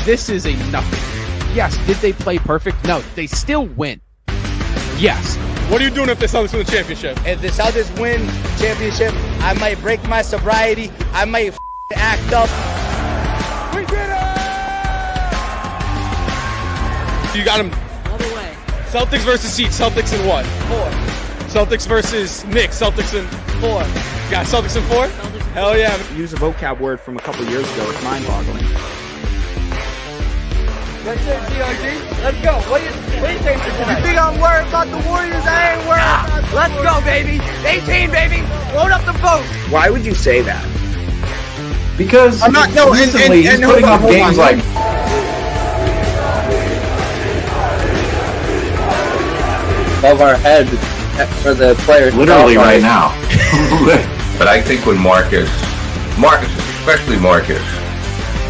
This is a nothing. Yes, did they play perfect? No, they still win. Yes. What are you doing if the Celtics win the championship? If the Celtics win championship, I might break my sobriety. I might act up. We did it! You got him. All the way. Celtics versus Heat. Celtics in what? 4. Celtics versus Knicks. Celtics in 4. You got Celtics in 4? Hell yeah. Use a vocab word from a couple years ago. It's mind-boggling. That's it, DRG. Let's go. What do you think tonight? You think I'm worried about the Warriors? I ain't worried about the Let's go, baby. 18, baby. Load up the boat. Why would you say that? Because I'm not. No, recently he's putting up games like. Above our head for the players. Literally right now. But I think when Marcus, especially Marcus,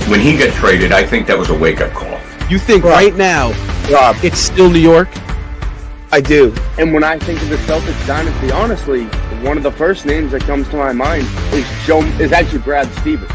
when he got traded, I think that was a wake-up call. You think right now Rob, it's still New York? I do. And when I think of the Celtics dynasty, honestly, one of the first names that comes to my mind is actually Brad Stevens.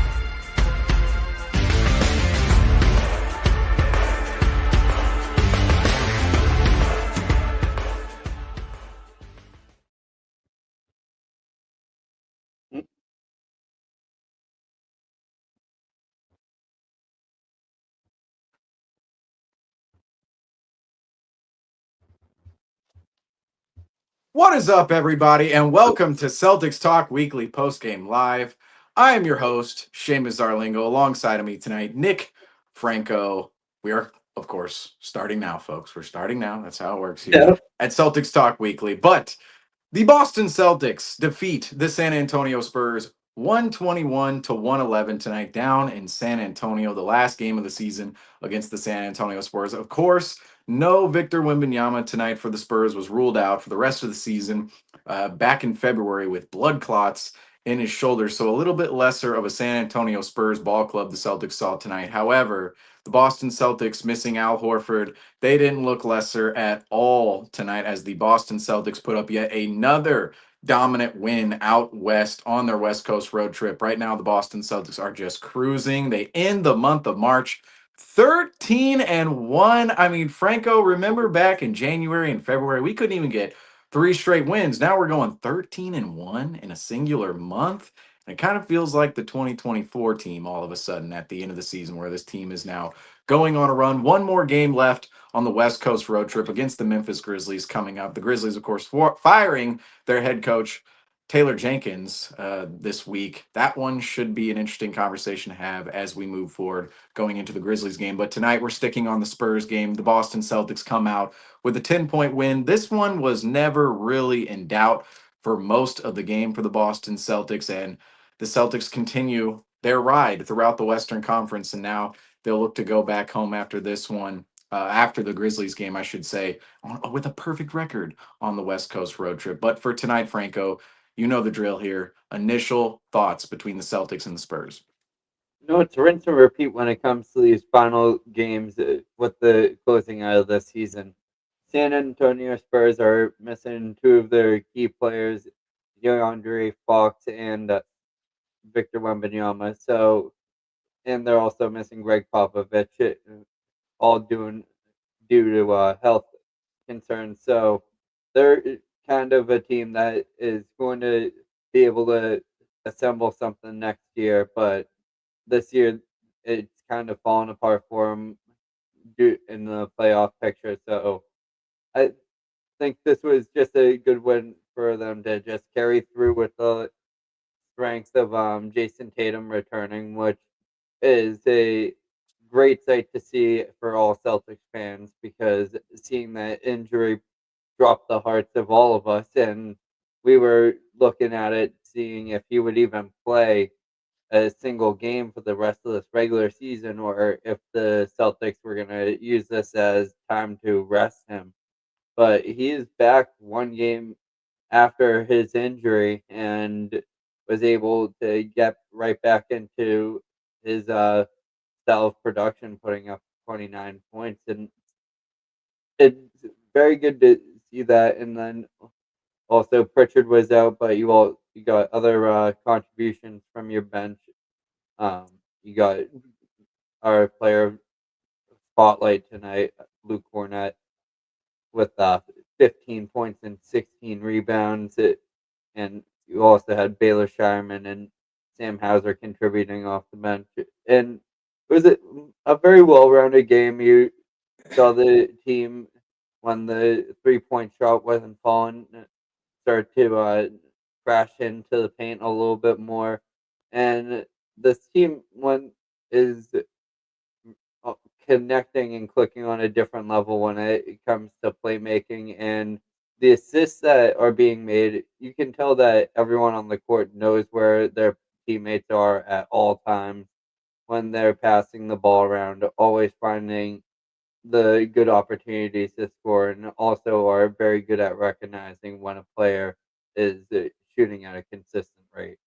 What is up, everybody, and welcome to Celtics Talk Weekly Postgame Live. I am your host, Seamus alongside of me tonight, Nick, Franco. We are, of course, starting now, folks. We're starting now. That's how it works here at Celtics Talk Weekly. But the Boston Celtics defeat the San Antonio Spurs 121-111 tonight down in San Antonio, the last game of the season against the San Antonio Spurs. Of course, no Victor Wembanyama tonight for the Spurs, was ruled out for the rest of the season back in February with blood clots in his shoulder. So a little bit lesser of a San Antonio Spurs ball club the Celtics saw tonight. However, the Boston Celtics missing Al Horford, they didn't look lesser at all tonight as the Boston Celtics put up yet another dominant win out west on their West Coast road trip. Right now, the Boston Celtics are just cruising. They end the month of March 13-1. I mean, Franco, remember back in January and February, we couldn't even get 3 straight wins. Now we're going 13-1 in a singular month. And it kind of feels like the 2024 team all of a sudden at the end of the season, where this team is now going on a run. One more game left on the West Coast road trip against the Memphis Grizzlies coming up. The Grizzlies, of course, firing their head coach, Taylor Jenkins, this week. That one should be an interesting conversation to have as we move forward going into the Grizzlies game. But tonight we're sticking on the Spurs game. The Boston Celtics come out with a 10-point win. This one was never really in doubt for most of the game for the Boston Celtics, and the Celtics continue their ride throughout the Western Conference, and now they'll look to go back home after this one, after the Grizzlies game, I should say, with a perfect record on the West Coast road trip. But for tonight, Franco, you know the drill here. Initial thoughts between the Celtics and the Spurs. No, it's rinse and repeat when it comes to these final games with the closing out of the season. San Antonio Spurs are missing 2 of their key players, DeAndre Fox and Victor Wembanyama. So, and they're also missing Greg Popovich, all due to health concerns. So they're kind of a team that is going to be able to assemble something next year, but this year it's kind of fallen apart for them in the playoff picture. So I think this was just a good win for them to just carry through with the strength of Jason Tatum returning, which is a great sight to see for all Celtics fans, because seeing that injury dropped the hearts of all of us, and we were looking at it, seeing if he would even play a single game for the rest of this regular season, or if the Celtics were going to use this as time to rest him. But he is back one game after his injury and was able to get right back into his style of production, putting up 29 points. And it's very good to see that. And then also Pritchard was out, but you got other contributions from your bench. You got our player spotlight tonight. Luke Cornett with 15 points and 16 rebounds. And you also had Baylor Shireman and Sam Hauser contributing off the bench. And it was a very well-rounded game. You saw the team, when the three-point shot wasn't falling, start to crash into the paint a little bit more. And this team is uh, connecting and clicking on a different level when it comes to playmaking, and the assists that are being made. You can tell that everyone on the court knows where their teammates are at all times when they're passing the ball around, always finding the good opportunities to score, and also are very good at recognizing when a player is shooting at a consistent rate.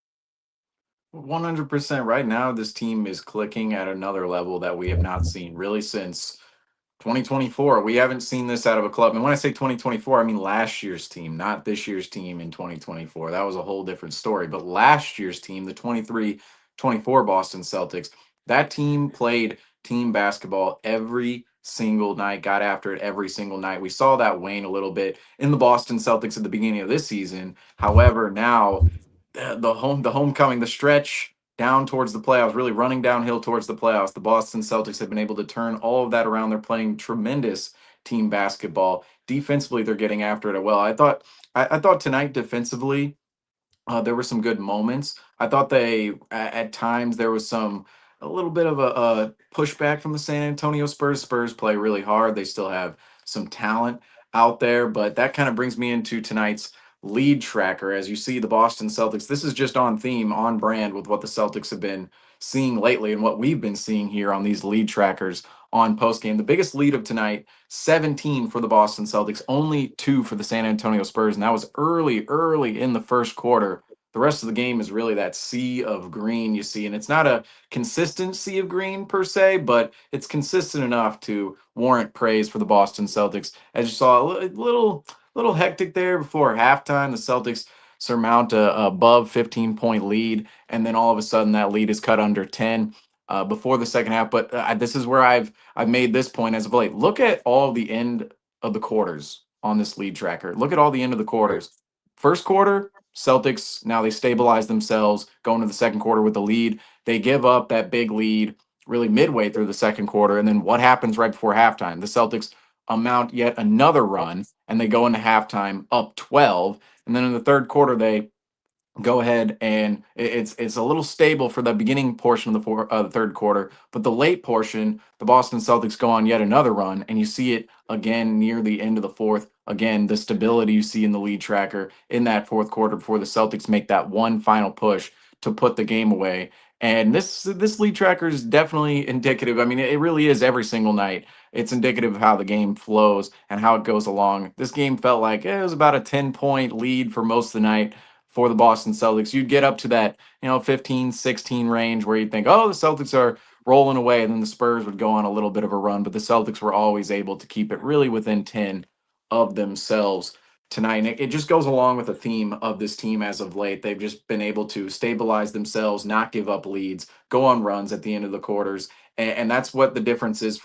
100% right now, this team is clicking at another level that we have not seen really since 2024. We haven't seen this out of a club. And when I say 2024, I mean last year's team, not this year's team in 2024. That was a whole different story. But last year's team, the 23-24 Boston Celtics, that team played team basketball every single night, got after it every single night. We saw that wane a little bit in the Boston Celtics at the beginning of this season. However, now the homecoming, the stretch down towards the playoffs, really running downhill towards the playoffs. The Boston Celtics have been able to turn all of that around. They're playing tremendous team basketball. Defensively, they're getting after it well. I thought tonight defensively, there were some good moments. I thought at times there was a little bit of a pushback from the San Antonio Spurs. Spurs play really hard. They still have some talent out there, but that kind of brings me into tonight's lead tracker. As you see, the Boston Celtics, this is just on theme, on brand with what the Celtics have been seeing lately and what we've been seeing here on these lead trackers on postgame. The biggest lead of tonight, 17 for the Boston Celtics, only 2 for the San Antonio Spurs, and that was early in the first quarter. The rest of the game is really that sea of green you see, and it's not a consistent sea of green per se, but it's consistent enough to warrant praise for the Boston Celtics. As you saw, a little hectic there before halftime. The Celtics surmount a above 15-point lead, and then all of a sudden that lead is cut under 10 before the second half. But this is where I've made this point as of late. Look at all the end of the quarters on this lead tracker. Look at all the end of the quarters. First quarter, Celtics, now they stabilize themselves going to the second quarter with the lead. They give up that big lead really midway through the second quarter. And then what happens right before halftime? The Celtics amount yet another run, and they go into halftime up 12. And then in the third quarter, they go ahead and it's a little stable for the beginning portion of the third quarter, but the late portion, the Boston Celtics go on yet another run, and you see it again near the end of the fourth. Again, the stability you see in the lead tracker in that fourth quarter before the Celtics make that one final push to put the game away. And this lead tracker is definitely indicative. I mean, it really is every single night. It's indicative of how the game flows and how it goes along. This game felt like it was about a 10-point lead for most of the night for the Boston Celtics. You'd get up to that, 15, 16 range where you'd think, oh, the Celtics are rolling away, and then the Spurs would go on a little bit of a run, but the Celtics were always able to keep it really within 10 of themselves tonight. And it just goes along with the theme of this team as of late. They've just been able to stabilize themselves, not give up leads, go on runs at the end of the quarters. And that's what the difference is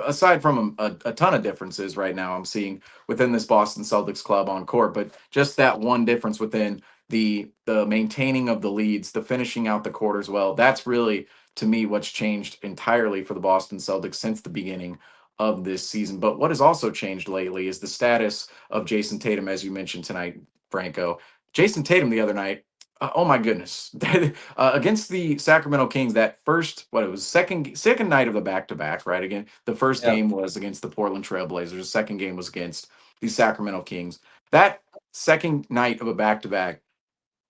aside from a ton of differences right now I'm seeing within this Boston Celtics club on court, but just that one difference within the maintaining of the leads, the finishing out the quarters well. That's really, to me, what's changed entirely for the Boston Celtics since the beginning of this season. But what has also changed lately is the status of Jason Tatum, as you mentioned tonight, Franco. Jason Tatum the other night, oh my goodness, against the Sacramento Kings, that second night of the back-to-back, right? Again, the first game was against the Portland Trailblazers. The second game was against the Sacramento Kings. That second night of a back-to-back,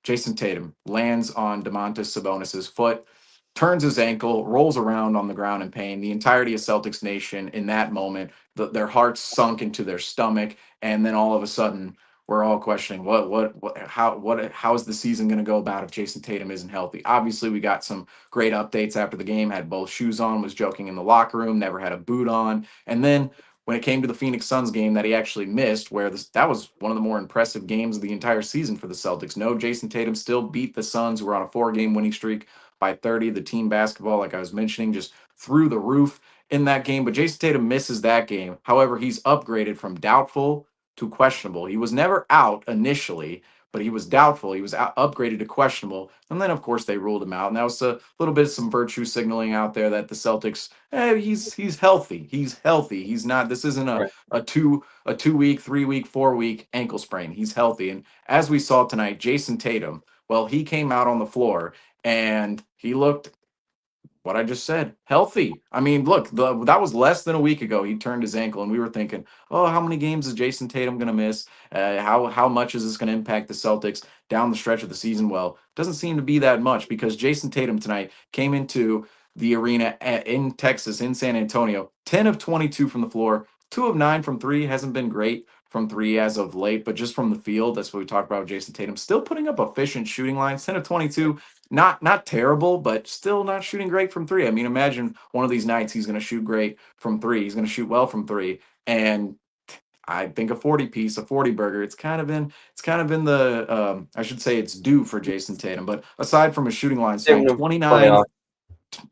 Jason Tatum lands on Domantas Sabonis's foot, turns his ankle, rolls around on the ground in pain. The entirety of Celtics Nation in that moment, their hearts sunk into their stomach, and then all of a sudden, we're all questioning how is the season going to go about if Jason Tatum isn't healthy. Obviously, we got some great updates after the game. Had both shoes on, was joking in the locker room, never had a boot on, and then when it came to the Phoenix Suns game that he actually missed, that was one of the more impressive games of the entire season for the Celtics. No, Jason Tatum still beat the Suns, who were on a 4-game winning streak by 30. The team basketball, like I was mentioning, just through the roof. in that game, but Jason Tatum misses that game. However, he's upgraded from doubtful to questionable. He was never out initially, but he was doubtful. He was upgraded to questionable, and then of course they ruled him out. And that was a little bit of some virtue signaling out there that the Celtics, he's healthy. He's healthy. He's not. This isn't Right. a 2 week, 3 week, 4 week ankle sprain. He's healthy. And as we saw tonight, Jason Tatum, well, he came out on the floor and he looked what I just said, healthy. I mean, look, that was less than a week ago. He turned his ankle, and we were thinking, oh, how many games is Jason Tatum going to miss? How much is this going to impact the Celtics down the stretch of the season? Well, doesn't seem to be that much because Jason Tatum tonight came into the arena in Texas, in San Antonio, 10 of 22 from the floor, 2 of 9 from three. Hasn't been great from three as of late, but just from the field, that's what we talked about with Jason Tatum. Still putting up efficient shooting lines, 10 of 22. Not terrible, but still not shooting great from three. I mean, imagine one of these nights he's going to shoot great from three. He's going to shoot well from three, and I think a 40 piece, a 40 burger. It's kind of in the I should say it's due for Jason Tatum. But aside from his shooting lines In tonight, the 29. playoff.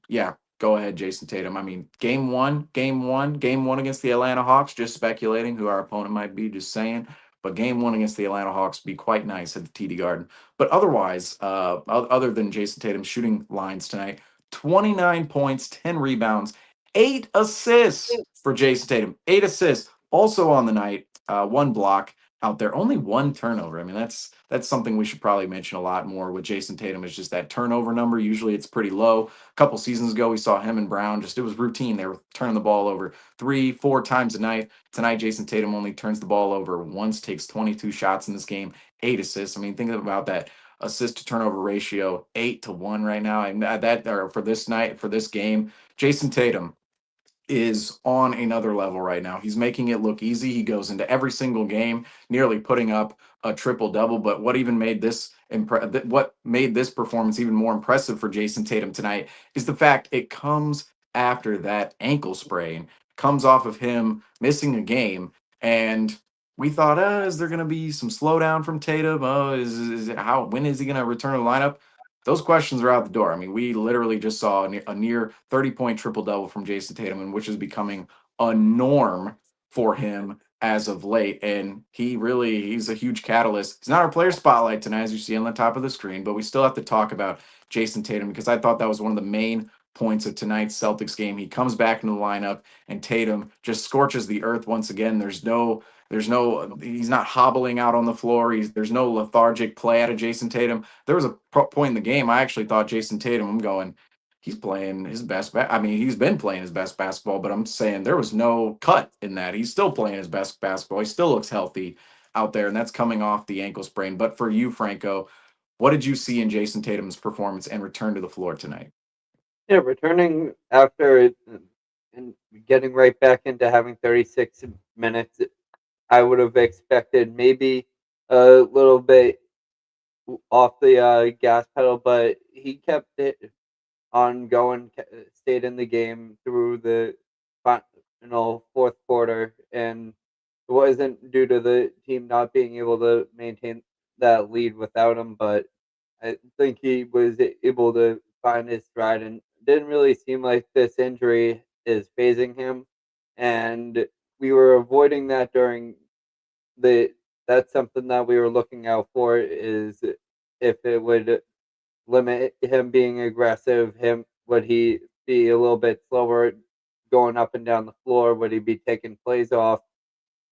Yeah, go ahead, Jason Tatum. I mean, game one against the Atlanta Hawks, just speculating who our opponent might be, just saying. But game one against the Atlanta Hawks be quite nice at the TD Garden. But otherwise, other than Jason Tatum's shooting lines tonight, 29 points, 10 rebounds, 8 assists for Jason Tatum. 8 assists. Also on the night, 1 block out there. Only 1 turnover. I mean, that's something we should probably mention a lot more with Jason Tatum is just that turnover number. Usually it's pretty low. A couple seasons ago, we saw him and Brown. Just it was routine. They were turning the ball over 3-4 times a night. Tonight, Jason Tatum only turns the ball over once, takes 22 shots in this game, 8 assists. I mean, think about that assist to turnover ratio, 8-1 right now. And that or for this night, for this game, Jason Tatum is on another level right now. He's making it look easy. He goes into every single game, nearly putting up a triple double. But what even made this what made this performance even more impressive for Jason Tatum tonight is the fact it comes after that ankle sprain, comes off of him missing a game, and we thought, is there going to be some slowdown from Tatum? Oh, when is he going to return to the lineup? Those questions are out the door. I mean, we literally just saw a near 30-point triple double from Jason Tatum, and which is becoming a norm for him as of late. And he's a huge catalyst. He's not our player spotlight tonight, as you see on the top of the screen, but we still have to talk about Jason Tatum because I thought that was one of the main points of tonight's Celtics game. He comes back into the lineup, and Tatum just scorches the earth once again. He's not hobbling out on the floor. There's no lethargic play out of Jason Tatum. There was a point in the game I actually thought Jason Tatum, I'm going, he's playing his best. I mean, he's been playing his best basketball, but I'm saying there was no cut in that. He's still playing his best basketball. He still looks healthy out there, and that's coming off the ankle sprain. But for you, Franco, what did you see in Jason Tatum's performance and return to the floor tonight? Yeah, returning after and getting right back into having 36 minutes, I would have expected maybe a little bit off the gas pedal, but he kept it on going, stayed in the game through the final fourth quarter, and it wasn't due to the team not being able to maintain that lead without him, but I think he was able to find his stride and didn't really seem like this injury is phasing him. And we were avoiding that during that's something that we were looking out for is if it would limit him being aggressive, would he be a little bit slower going up and down the floor? Would he be taking plays off?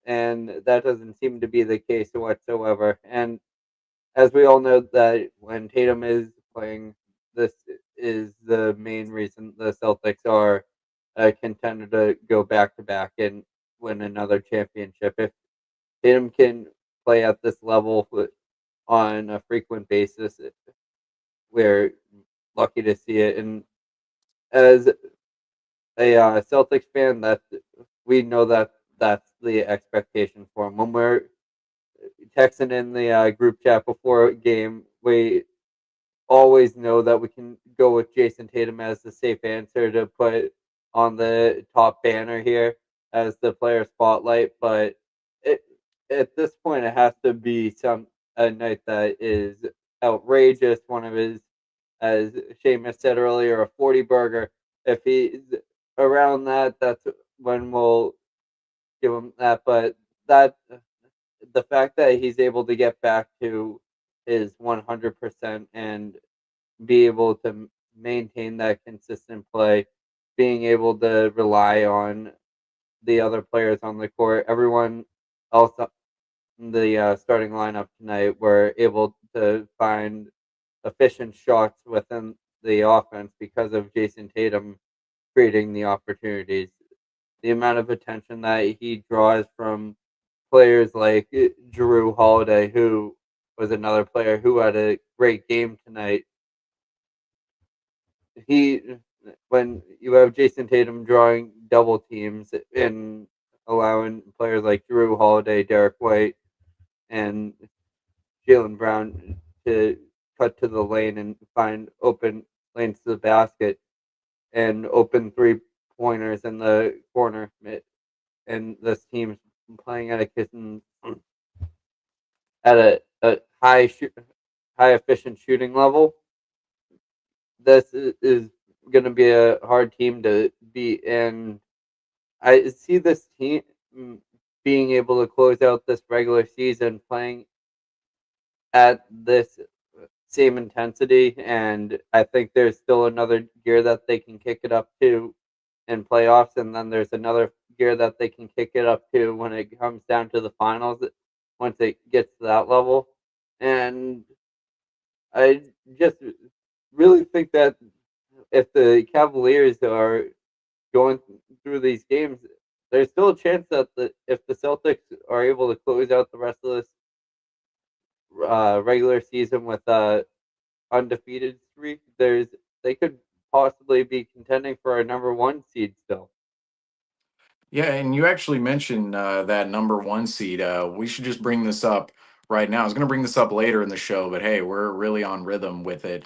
And that doesn't seem to be the case whatsoever. And as we all know that when Tatum is playing, this is the main reason the Celtics are a contender to go back to back and win another championship. If Tatum can play at this level on a frequent basis, we're lucky to see it. And as a Celtics fan, we know that that's the expectation for him. When we're texting in the group chat before a game, we always know that we can go with Jason Tatum as the safe answer to put on the top banner here as the player spotlight. But at this point, it has to be a night that is outrageous. One of his, as Seamus said earlier, a 40 burger. If he's around that's when we'll give him that. But that the fact that he's able to get back to his 100% and be able to maintain that consistent play, being able to rely on the other players on the court, everyone else in the starting lineup tonight were able to find efficient shots within the offense because of Jason Tatum creating the opportunities. The amount of attention that he draws from players like Drew Holiday, who was another player who had a great game tonight. When you have Jason Tatum drawing double teams and allowing players like Drew Holiday, Derek White, and Jaylen Brown to cut to the lane and find open lanes to the basket and open 3-pointers in the corner, and this team's playing at a high efficient shooting level. This is going to be a hard team to beat, and I see this team being able to close out this regular season playing at this same intensity, and I think there's still another gear that they can kick it up to in playoffs, and then there's another gear that they can kick it up to when it comes down to the finals once it gets to that level. And I just really think that if the Cavaliers are going through these games, there's still a chance that if the Celtics are able to close out the rest of this regular season with a undefeated streak, they could possibly be contending for a number 1 seed still. Yeah, and you actually mentioned that number 1 seed. We should just bring this up right now. I was going to bring this up later in the show, but hey, we're really on rhythm with it.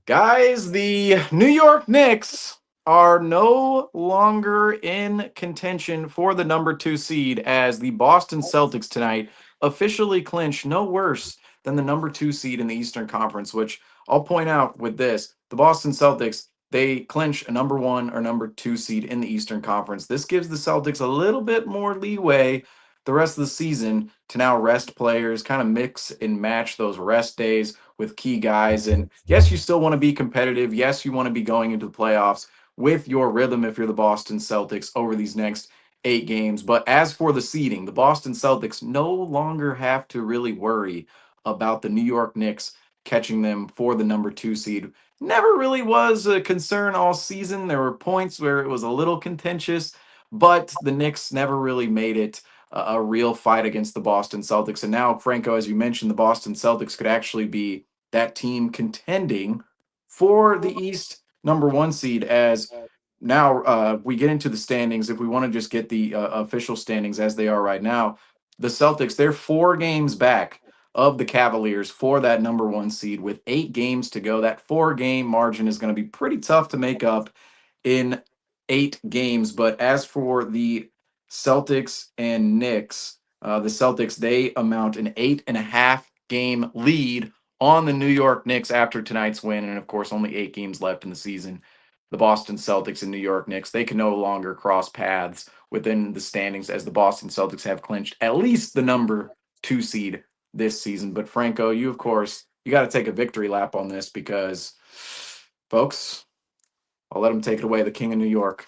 Guys, the New York Knicks are no longer in contention for the number 2 seed as the Boston Celtics tonight officially clinch no worse than the number 2 seed in the Eastern Conference, which I'll point out with this. The Boston Celtics, they clinch a number 1 or number 2 seed in the Eastern Conference. This gives the Celtics a little bit more leeway the rest of the season to now rest players, kind of mix and match those rest days with key guys. And yes, you still want to be competitive. Yes, you want to be going into the playoffs with your rhythm if you're the Boston Celtics over these next 8 games. But as for the seeding, the Boston Celtics no longer have to really worry about the New York Knicks catching them for the number 2 seed. Never really was a concern all season. There were points where it was a little contentious, but the Knicks never really made it a real fight against the Boston Celtics. And now, Franco, as you mentioned, the Boston Celtics could actually be that team contending for the East number 1 seed. As now we get into the standings, if we want to just get the official standings as they are right now, the Celtics, they're 4 games back of the Cavaliers for that number 1 seed with 8 games to go. That 4-game margin is going to be pretty tough to make up in 8 games. But as for the Celtics and Knicks, the Celtics, they amount an 8.5 game lead on the New York Knicks after tonight's win. And of course, only 8 games left in the season. The Boston Celtics and New York Knicks, they can no longer cross paths within the standings as the Boston Celtics have clinched at least the number 2 seed this season. But Franco, you, of course, you got to take a victory lap on this because, folks, I'll let him take it away, the King of New York.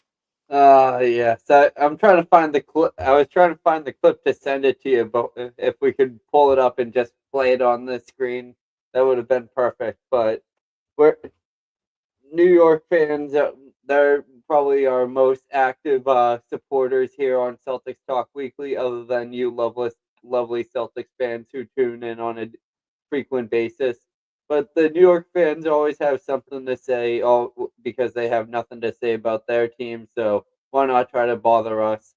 Yes. I'm trying to find the clip. I was trying to find the clip to send it to you, but if we could pull it up and just play it on the screen, that would have been perfect. But we're New York fans. They're probably our most active supporters here on Celtics Talk Weekly, other than you, lovely Celtics fans who tune in on a frequent basis. But the New York fans always have something to say, because they have nothing to say about their team. So why not try to bother us?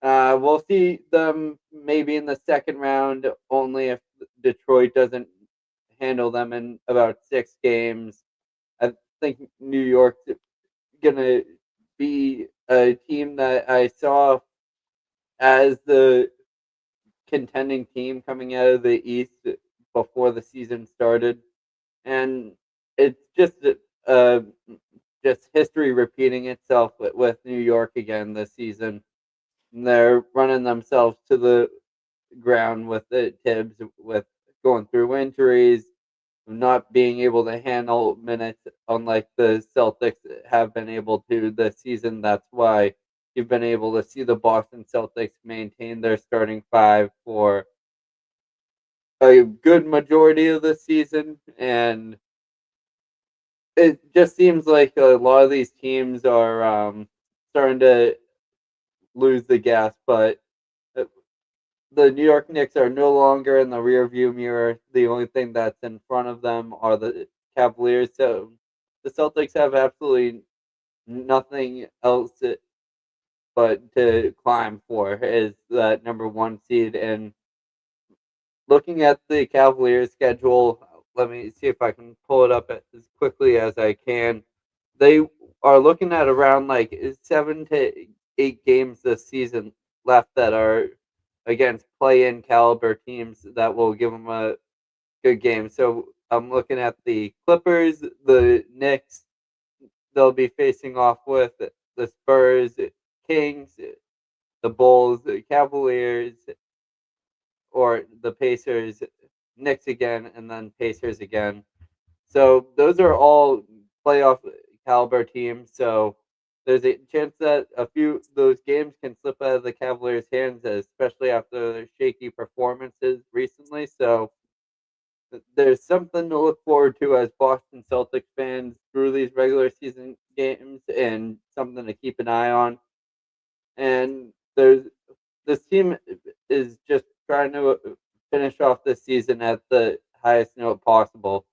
We'll see them maybe in the second round, only if Detroit doesn't handle them in about 6 games. I think New York's gonna be a team that I saw as the contending team coming out of the East before the season started. And it's just just history repeating itself with New York again this season. And they're running themselves to the ground with the Tibbs, with going through injuries, not being able to handle minutes, unlike the Celtics have been able to this season. That's why you've been able to see the Boston Celtics maintain their starting five for a good majority of the season. And it just seems like a lot of these teams are starting to lose the gas, but the New York Knicks are no longer in the rearview mirror. The only thing that's in front of them are the Cavaliers. So the Celtics have absolutely nothing else but to climb for is that number one seed. And looking at the Cavaliers schedule, let me see if I can pull it up as quickly as I can. They are looking at around like 7 to 8 games this season left that are against play-in caliber teams that will give them a good game. So I'm looking at the Clippers, the Knicks. They'll be facing off with the Spurs, Kings, the Bulls, the Cavaliers, or the Pacers, Knicks again, and then Pacers again. So those are all playoff caliber teams. So there's a chance that a few of those games can slip out of the Cavaliers' hands, especially after their shaky performances recently. So there's something to look forward to as Boston Celtics fans through these regular season games, and something to keep an eye on. And this team is just trying to finish off this season at the highest note possible.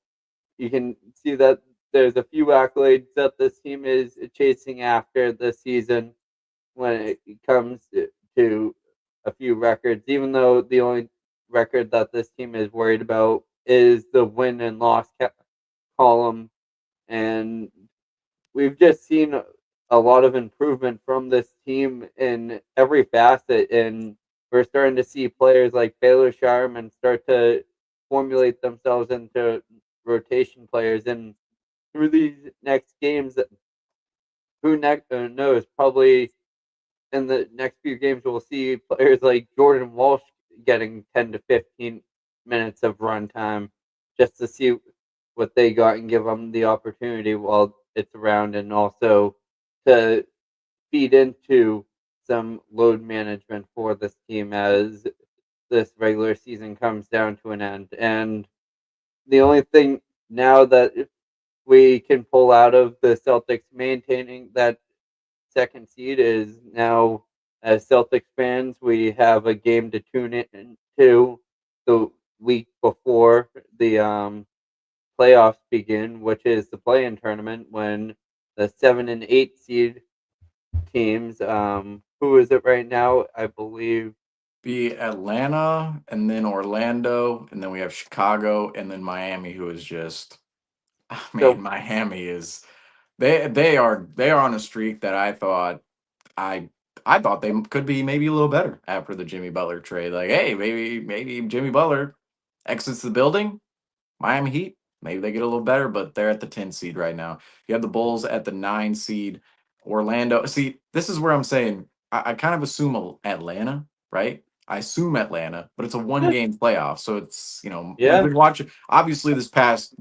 You can see that there's a few accolades that this team is chasing after this season when it comes to a few records, even though the only record that this team is worried about is the win and loss column. And we've just seen a lot of improvement from this team in every facet, and we're starting to see players like Baylor Sharman start to formulate themselves into rotation players. And through these next games, who knows, probably in the next few games we'll see players like Jordan Walsh getting 10 to 15 minutes of run time just to see what they got and give them the opportunity while it's around, and also to feed into some load management for this team as this regular season comes down to an end. And the only thing now that we can pull out of the Celtics maintaining that second seed is, now as Celtics fans, we have a game to tune in to the week before the playoffs begin, which is the play-in tournament, when the 7 and 8 seed teams, who is it right now? I believe Be Atlanta, and then Orlando, and then we have Chicago, and then Miami, who is just, I mean, so. Miami is they are on a streak that I I thought they could be maybe a little better after the Jimmy Butler trade. Like, hey, maybe Jimmy Butler exits the building. Miami Heat, maybe they get a little better, but they're at the 10 seed right now. You have the Bulls at the 9 seed. Orlando. See, this is where I'm saying I kind of assume Atlanta, right? I assume Atlanta, but it's a one game playoff. So it's, we've Yeah. been watching, obviously these past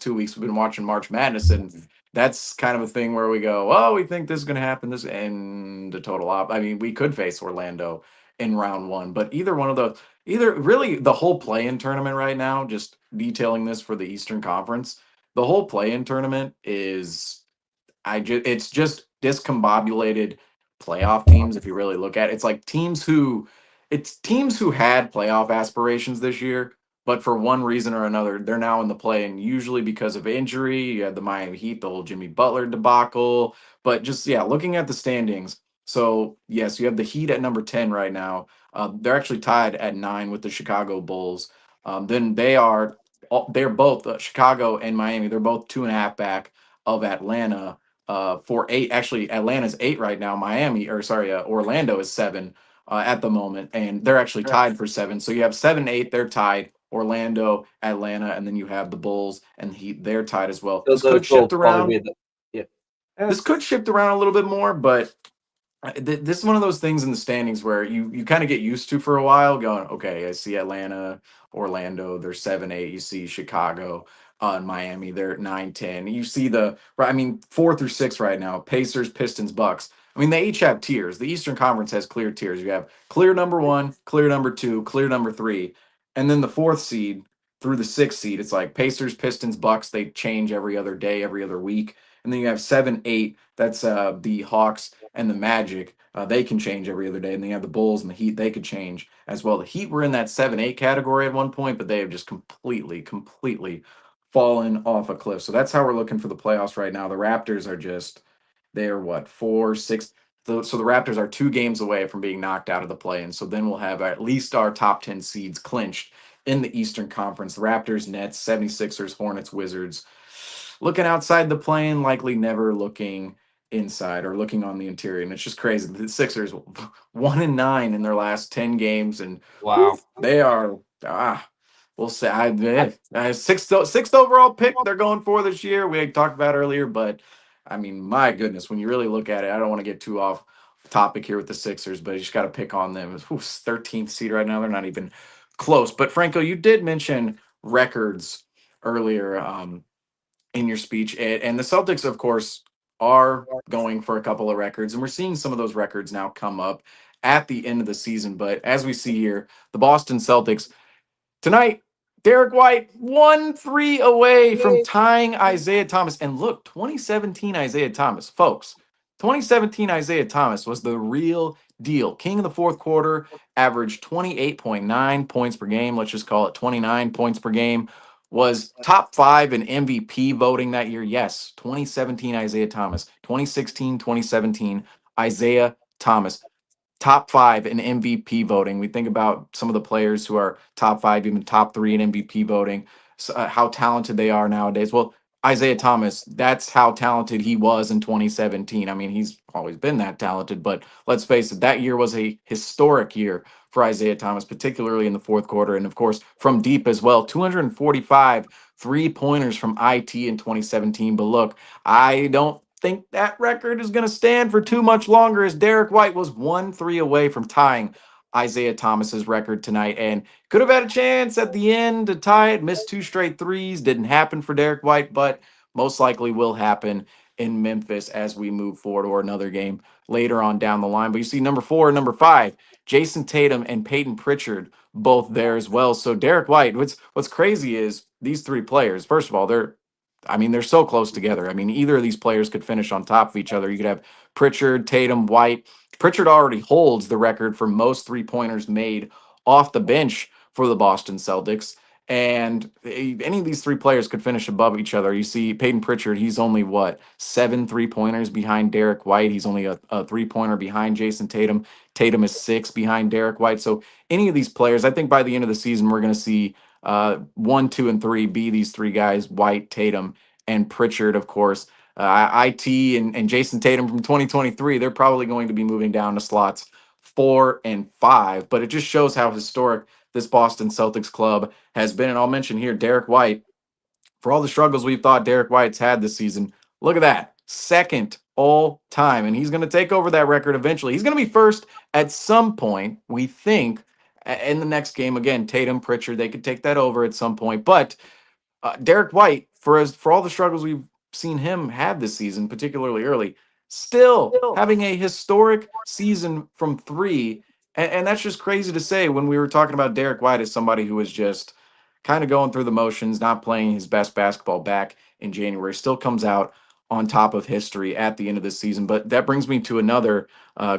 2 weeks, we've been watching March Madness, and that's kind of a thing where we go, oh, we think this is going to happen. This, and the total I mean, we could face Orlando in round one, but either one of those, either really the whole play-in tournament right now, just detailing this for the Eastern Conference, the whole play-in tournament is it's just discombobulated playoff teams. If you really look at it, it's like teams who had playoff aspirations this year, but for one reason or another, they're now in the play, and usually because of injury. You had the Miami Heat, the whole Jimmy Butler debacle, but just, yeah, looking at the standings. So yes, you have the Heat at number 10 right now. They're actually tied at 9 with the Chicago Bulls. Then they're both Chicago and Miami. They're both 2.5 back of Atlanta for 8. Actually, Atlanta's 8 right now. Orlando is 7 at the moment, and they're actually tied for 7. So you have 7, 8. They're tied. Orlando, Atlanta, and then you have the Bulls and Heat. They're tied as well. So This could those will shift probably around. be yeah. This could shift around a little bit more, but this is one of those things in the standings where you kind of get used to for a while going, okay, I see Atlanta, Orlando, they're 7-8. You see Chicago, and Miami, they're 9-10. You see I mean, 4 through 6 right now, Pacers, Pistons, Bucks. I mean, they each have tiers. The Eastern Conference has clear tiers. You have clear number 1, clear number 2, clear number 3, and then the 4th seed through the 6th seed. It's like Pacers, Pistons, Bucks. They change every other day, every other week. And then you have 7-8. That's the Hawks and the Magic. They can change every other day. And then you have the Bulls and the Heat. They could change as well. The Heat were in that 7-8 category at one point, but they have just completely fallen off a cliff. So that's how we're looking for the playoffs right now. The Raptors are just, they're what, 4, 6. So the Raptors are 2 games away from being knocked out of the play. And so then we'll have at least our top 10 seeds clinched in the Eastern Conference. The Raptors, Nets, 76ers, Hornets, Wizards. Looking outside the plane, likely never looking inside or looking on the interior. And it's just crazy. The Sixers 1-9 in their last 10 games. And Wow. they are, we'll say, sixth overall pick they're going for this year. We talked about earlier, but I mean, my goodness, when you really look at it, I don't want to get too off topic here with the Sixers, but you just got to pick on them. 13th seed right now. They're not even close. But Franco, you did mention records earlier in your speech, and the Celtics, of course, are going for a couple of records, and we're seeing some of those records now come up at the end of the season. But as we see here, the Boston Celtics tonight, Derek White 1-3 away from tying Isaiah Thomas. And look, 2017 Isaiah Thomas, folks, 2017 Isaiah Thomas was the real deal. King of the fourth quarter, averaged 28.9 points per game. Let's just call it 29 points per game. Was top 5 in MVP voting that year. Yes, 2017 Isaiah Thomas. 2016, 2017 Isaiah Thomas. Top 5 in MVP voting. We think about some of the players who are top 5, even top 3 in MVP voting, how talented they are nowadays. Well, Isaiah Thomas, that's how talented he was in 2017. I mean, he's always been that talented, but let's face it, that year was a historic year for Isaiah Thomas, particularly in the fourth quarter. And of course, from deep as well, 245 3-pointers from IT in 2017. But look, I don't think that record is going to stand for too much longer, as Derek White was 1-3 away from tying Isaiah Thomas's record tonight and could have had a chance at the end to tie it. Missed 2 straight threes. Didn't happen for Derek White, but most likely will happen in Memphis as we move forward, or another game later on down the line. But you see number 4 and number 5, Jason Tatum and Peyton Pritchard, both there as well. So Derek White, what's crazy is these 3 players, first of all, they're so close together. I mean, either of these players could finish on top of each other. You could have Pritchard, Tatum, White. Pritchard already holds the record for most 3-pointers made off the bench for the Boston Celtics. And any of these 3 players could finish above each other. You see Peyton Pritchard, he's only 7 3-pointers behind Derek White. He's only a 3-pointer behind Jason Tatum. Tatum is 6 behind Derek White. So any of these players, I think by the end of the season, we're going to see 1, 2, and 3 be these 3 guys: White, Tatum, and Pritchard. Of course, IT and Jason Tatum from 2023, they're probably going to be moving down to slots 4 and 5. But it just shows how historic this Boston Celtics club has been. And I'll mention here, Derek White, for all the struggles we've thought Derek White's had this season, look at that. 2nd all time. And he's going to take over that record eventually. He's going to be first at some point, we think, in the next game. Again, Tatum, Pritchard, they could take that over at some point. But Derek White, for all the struggles we've seen him have this season, particularly early, still having a historic season from 3. And that's just crazy to say when we were talking about Derek White as somebody who was just kind of going through the motions, not playing his best basketball back in January. Still comes out on top of history at the end of the season. But that brings me to another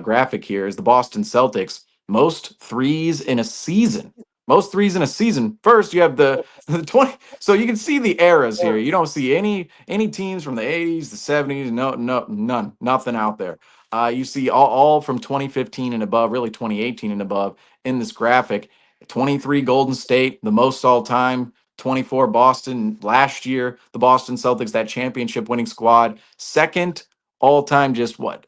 graphic here, is the Boston Celtics. Most threes in a season. Most threes in a season. First, you have the 20. So you can see the eras here. You don't see any teams from the 80s, the 70s. No, none. Nothing out there. You see all from 2015 and above, really 2018 and above in this graphic. 23 Golden State, the most all time. 24 Boston last year. The Boston Celtics, that championship winning squad. 2nd all time, just 12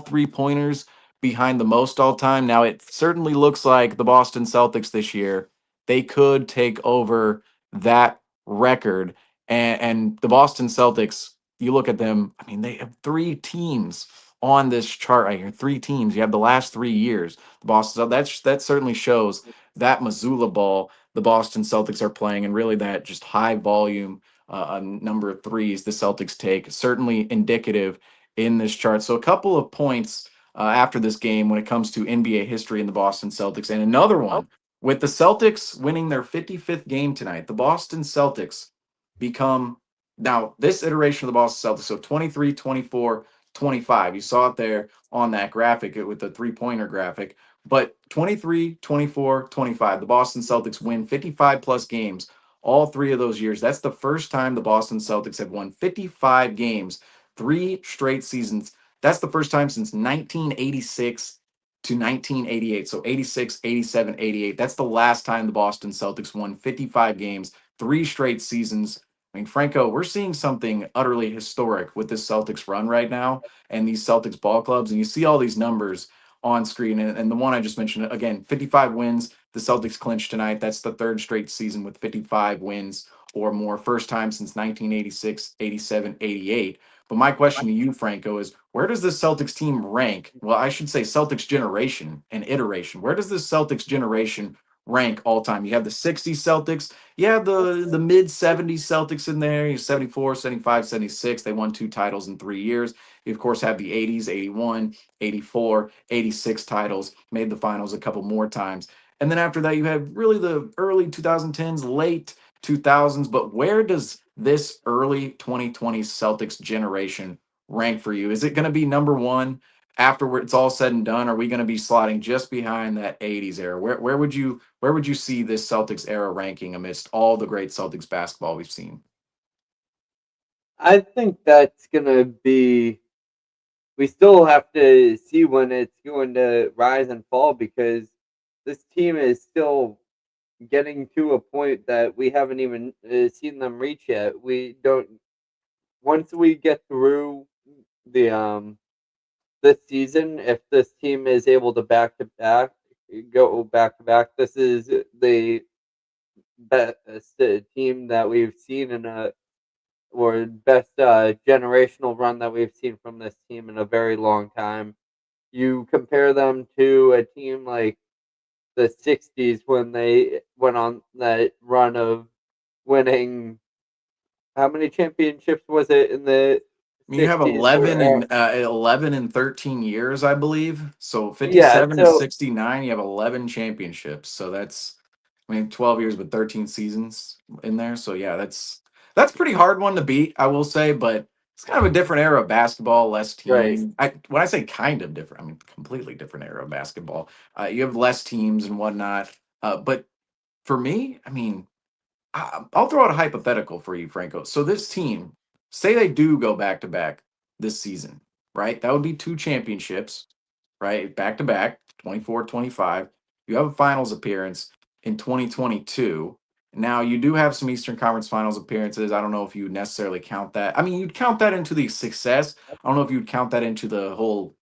3-pointers behind the most all time. Now, it certainly looks like the Boston Celtics this year, they could take over that record. And the Boston Celtics, you look at them, I mean, they have three teams on this chart right here. Three teams. You have the last 3 years. The Boston that certainly shows that Missoula ball the Boston Celtics are playing, and really that just high volume number of threes the Celtics take. Certainly indicative in this chart. So a couple of points after this game when it comes to NBA history in the Boston Celtics, and another one with the Celtics winning their 55th game tonight. The Boston Celtics become now this iteration of the Boston Celtics, so 23, 24, 25. You saw it there on that graphic with the three-pointer graphic. But 23, 24, 25, the Boston Celtics win 55 plus games all 3 of those years. That's the first time the Boston Celtics have won 55 games, 3 straight seasons. That's the first time since 1986 to 1988. So 86, 87, 88. That's the last time the Boston Celtics won 55 games, 3 straight seasons. I mean, Franco, we're seeing something utterly historic with this Celtics run right now and these Celtics ball clubs. And you see all these numbers on screen. And the one I just mentioned, again, 55 wins. The Celtics clinched tonight. That's the 3rd straight season with 55 wins or more. First time since 1986, 87, 88. But my question to you, Franco, is where does this Celtics team rank? Well, I should say Celtics generation and iteration. Where does this Celtics generation rank all time? You have the 60s Celtics. You have the mid 70s Celtics in there. You have 74, 75, 76. They won 2 titles in 3 years. You, of course, have the 80s, 81, 84, 86 titles, made the finals a couple more times. And then after that, you have really the early 2010s, late 2000s. But where does this early 2020 Celtics generation rank for you? Is it going to be number one after it's all said and done? Are we going to be slotting just behind that 80s era? Where would you see this Celtics era ranking amidst all the great Celtics basketball we've seen? I think that's gonna be. We still have to see when it's going to rise and fall because this team is still getting to a point that we haven't even seen them reach yet. We don't. Once we get through the this season, if this team is able to go back to back, this is the best team that we've seen in a or best generational run that we've seen from this team in a very long time. You compare them to a team like the 60s when they went on that run of winning. How many championships was it in the I mean, you have 60s? 11 and 13 years, I believe. So Yeah, 57 to 69, you have 11 championships. So that's, I mean, 12 years with 13 seasons in there. So yeah, that's pretty hard one to beat, I will say, but it's kind of a different era of basketball, less right. teams. When I say kind of different, I mean completely different era of basketball. You have less teams and whatnot. But for me, I mean, I'll throw out a hypothetical for you, Franco. So this team, say they do go back to back this season, right? That would be 2 championships, right? Back to back, 24, 25. You have a finals appearance in 2022. Now you do have some Eastern Conference Finals appearances. I don't know if you would necessarily count that. I mean, you'd count that into the success. I don't know if you'd count that into the whole,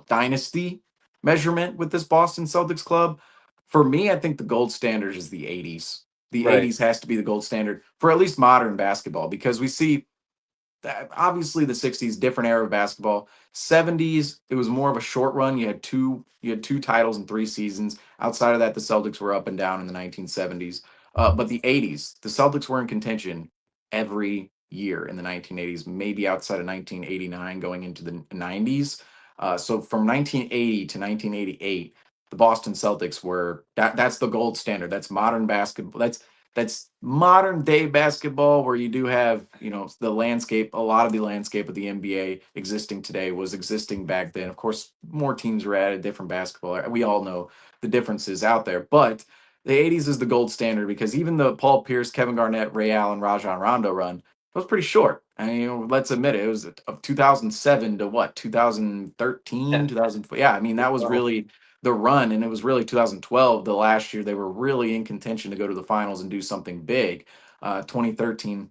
dynasty measurement with this Boston Celtics club. For me, I think the gold standard is the 80s. The Right. 80s has to be the gold standard for at least modern basketball because we see that obviously the 60s different era of basketball. 70s it was more of a short run. You had two titles in 3 seasons. Outside of that, the Celtics were up and down in the 1970s. But the 80s, the Celtics were in contention every year in the 1980s, maybe outside of 1989 going into the 90s. So from 1980 to 1988, the Boston Celtics were that's the gold standard. That's modern basketball. That's modern day basketball where you do have, the landscape, a lot of the landscape of the NBA existing today was existing back then. Of course, more teams were added, different basketball. We all know the differences out there, but the 80s is the gold standard because even the Paul Pierce, Kevin Garnett, Ray Allen, Rajon Rondo run, it was pretty short. And, let's admit it, was of 2007 to what, 2013, 2004. Yeah, I mean, that was really the run, and it was really 2012, the last year they were really in contention to go to the finals and do something big. 2013,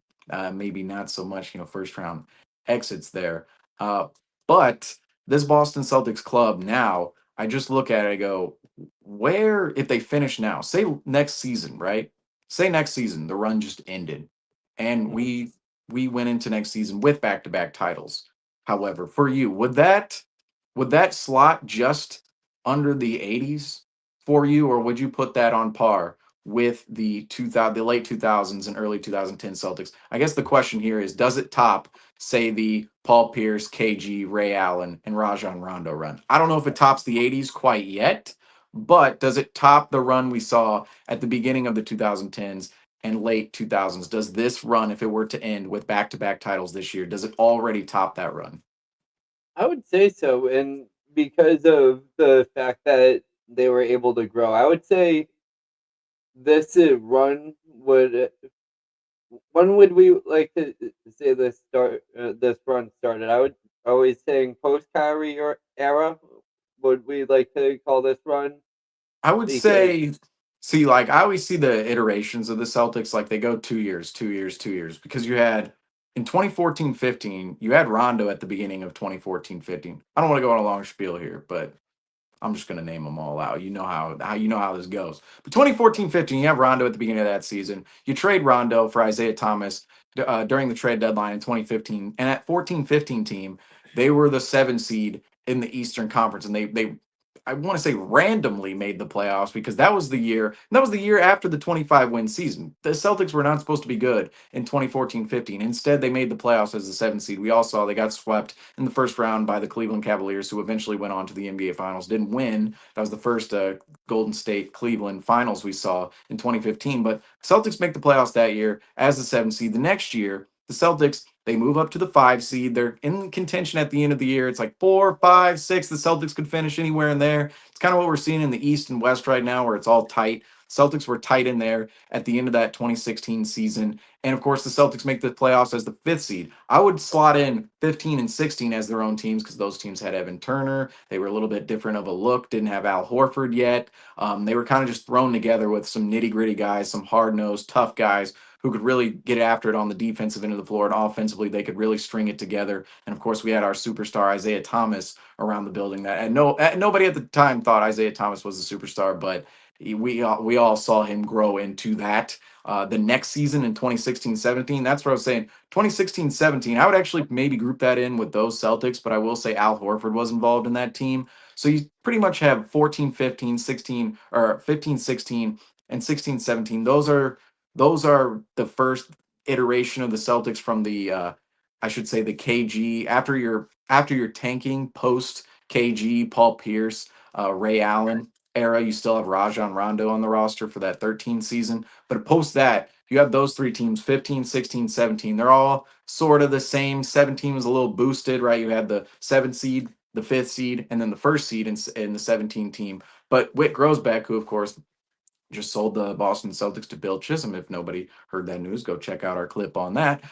maybe not so much, first round exits there. But this Boston Celtics club now, I just look at it, I go, where, if they finish now, say next season, right? Say next season, the run just ended, and we we went into next season with back-to-back titles. However, for you, would that slot just under the 80s for you, or would you put that on par with the late 2000s and early 2010 Celtics? I guess the question here is, does it top, say, the Paul Pierce, KG, Ray Allen, and Rajon Rondo run? I don't know if it tops the 80s quite yet, but does it top the run we saw at the beginning of the 2010s and late 2000s? Does this run, if it were to end with back-to-back titles this year, does it already top that run? I would say so, and because of the fact that they were able to grow, I would say this run would. When would we like to say this run started? I would always saying post Kyrie or era. Would we like to call this run? I would Because say, see, like I always see the iterations of the Celtics, like they go 2 years, 2 years, 2 years, because you had in 2014-15, you had Rondo at the beginning of 2014-15. I don't want to go on a long spiel here, but I'm just going to name them all out. You know how this goes. But 2014-15, you have Rondo at the beginning of that season. You trade Rondo for Isaiah Thomas during the trade deadline in 2015, and at 14-15 team, they were the 7 seed in the Eastern Conference, and they I want to say randomly made the playoffs because that was the year. That was the year after the 25 win season. The Celtics were not supposed to be good in 2014-15. Instead, they made the playoffs as the 7 seed. We all saw they got swept in the first round by the Cleveland Cavaliers, who eventually went on to the NBA Finals. Didn't win. That was the first Golden State Cleveland Finals we saw in 2015. But Celtics make the playoffs that year as the 7 seed. The next year, the Celtics, they move up to the 5 seed. They're in contention at the end of the year. It's like 4, 5, 6. The Celtics could finish anywhere in there. It's kind of what we're seeing in the East and West right now, where it's all tight. Celtics were tight in there at the end of that 2016 season. And of course, the Celtics make the playoffs as the 5th seed. I would slot in 15 and 16 as their own teams because those teams had Evan Turner. They were a little bit different of a look, didn't have Al Horford yet. They were kind of just thrown together with some nitty gritty guys, some hard nosed, tough guys who could really get after it on the defensive end of the floor, and offensively they could really string it together. And of course, we had our superstar Isaiah Thomas around the building. Nobody at the time thought Isaiah Thomas was a superstar, but we all saw him grow into that. The next season in 2016-17, that's what I was saying. 2016-17, I would actually maybe group that in with those Celtics, but I will say Al Horford was involved in that team. So you pretty much have 14-15, 16, or 15-16, and 16-17. Those are the first iteration of the Celtics from the I should say the KG after your tanking post KG, Paul Pierce, Ray Allen era. You still have Rajon Rondo on the roster for that 13 season, but post that you have those 3 teams 15, 16, 17. They're all sort of the same. 17 was a little boosted, right? You had the 7th seed, the 5th seed, and then the 1st seed in the 17 team. But Whit Grosbeck, who of course just sold the Boston Celtics to Bill Chisholm. If nobody heard that news, go check out our clip on that.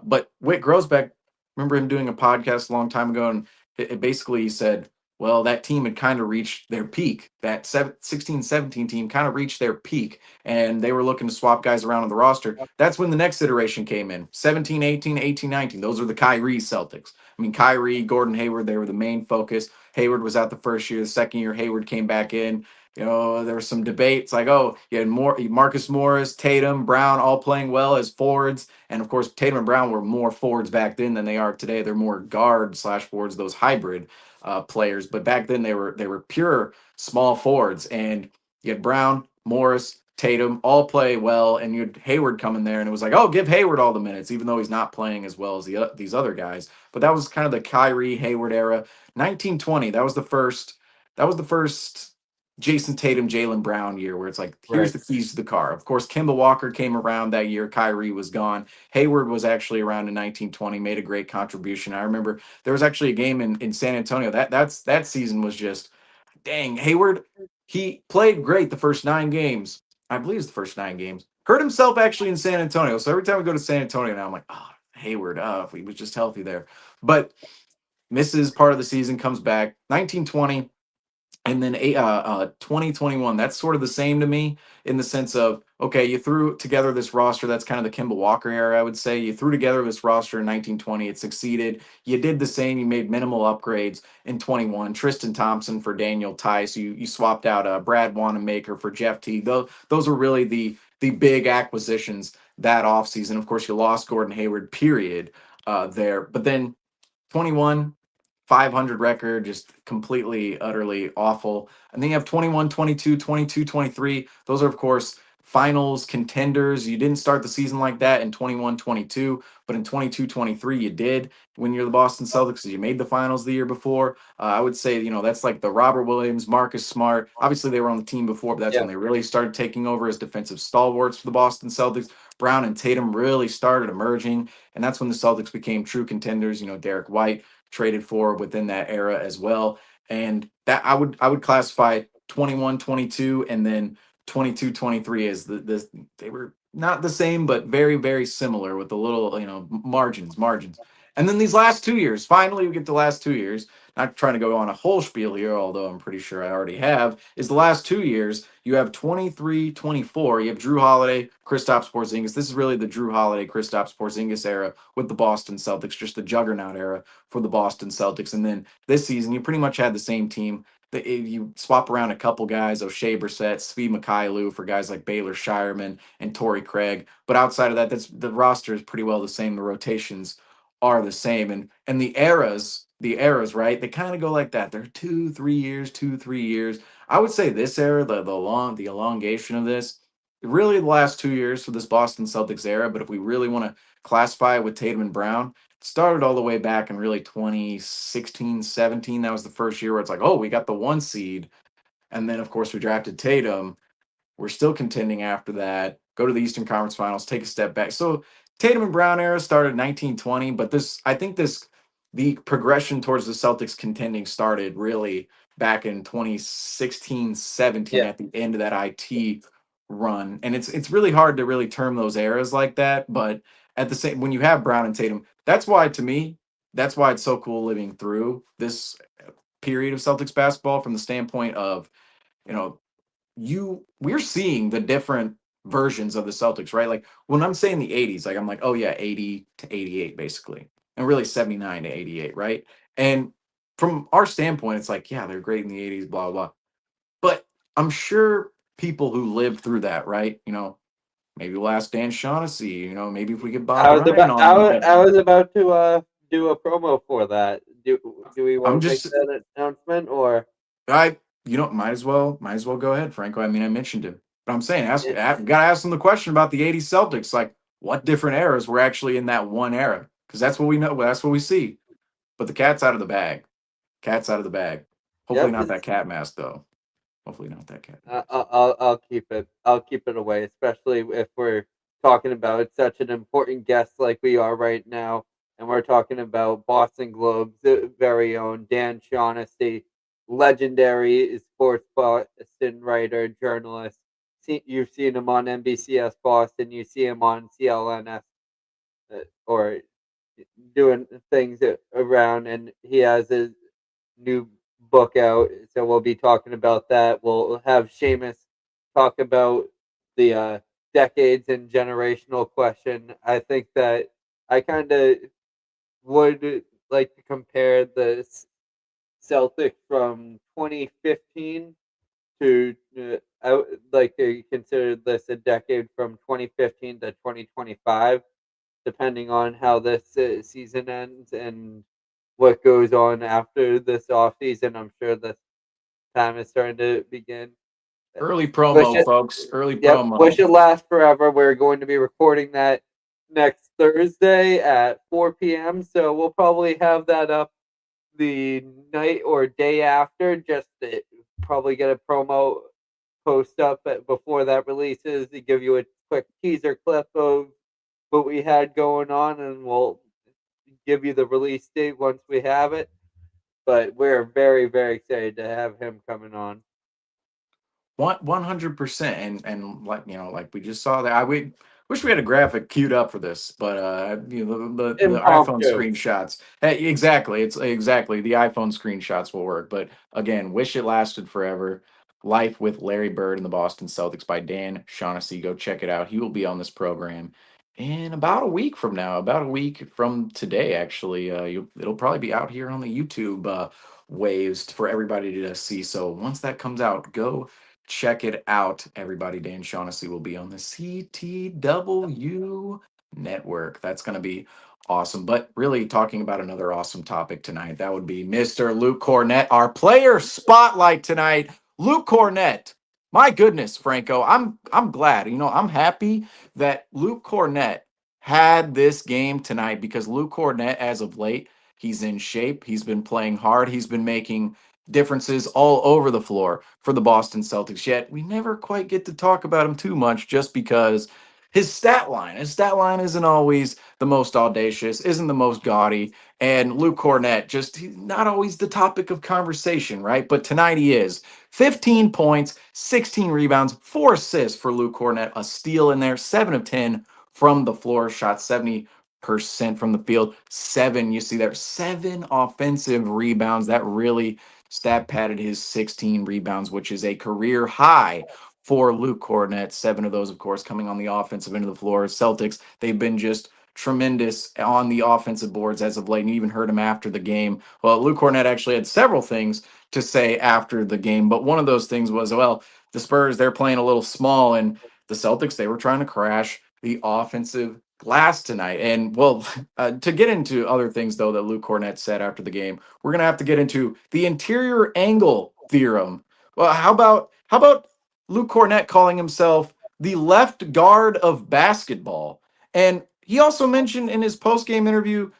But Whit Grosbeck, remember him doing a podcast a long time ago, and it basically said, well, that team had kind of reached their peak. That 16-17 team kind of reached their peak, and they were looking to swap guys around on the roster. That's when the next iteration came in, 17-18, 18-19. Those are the Kyrie Celtics. I mean, Kyrie, Gordon Hayward, they were the main focus. Hayward was out the first year. The second year, Hayward came back in. There was some debates like, oh, you had Marcus Morris, Tatum, Brown all playing well as forwards. And of course, Tatum and Brown were more forwards back then than they are today. They're more guard/forwards, those hybrid players. But back then they were pure small forwards. And you had Brown, Morris, Tatum all play well, and you had Hayward coming there, and it was like, oh, give Hayward all the minutes, even though he's not playing as well as these other guys. But that was kind of the Kyrie Hayward era. 1920, that was the first Jason Tatum, Jaylen Brown year where it's like, here's the keys to the car. Of course, Kemba Walker came around that year. Kyrie was gone. Hayward was actually around in 1920, made a great contribution. I remember there was actually a game in San Antonio. That season was just, dang, Hayward, he played great the first 9 games. I believe it's the first 9 games. Hurt himself actually in San Antonio. So every time we go to San Antonio now, I'm like, oh, Hayward, if he was just healthy there. But misses part of the season, comes back. 1920. And then 2021, that's sort of the same to me in the sense of, okay, you threw together this roster. That's kind of the Kemba Walker era, I would say. You threw together this roster in 1920. It succeeded. You did the same. You made minimal upgrades in 21. Tristan Thompson for Daniel Tice. You swapped out Brad Wanamaker for Jeff Teague. Those are really the big acquisitions that offseason. Of course, you lost Gordon Hayward, period, there. But then 21, 500 record, just completely, utterly awful. And then you have 21, 22, 22, 23. Those are, of course, finals contenders. You didn't start the season like that in 21, 22, but in 22, 23, you did when you're the Boston Celtics. You made the finals the year before. I would say, that's like the Robert Williams, Marcus Smart. Obviously, they were on the team before, but that's when they really started taking over as defensive stalwarts for the Boston Celtics. Brown and Tatum really started emerging, and that's when the Celtics became true contenders. Derek White traded for within that era as well. And that I would classify 21, 22, and then 22, 23 as they were not the same, but very, very similar with the little, margins. And then these last 2 years, finally we get the last 2 years. Not trying to go on a whole spiel here, although I'm pretty sure I already have, is the last 2 years. You have 23, 24. You have Drew Holiday, Kristaps Porzingis. This is really the Drew Holiday, Kristaps Porzingis era with the Boston Celtics, just the juggernaut era for the Boston Celtics. And then this season, you pretty much had the same team. You swap around a couple guys, O'Shea Brissett, Svi Mykhailiuk for guys like Baylor Shireman and Torrey Craig. But outside of that, the roster is pretty well the same. The rotations are the same. And the eras, right? They kind of go like that. They're 2, 3 years, 2, 3 years. I would say this era, the elongation of this, really the last 2 years for this Boston Celtics era. But if we really want to classify it with Tatum and Brown, it started all the way back in really 2016, 17. That was the first year where it's like, oh, we got the 1 seed. And then, of course, we drafted Tatum. We're still contending after that. Go to the Eastern Conference Finals, take a step back. So Tatum and Brown era started 1920, but the progression towards the Celtics contending started really back in 2016, 17 at the end of that IT run. And it's really hard to really term those eras like that, but at the same when you have Brown and Tatum, that's why to me, that's why it's so cool living through this period of Celtics basketball from the standpoint of, you know, we're seeing the different versions of the Celtics, right? Like when I'm saying the 80s, like I'm like, oh yeah, 80 to 88 basically. And really 79 to 88, right? And from our standpoint, it's like, yeah, they're great in the 80s, blah blah. But I'm sure people who lived through that, right? Maybe we'll ask Dan Shaughnessy, maybe if we get Bob Ryan on. I was about to do a promo for that. Do we want to make that announcement or? Might as well go ahead, Franco. I mean, I mentioned him, but I'm saying, gotta ask him the question about the '80s Celtics. Like, what different eras were actually in that one era? Because that's what we know. That's what we see. But the cat's out of the bag. Cat's out of the bag. Hopefully not that cat mask, though. Hopefully not that cat. I'll keep it. I'll keep it away, especially if we're talking about such an important guest like we are right now, and we're talking about Boston Globe's very own Dan Shaughnessy, legendary sports Boston writer, journalist. You've seen him on NBCS Boston. You see him on CLNS or doing things around, and he has his new book out, so we'll be talking about that. We'll have Seamus talk about the decades and generational question. I think that I kind of would like to compare the Celtics from 2015 to I would like to consider this a decade from 2015 to 2025, depending on how this season ends and what goes on after this offseason. I'm sure this time is starting to begin. Early promo, folks. Early promo. Wish it lasts forever. We're going to be recording that next Thursday at 4 p.m. So we'll probably have that up the night or day after, just to probably get a promo post up before that releases to give you a quick teaser clip of what we had going on, and we'll give you the release date once we have it. But we're very, very excited to have him coming on. 100%, and like we just saw that. I wish we had a graphic queued up for this, but the iPhone screenshots. Hey, exactly, it's exactly the iPhone screenshots will work. But again, wish it lasted forever. Life with Larry Bird and the Boston Celtics by Dan Shaughnessy. Go check it out. He will be on this program in about a week from now, about a week from today, actually. It'll probably be out here on the YouTube waves for everybody to see. So once that comes out, go check it out, everybody. Dan Shaughnessy will be on the CTW network. That's going to be awesome. But really talking about another awesome topic tonight, that would be Mr. Luke Cornett, our player spotlight tonight. Luke Cornett. My goodness, Franco. I'm glad. I'm happy that Luke Cornett had this game tonight because Luke Cornett, as of late, he's in shape. He's been playing hard. He's been making differences all over the floor for the Boston Celtics. Yet we never quite get to talk about him too much just because his stat line isn't always the most audacious, isn't the most gaudy, and Luke Cornett he's not always the topic of conversation, right? But tonight he is. 15 points, 16 rebounds, 4 assists for Luke Cornett, a steal in there, 7 of 10 from the floor, shot 70% from the field. You see there, 7 offensive rebounds. That really stat padded his 16 rebounds, which is a career high for Luke Cornett. 7 of those, of course, coming on the offensive end of the floor. Celtics, they've been just tremendous on the offensive boards as of late. And you even heard him after the game. Well, Luke Cornett actually had several things to say after the game, but one of those things was, well, the Spurs, they're playing a little small, and the Celtics, they were trying to crash the offensive glass tonight. And well, to get into other things though that Luke Cornett said after the game, we're gonna have to get into the interior angle theorem. Well, how about Luke Cornett calling himself the left guard of basketball? And he also mentioned in his post-game interview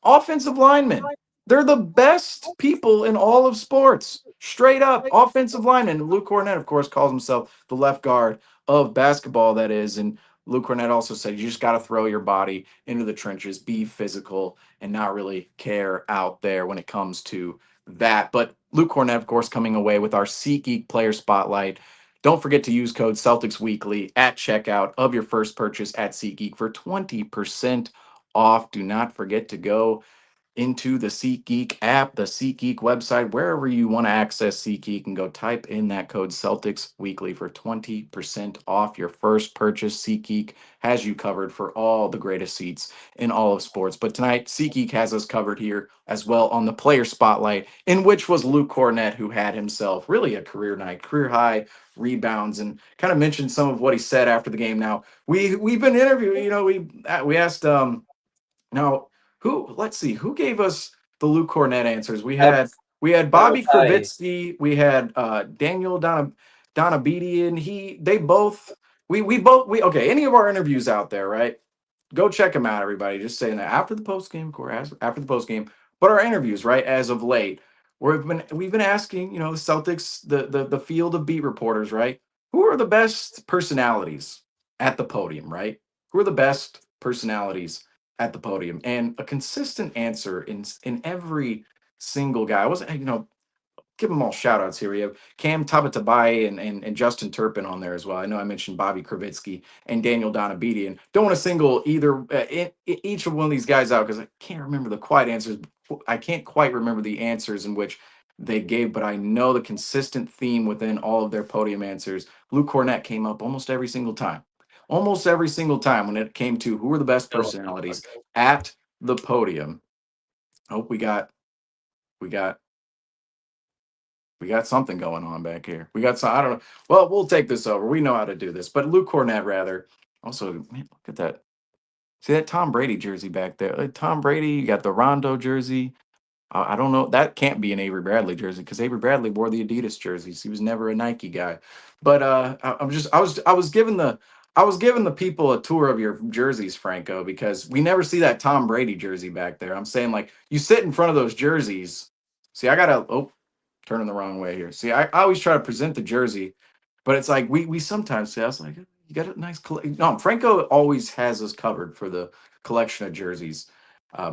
offensive linemen. They're the best people in all of sports. Straight up offensive linemen. Luke Cornett, of course, calls himself the left guard of basketball, that is. And Luke Cornett also said you just got to throw your body into the trenches, be physical, and not really care out there when it comes to that. But Luke Cornett, of course, coming away with our SeatGeek player spotlight. Don't forget to use code Celtics Weekly at checkout of your first purchase at SeatGeek for 20% off. Do not forget to go into the SeatGeek app, the SeatGeek website, wherever you want to access SeatGeek, and go type in that code Celtics Weekly for 20% off your first purchase. SeatGeek has you covered for all the greatest seats in all of sports. But tonight, SeatGeek has us covered here as well on the player spotlight, in which was Luke Cornett, who had himself really a career night, career high rebounds, and kind of mentioned some of what he said after the game. Now we've been interviewing, we asked now, let's see, who gave us the Luke Cornett answers? We had Bobby Kravitsky, we had Daniel Donabedian. Okay, any of our interviews out there, right? Go check them out, everybody. Just saying that after the post game, of course, after the post game, but our interviews, right, as of late, we've been asking, the Celtics, the field of beat reporters, right? Who are the best personalities at the podium, right? Who are the best personalities at the podium? And a consistent answer in every single guy. I wasn't, give them all shout outs here. We have Cam Tabatabai and Justin Turpin on there as well. I know I mentioned Bobby Kravitsky and Daniel Donabedian. Don't want to single each of one of these guys out because I can't remember the quiet answers. I can't quite remember the answers in which they gave, but I know the consistent theme within all of their podium answers. Luke Cornett came up almost every single time. Almost every single time when it came to who are the best personalities at the podium. Oh, we got something going on back here. I don't know. Well, we'll take this over. We know how to do this. But Luke Cornett, rather. Also, man, look at that. See that Tom Brady jersey back there? Tom Brady, you got the Rondo jersey. I don't know. That can't be an Avery Bradley jersey because Avery Bradley wore the Adidas jerseys. He was never a Nike guy. But I was giving the people a tour of your jerseys, Franco, because we never see that Tom Brady jersey back there. I'm saying, like, you sit in front of those jerseys. See, I gotta turning the wrong way here. See, I always try to present the jersey, but it's like we sometimes say, I was like, you got a nice collection. No, Franco always has us covered for the collection of jerseys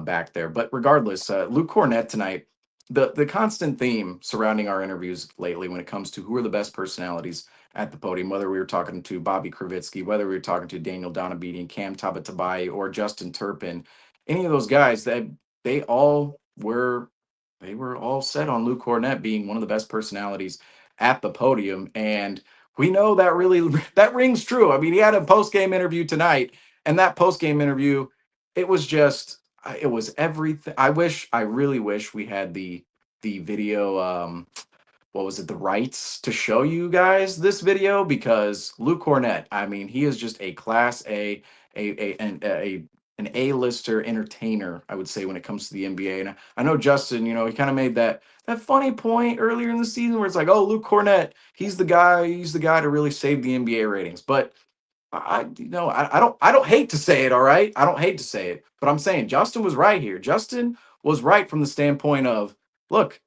back there. But regardless, Luke Cornett tonight, the constant theme surrounding our interviews lately when it comes to who are the best personalities at the podium, whether we were talking to Bobby Kravitsky, whether we were talking to Daniel Donabedian, Cam Tabatabai, or Justin Turpin, any of those guys, that they were all set on Luke Cornett being one of the best personalities at the podium. And we know that that rings true. I mean, he had a post-game interview tonight, and that post-game interview, it was everything. I really wish we had the video the rights to show you guys this video because Luke Cornett, I mean, he is just a class an A-lister entertainer, I would say, when it comes to the NBA. And I know Justin, he kind of made that funny point earlier in the season where it's like, oh, Luke Cornett, he's the guy to really save the NBA ratings. But I don't hate to say it, all right? I don't hate to say it, but I'm saying Justin was right here. Justin was right from the standpoint of, look,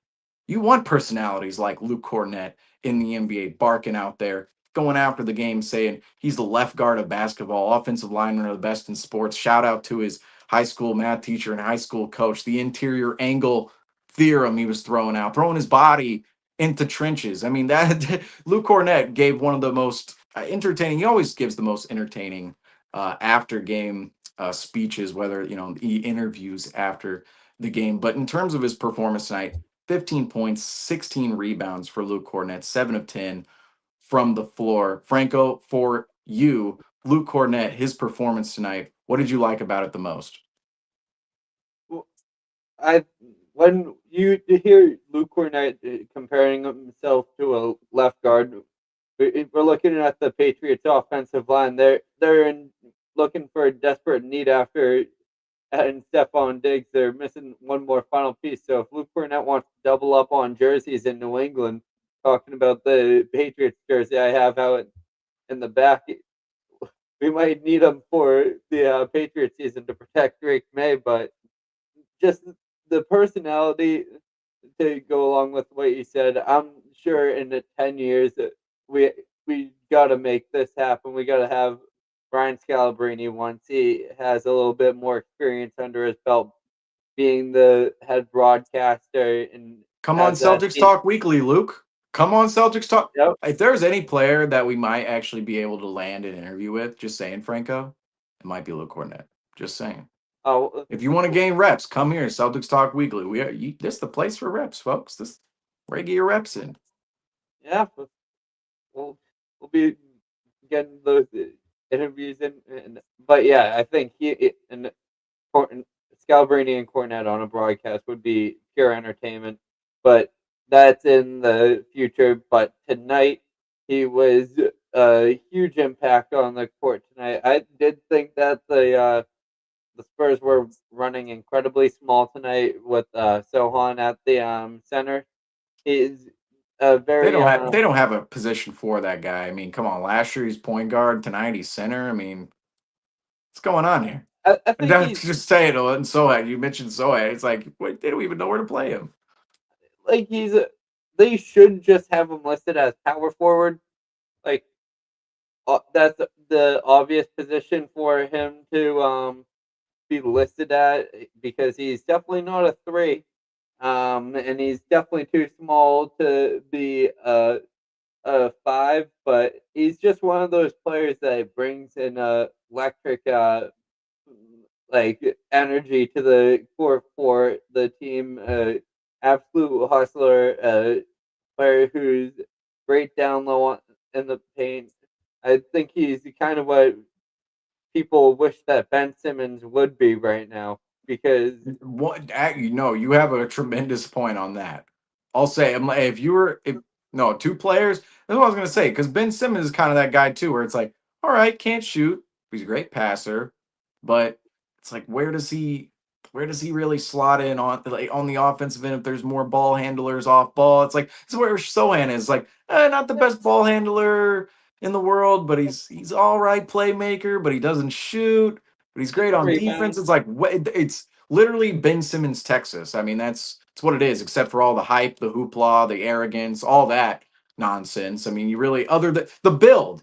you want personalities like Luke Cornett in the NBA barking out there, going after the game, saying he's the left guard of basketball, offensive lineman are the best in sports. Shout out to his high school math teacher and high school coach, the interior angle theorem he was throwing out, throwing his body into trenches. I mean, that Luke Cornett gave one of the most entertaining. He always gives the most entertaining after game speeches, whether he interviews after the game. But in terms of his performance tonight, 15 points, 16 rebounds for Luke Cornett, 7 of 10 from the floor. Franco, for you, Luke Cornett, his performance tonight, what did you like about it the most? When you hear Luke Cornett comparing himself to a left guard, we're looking at the Patriots' offensive line. They're looking for a desperate need after and Stephon Diggs. They're missing one more final piece. So if Luke Cornett wants to double up on jerseys in New England, talking about the Patriots jersey I have out in the back, we might need him for the Patriots season to protect Drake May. But just the personality to go along with what you said, I'm sure in the 10 years that we got to make this happen. We got to have Brian Scalabrine once he has a little bit more experience under his belt, being the head broadcaster. And come on, Celtics Talk Weekly, Luke. Come on, Celtics Talk. Yep. If there's any player that we might actually be able to land an interview with, just saying, Franco, it might be Luke Cornett. Just saying. Oh, if you want to gain reps, come here, Celtics Talk Weekly. This is the place for reps, folks. This where you get your reps in. Yeah, we'll be getting those interviews in. But yeah, I think Scalabrine and Cornett on a broadcast would be pure entertainment. But that's in the future. But tonight, he was a huge impact on the court tonight. I did think that the Spurs were running incredibly small tonight with Sohan at the center. He's very. They don't have a position for that guy. I mean, come on. Last year he's point guard. Tonight he's center. I mean, what's going on here? I think just say it. And Sohan, you mentioned Sohan. It's like, wait, they don't even know where to play him. Like they should just have him listed as power forward. Like that's the obvious position for him to be listed at, because he's definitely not a 3, and he's definitely too small to be a 5. But he's just one of those players that brings in electric like energy to the court for the team. Absolute hustler, player who's great down low in the paint. I think he's kind of what people wish that Ben Simmons would be right now, because you have a tremendous point on that. I'll say, if 2 players, that's what I was gonna say, because Ben Simmons is kind of that guy too, where it's like, all right, can't shoot, he's a great passer, but it's like, where does he really slot in on the offensive end if there's more ball handlers off ball? It's like, this is where Sohan is, like, not the best ball handler in the world, but he's all right playmaker, but he doesn't shoot, but he's great on defense. It's like, it's literally Ben Simmons, Texas. I mean, that's what it is, except for all the hype, the hoopla, the arrogance, all that nonsense. I mean, you really, other than the build.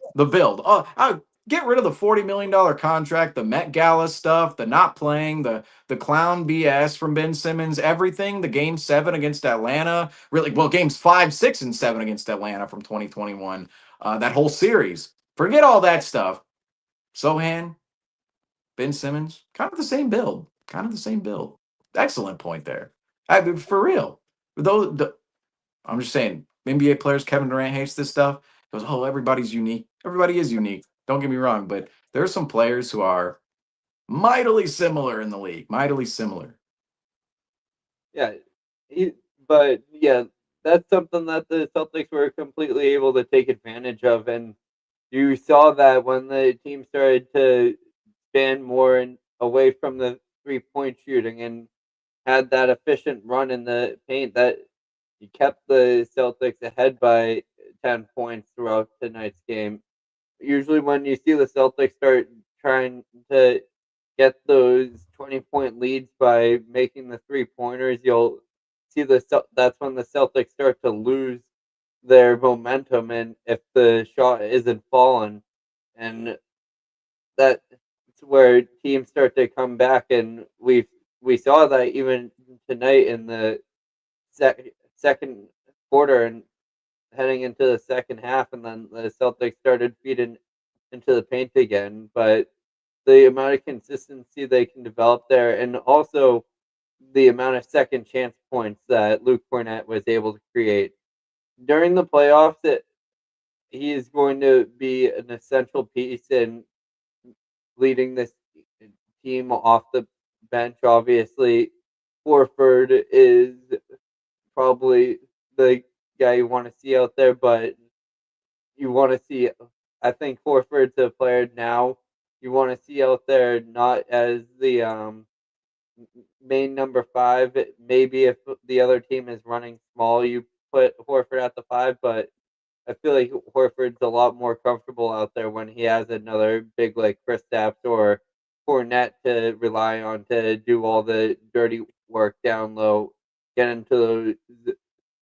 Get rid of the $40 million contract, the Met Gala stuff, the not playing, the clown BS from Ben Simmons, everything, the Game 7 against Atlanta, really, well, Games 5, 6, and 7 against Atlanta from 2021, that whole series. Forget all that stuff. Sohan, Ben Simmons, kind of the same build. Excellent point there. For real. I'm just saying, NBA players, Kevin Durant hates this stuff. He goes, oh, everybody's unique. Everybody is unique. Don't get me wrong, but there are some players who are mightily similar in the league. Mightily similar. Yeah, but that's something that the Celtics were completely able to take advantage of, and you saw that when the team started to stand more and away from the 3-point shooting and had that efficient run in the paint that he kept the Celtics ahead by 10 points throughout tonight's game. Usually, when you see the Celtics start trying to get those 20-point leads by making the 3-pointers, you'll see that's when the Celtics start to lose their momentum, and if the shot isn't falling, and that's where teams start to come back, and we saw that even tonight in the second quarter and heading into the second half, and then the Celtics started feeding into the paint again. But the amount of consistency they can develop there, and also the amount of second chance points that Luke Cornett was able to create during the playoffs, he is going to be an essential piece in leading this team off the bench. Obviously, Horford is probably the guy you want to see out there, but you want to see. I think Horford's a player now you want to see out there, not as the main number 5. Maybe if the other team is running small, you put Horford at the 5, but I feel like Horford's a lot more comfortable out there when he has another big like Kristaps or Fournette to rely on to do all the dirty work down low, get into those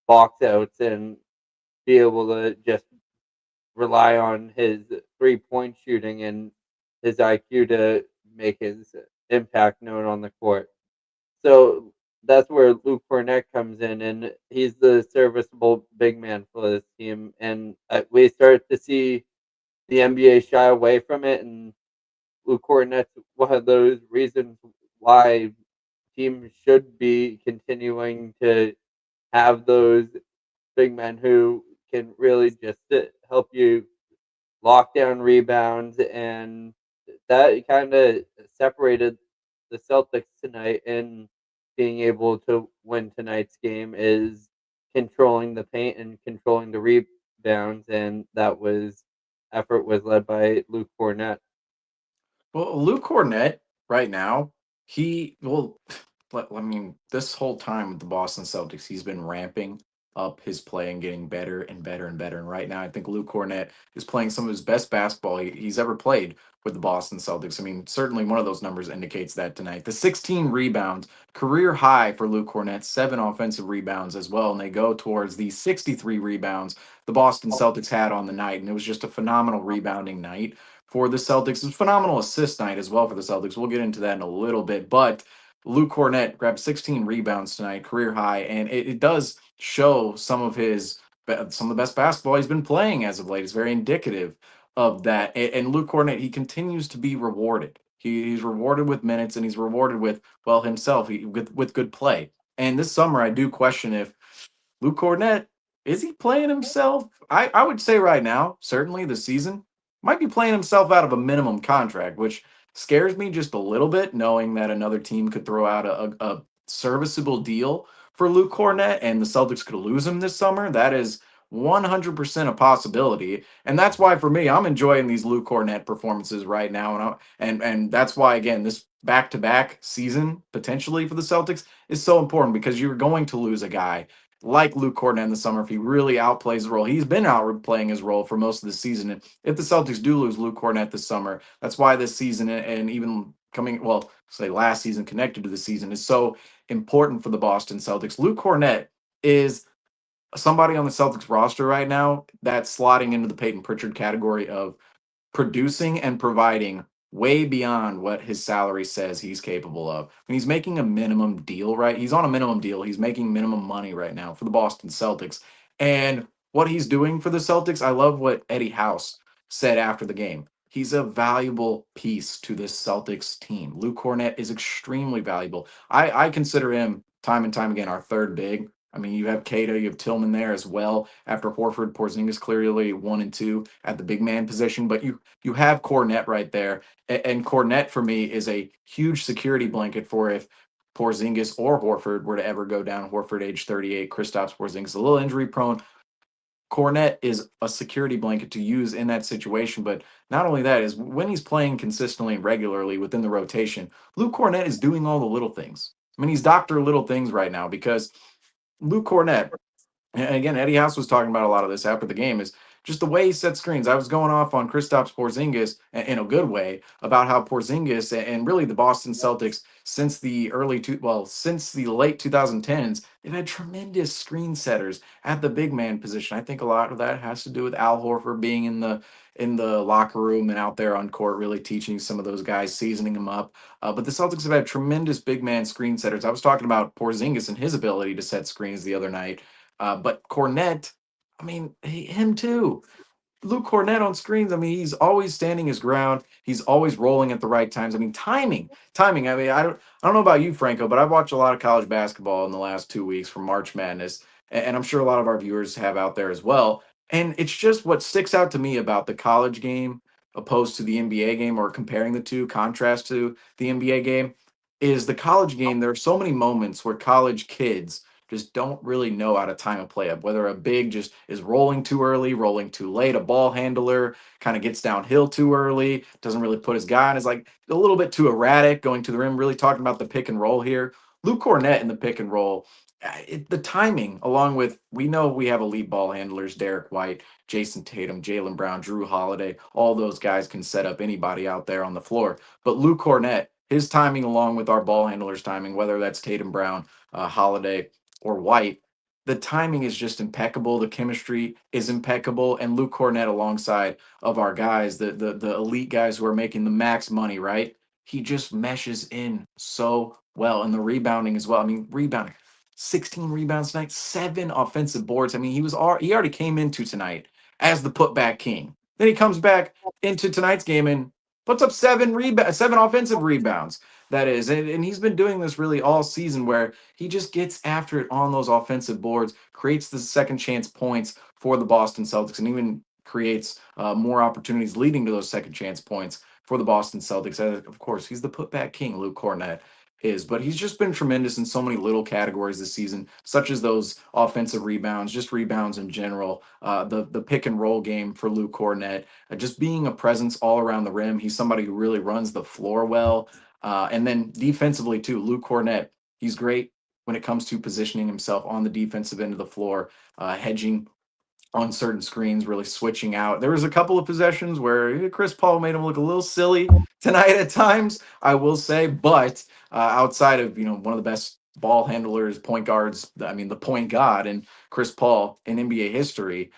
box outs, and be able to just rely on his 3-point shooting and his IQ to make his impact known on the court. So that's where Luke Cornett comes in, and he's the serviceable big man for this team. And we start to see the NBA shy away from it, and Luke Cornett's one of those reasons why teams should be continuing to have those big men who can really just help you lock down rebounds, and that kind of separated the Celtics tonight, and being able to win tonight's game is controlling the paint and controlling the rebounds, and that was effort was led by Luke Cornett. Well, Luke Cornett right now, he well, I mean, this whole time with the Boston Celtics, he's been ramping up his play and getting better and better and better. And right now, I think Luke Cornett is playing some of his best basketball he's ever played with the Boston Celtics. I mean, certainly one of those numbers indicates that tonight. The 16 rebounds, career high for Luke Cornett, 7 offensive rebounds as well. And they go towards the 63 rebounds the Boston Celtics had on the night. And it was just a phenomenal rebounding night for the Celtics. It was a phenomenal assist night as well for the Celtics. We'll get into that in a little bit. But Luke Cornett grabbed 16 rebounds tonight, career high, and it does show some of the best basketball he's been playing as of late. It's very indicative of that. And Luke Cornett, he continues to be rewarded. He's rewarded with minutes, and he's rewarded with himself with good play. And this summer, I do question if Luke Cornett is he playing himself. I would say right now, certainly this season, might be playing himself out of a minimum contract, which scares me just a little bit, knowing that another team could throw out a serviceable deal for Luke Cornett and the Celtics could lose him this summer. That is 100% a possibility. And that's why for me, I'm enjoying these Luke Cornett performances right now. And that's why, again, this back-to-back season potentially for the Celtics is so important, because you're going to lose a guy like Luke Cornett in the summer if he really outplays the role. He's been outplaying his role for most of the season. And if the Celtics do lose Luke Cornett this summer, that's why this season and even say last season connected to the season is so important for the Boston Celtics. Luke Cornett is somebody on the Celtics roster right now that's slotting into the Peyton Pritchard category of producing and providing way beyond what his salary says he's capable of. And he's making a minimum deal, right? He's on a minimum deal. He's making minimum money right now for the Boston Celtics. And what he's doing for the Celtics, I love what Eddie House said after the game. He's a valuable piece to this Celtics team. Luke Cornett is extremely valuable. I consider him time and time again our third big. I mean, you have Cato, you have Tillman there as well. After Horford, Porzingis clearly 1 and 2 at the big man position, but you have Cornett right there, and Cornett for me is a huge security blanket for if Porzingis or Horford were to ever go down. Horford, age 38, Kristaps Porzingis, a little injury prone. Cornette is a security blanket to use in that situation. But not only that, is when he's playing consistently and regularly within the rotation, Luke Cornette is doing all the little things. I mean, he's Dr. Little Things right now because Luke Cornette, and again, Eddie House was talking about a lot of this after the game, is just the way he sets screens. I was going off on Kristaps Porzingis in a good way about how Porzingis and really the Boston Celtics since since the late 2010s, they've had tremendous screen setters at the big man position. I think a lot of that has to do with Al Horford being in the locker room and out there on court, really teaching some of those guys, seasoning them up. But the Celtics have had tremendous big man screen setters. I was talking about Porzingis and his ability to set screens the other night. But Cornette, I mean, him too. Luke Cornette on screens, I mean, he's always standing his ground. He's always rolling at the right times. I mean, timing. I mean, I don't know about you, Franco, but I've watched a lot of college basketball in the last 2 weeks from March Madness, and I'm sure a lot of our viewers have out there as well. And it's just what sticks out to me about the college game opposed to the NBA game, or comparing the two, contrast to the NBA game, is the college game. There are so many moments where college kids just don't really know how to time a play up, whether a big just is rolling too early, rolling too late, a ball handler kind of gets downhill too early, doesn't really put his guy on, is like a little bit too erratic going to the rim, really talking about the pick and roll here. Luke Cornette in the pick and roll, the timing, along with, we know we have elite ball handlers, Derek White, Jason Tatum, Jaylen Brown, Drew Holiday, all those guys can set up anybody out there on the floor. But Luke Cornette, his timing along with our ball handlers' timing, whether that's Tatum Brown, Holiday, or White, the timing is just impeccable. The chemistry is impeccable, and Luke Cornette alongside of our guys, the elite guys who are making the max money, right? He just meshes in so well, and the rebounding as well. I mean, rebounding, 16 rebounds tonight, 7 offensive boards. I mean, he already came into tonight as the putback king. Then he comes back into tonight's game and puts up 7 offensive rebounds. That is, and he's been doing this really all season, where he just gets after it on those offensive boards, creates the second chance points for the Boston Celtics, and even creates more opportunities leading to those second chance points for the Boston Celtics. Of course, he's the putback king, Luke Cornette is, but he's just been tremendous in so many little categories this season, such as those offensive rebounds, just rebounds in general, the pick and roll game for Luke Cornette, just being a presence all around the rim. He's somebody who really runs the floor well. And then defensively too, Luke Cornette, he's great when it comes to positioning himself on the defensive end of the floor, hedging on certain screens, really switching out. There was a couple of possessions where Chris Paul made him look a little silly tonight at times, I will say, but outside of, one of the best ball handlers, point guards, I mean, the point god and Chris Paul in NBA history,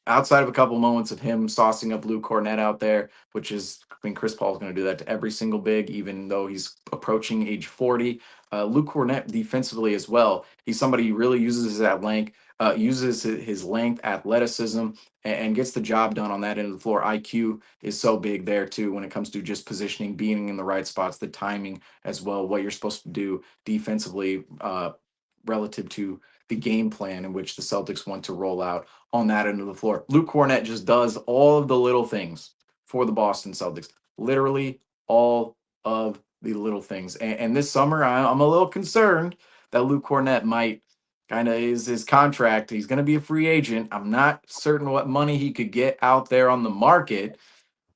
outside of a couple moments of him saucing up Luke Cornette out there, which is, I mean, Chris Paul is going to do that to every single big, even though he's approaching age 40. Luke Cornette defensively as well. He's somebody who really uses that length, uses his length, athleticism, and gets the job done on that end of the floor. IQ is so big there too when it comes to just positioning, being in the right spots, the timing as well, what you're supposed to do defensively relative to the game plan in which the Celtics want to roll out on that end of the floor. Luke Cornette just does all of the little things for the Boston Celtics. Literally all of the little things. And this summer, I'm a little concerned that Luke Cornette might kind of is his contract. He's going to be a free agent. I'm not certain what money he could get out there on the market,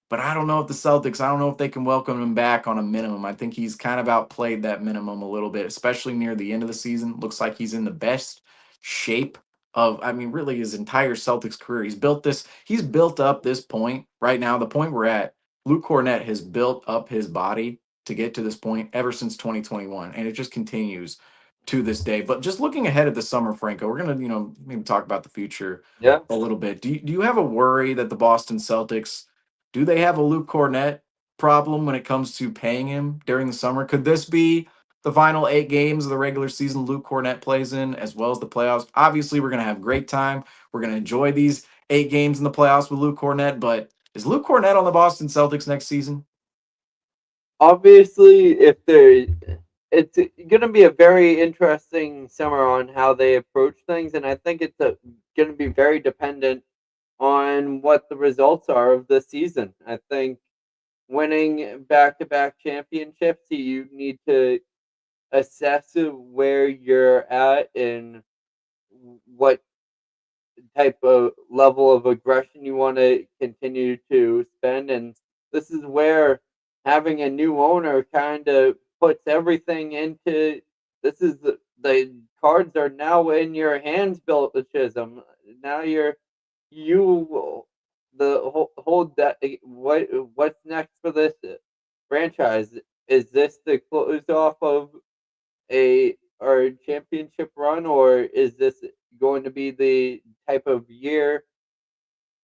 but I don't know if the Celtics, I don't know if they can welcome him back on a minimum. I think he's kind of outplayed that minimum a little bit, especially near the end of the season. Looks like he's in the best shape of, I mean, really his entire Celtics career. He's built up this point right now, the point we're at. Luke Cornette has built up his body to get to this point ever since 2021, and it just continues to this day. But just looking ahead at the summer, Franco, we're gonna, maybe talk about the future a little bit. Do you have a worry that the Boston Celtics, do they have a Luke Cornette problem when it comes to paying him during the summer? Could this be the final 8 games of the regular season Luke Cornette plays in, as well as the playoffs? Obviously, we're gonna have a great time. We're gonna enjoy these 8 games in the playoffs with Luke Cornette. But is Luke Cornette on the Boston Celtics next season? Obviously, it's going to be a very interesting summer on how they approach things, and I think it's going to be very dependent on what the results are of the season. I think winning back-to-back championships, you need to assess where you're at and what type of level of aggression you want to continue to spend. And this is where having a new owner kind of puts everything into this is the cards are now in your hands, Bill Chisholm. Now you the whole that what's next for this franchise? Is this the close off of a our championship run, or is this going to be the type of year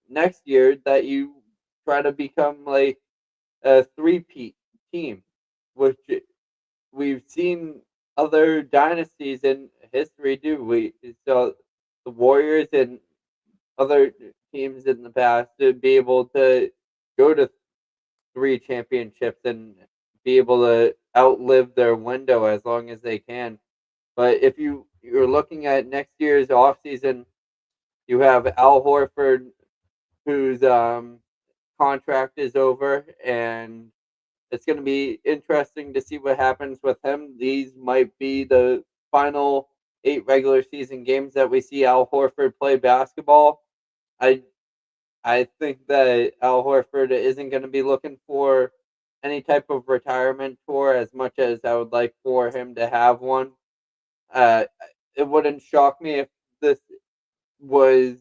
next year that you try to become like a three-peat team, which we've seen other dynasties in history do. We saw the Warriors and other teams in the past to be able to go to three championships and be able to outlive their window as long as they can. But if you're looking at next year's offseason, you have Al Horford, whose contract is over, and it's going to be interesting to see what happens with him. These might be the final 8 regular season games that we see Al Horford play basketball. I I think that Al Horford isn't going to be looking for any type of retirement tour as much as I would like for him to have one. Uh, it wouldn't shock me if this was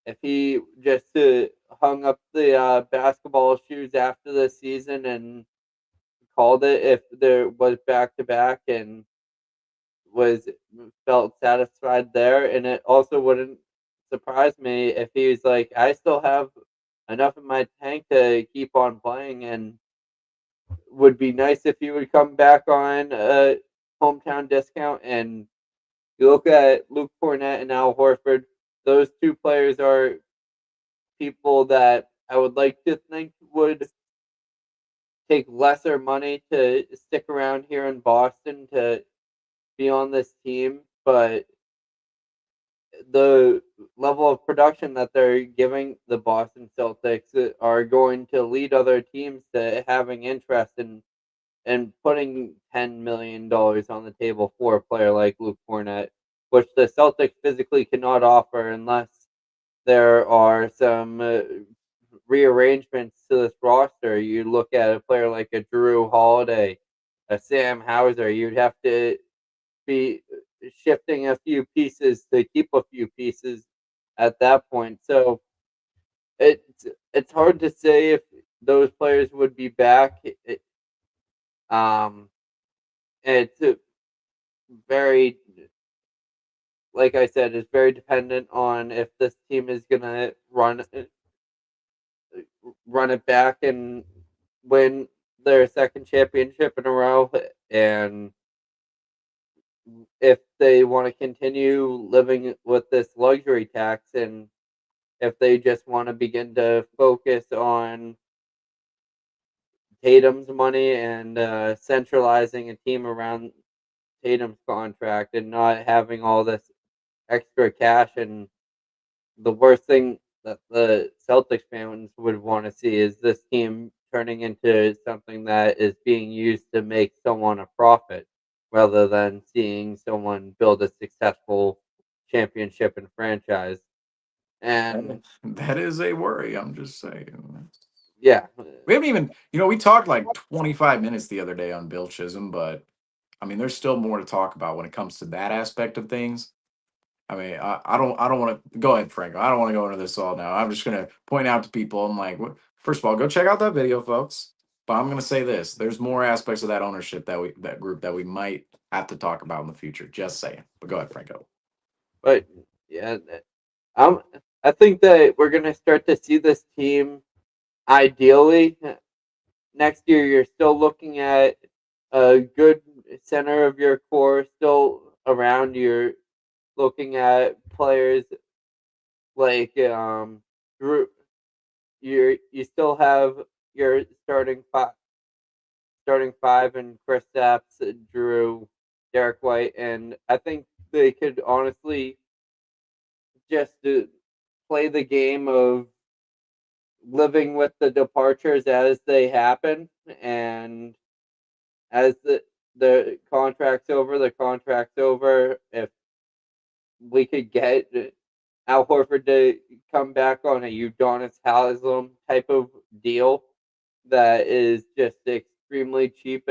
if he just hung up the basketball shoes after the season and called it if there was back to back and was felt satisfied there. And it also wouldn't surprise me if he was like, I still have enough in my tank to keep on playing, and would be nice if he would come back on a hometown discount. And you look at Luke Cornett and Al Horford; those two players are people that I would like to think would take lesser money to stick around here in Boston to be on this team, but the level of production that they're giving the Boston Celtics are going to lead other teams to having interest in and putting $10 million on the table for a player like Luke Cornett, which the Celtics physically cannot offer unless there are some rearrangements to this roster. You look at a player like a Drew Holiday, a Sam Hauser, you'd have to be shifting a few pieces to keep a few pieces at that point. So it's hard to say if those players would be back. Um, it's very, like I said, it's very dependent on if this team is gonna run it back and win their second championship in a row, and if they want to continue living with this luxury tax, and if they just want to begin to focus on Tatum's money and centralizing a team around Tatum's contract and not having all this extra cash. And the worst thing that the Celtics fans would want to see is this team turning into something that is being used to make someone a profit rather than seeing someone build a successful championship and franchise. And That is a worry. I'm just saying. yeah, We haven't even, we talked like 25 minutes the other day on Bill Chisholm, but I mean, there's still more to talk about when it comes to that aspect of things. I mean, I don't want to go ahead, Franco. I don't want to go into this all now. I'm just going to point out to people. I'm like, first of all, go check out that video, folks. But I'm going to say this: there's more aspects of that ownership that group that we might have to talk about in the future. Just saying. But go ahead, Franco. but yeah, I think that we're gonna start to see this team ideally next year. You're still looking at a good center of your core still around. You're looking at players like Drew. You still have your starting five and Chris Stapps, Drew, Derek White, and I think they could honestly just play the game of living with the departures as they happen, and as the contract's over, the contract's over. If we could get Al Horford to come back on a Udonis Haslem type of deal that is just extremely cheap,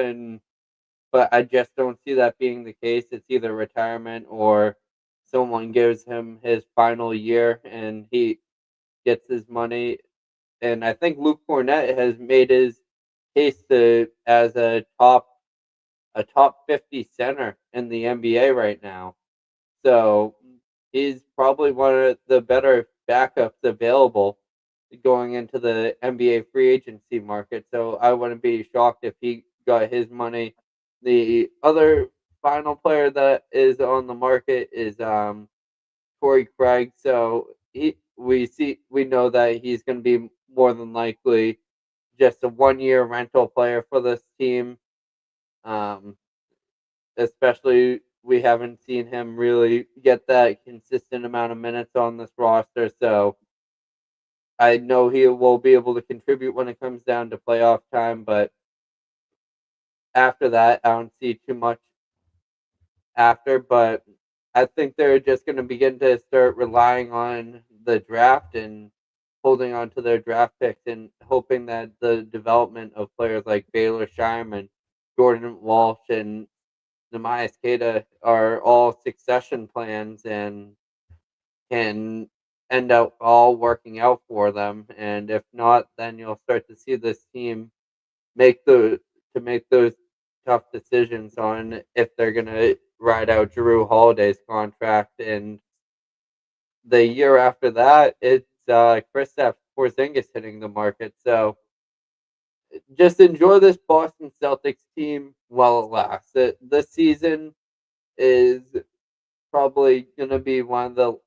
but I just don't see that being the case. It's either retirement or someone gives him his final year and he gets his money. And I think Luke Cornett has made his case as a top 50 center in the NBA right now. So he's probably one of the better backups available going into the NBA free agency market. So I wouldn't be shocked if he got his money. The other final player that is on the market is Torrey Craig. So we know that he's going to be more than likely just a 1 year rental player for this team. Um, Especially we haven't seen him really get that consistent amount of minutes on this roster. So I know he will be able to contribute when it comes down to playoff time, but after that, I don't see too much after. But I think they're just going to begin to start relying on the draft and holding on to their draft picks and hoping that the development of players like Baylor Shireman, Jordan Walsh, and Nehemiah Skata are all succession plans and can end up all working out for them. And if not, then you'll start to see this team make those tough decisions on if they're gonna ride out Drew Holiday's contract. And the year after that, it's Kristaps Porzingis hitting the market. So just enjoy this Boston Celtics team while it lasts. This season is probably going to be one of the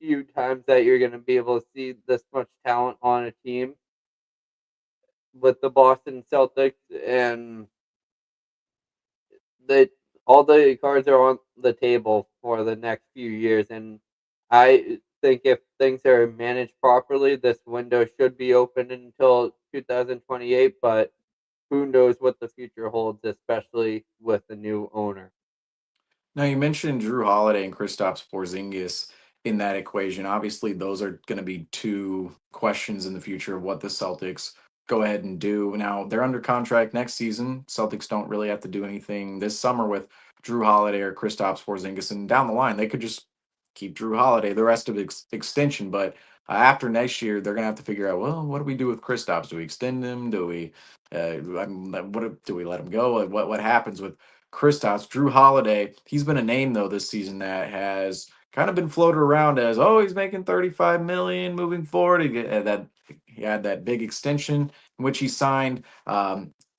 few times that you're going to be able to see this much talent on a team with the Boston Celtics, and the all the cards are on the table for the next few years. And I think if things are managed properly, this window should be open until 2028. But who knows what the future holds, especially with the new owner. Now, you mentioned Drew Holiday and Kristaps Porzingis in that equation. Obviously, those are going to be two questions in the future of what the Celtics go ahead and do. Now, they're under contract next season. Celtics don't really have to do anything this summer with Drew Holiday or Kristaps Porzingis. And down the line, they could just keep Drew Holiday the rest of the extension. But after next year, they're going to have to figure out, well, what do we do with Kristaps? Do we extend him? Do we do we let him go? Like, what happens with Kristaps? Drew Holiday, he's been a name though this season that has kind of been floated around as, oh, he's making 35 million moving forward. He had that big extension in which he signed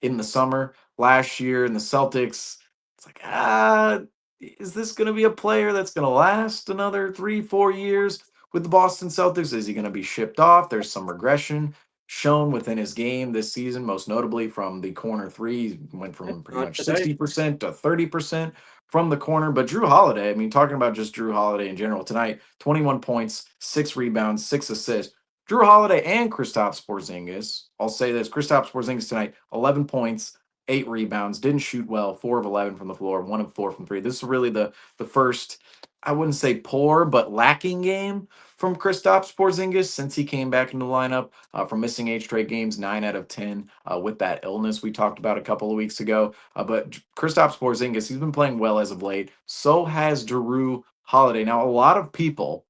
in the summer last year in the Celtics. It's like, is this going to be a player that's going to last another 3-4 years with the Boston Celtics? Is he going to be shipped off? There's some regression shown within his game this season, most notably from the corner three. He went from pretty much 60% to 30% from the corner. But Drew Holiday, I mean, talking about just Drew Holiday in general tonight, 21 points, 6 rebounds, 6 assists. Drew Holiday and Kristaps Porzingis. I'll say this: Kristaps Porzingis tonight, 11 points, 8 rebounds, didn't shoot well, 4 of 11 from the floor, 1 of 4 from 3. This is really the first, I wouldn't say poor, but lacking game from Kristaps Porzingis since he came back into the lineup from missing 8 straight games, 9 out of 10 with that illness we talked about a couple of weeks ago. But Kristaps Porzingis, he's been playing well as of late. So has Drew Holiday. Now, a lot of people,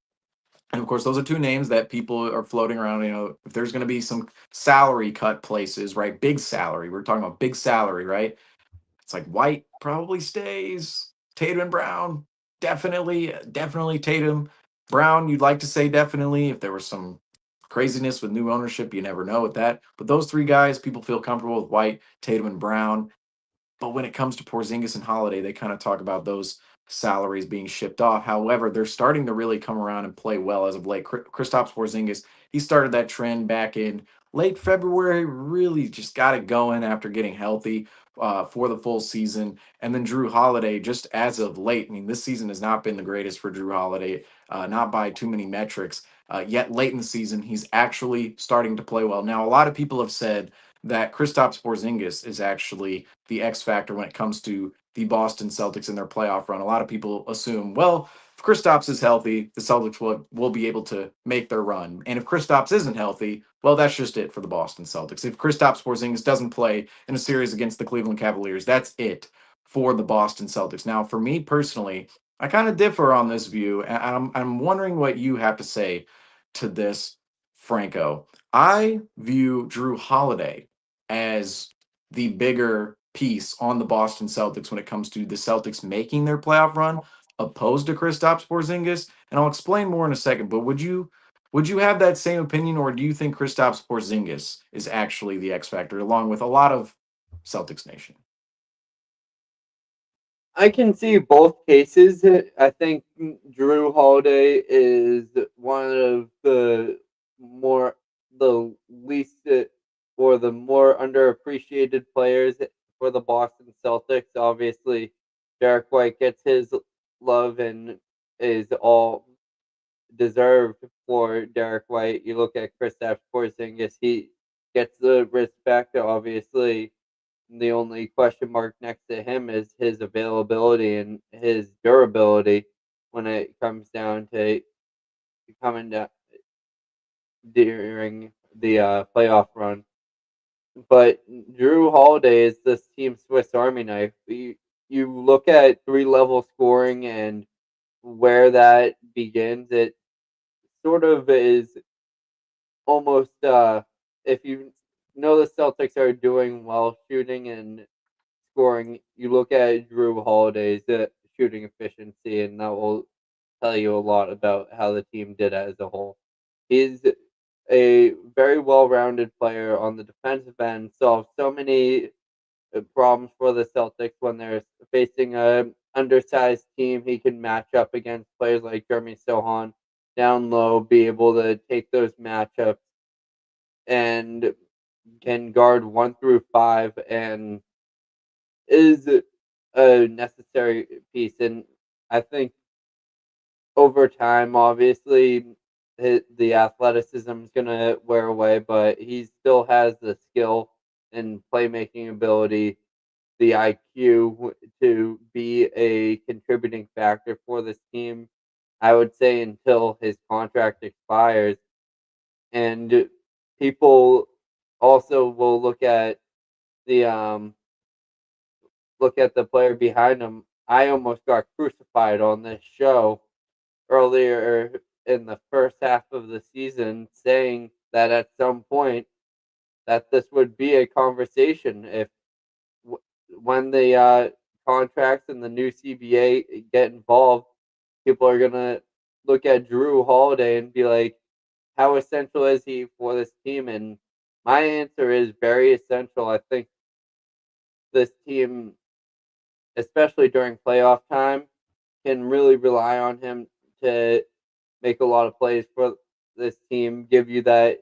and of course, those are two names that people are floating around. You know, if there's going to be some salary cut places, right? Big salary. We're talking about big salary, right? It's like White probably stays. Tatum and Brown, definitely Tatum. Brown, you'd like to say definitely. If there was some craziness with new ownership, you never know with that. But those 3 guys, people feel comfortable with: White, Tatum, and Brown. But when it comes to Porzingis and Holiday, they kind of talk about those salaries being shipped off. However, they're starting to really come around and play well as of late. Kristaps Porzingis, he started that trend back in late February, really just got it going after getting healthy for the full season. And then Drew Holiday, just as of late, I mean, this season has not been the greatest for Drew Holiday, not by too many metrics. Yet late in the season, he's actually starting to play well. Now, a lot of people have said that Kristaps Porzingis is actually the X factor when it comes to the Boston Celtics and their playoff run. A lot of people assume, well, if Kristaps is healthy, the Celtics will be able to make their run. And if Kristaps isn't healthy, well, that's just it for the Boston Celtics. If Kristaps Porzingis doesn't play in a series against the Cleveland Cavaliers, that's it for the Boston Celtics. Now, for me personally, I kind of differ on this view, and I'm wondering what you have to say to this, Franco. I view Drew Holiday as the bigger piece on the Boston Celtics when it comes to the Celtics making their playoff run, opposed to Kristaps Porzingis. And I'll explain more in a second. But would you have that same opinion, or do you think Kristaps Porzingis is actually the X factor, along with a lot of Celtics Nation? I can see both cases. I think Drew Holiday is one of the least or the more underappreciated players for the Boston Celtics. Obviously, Derek White gets his love and is all deserved for Derek White. You look at Kristaps Porzingis, he gets the respect. Obviously, the only question mark next to him is his availability and his durability when it comes down to coming down during the playoff run. But Drew Holiday is this team's Swiss Army knife. You look at 3-level scoring and where that begins, it sort of is almost if you know the Celtics are doing well shooting and scoring, you look at Drew Holiday's shooting efficiency, and that will tell you a lot about how the team did as a whole. He's a very well-rounded player on the defensive end, solves so many problems for the Celtics when they're facing a undersized team. He can match up against players like Jeremy Sohan down low, be able to take those matchups, and can guard 1 through 5, and is a necessary piece. And I think over time, obviously, the athleticism is going to wear away, but he still has the skill and playmaking ability, the IQ to be a contributing factor for this team, I would say, until his contract expires. And people also will look at the player behind him. I almost got crucified on this show earlier in the first half of the season, saying that at some point that this would be a conversation if when the contracts and the new CBA get involved, people are gonna look at Drew Holiday and be like, how essential is he for this team? And my answer is very essential. I think this team, especially during playoff time, can really rely on him to make a lot of plays for this team, give you that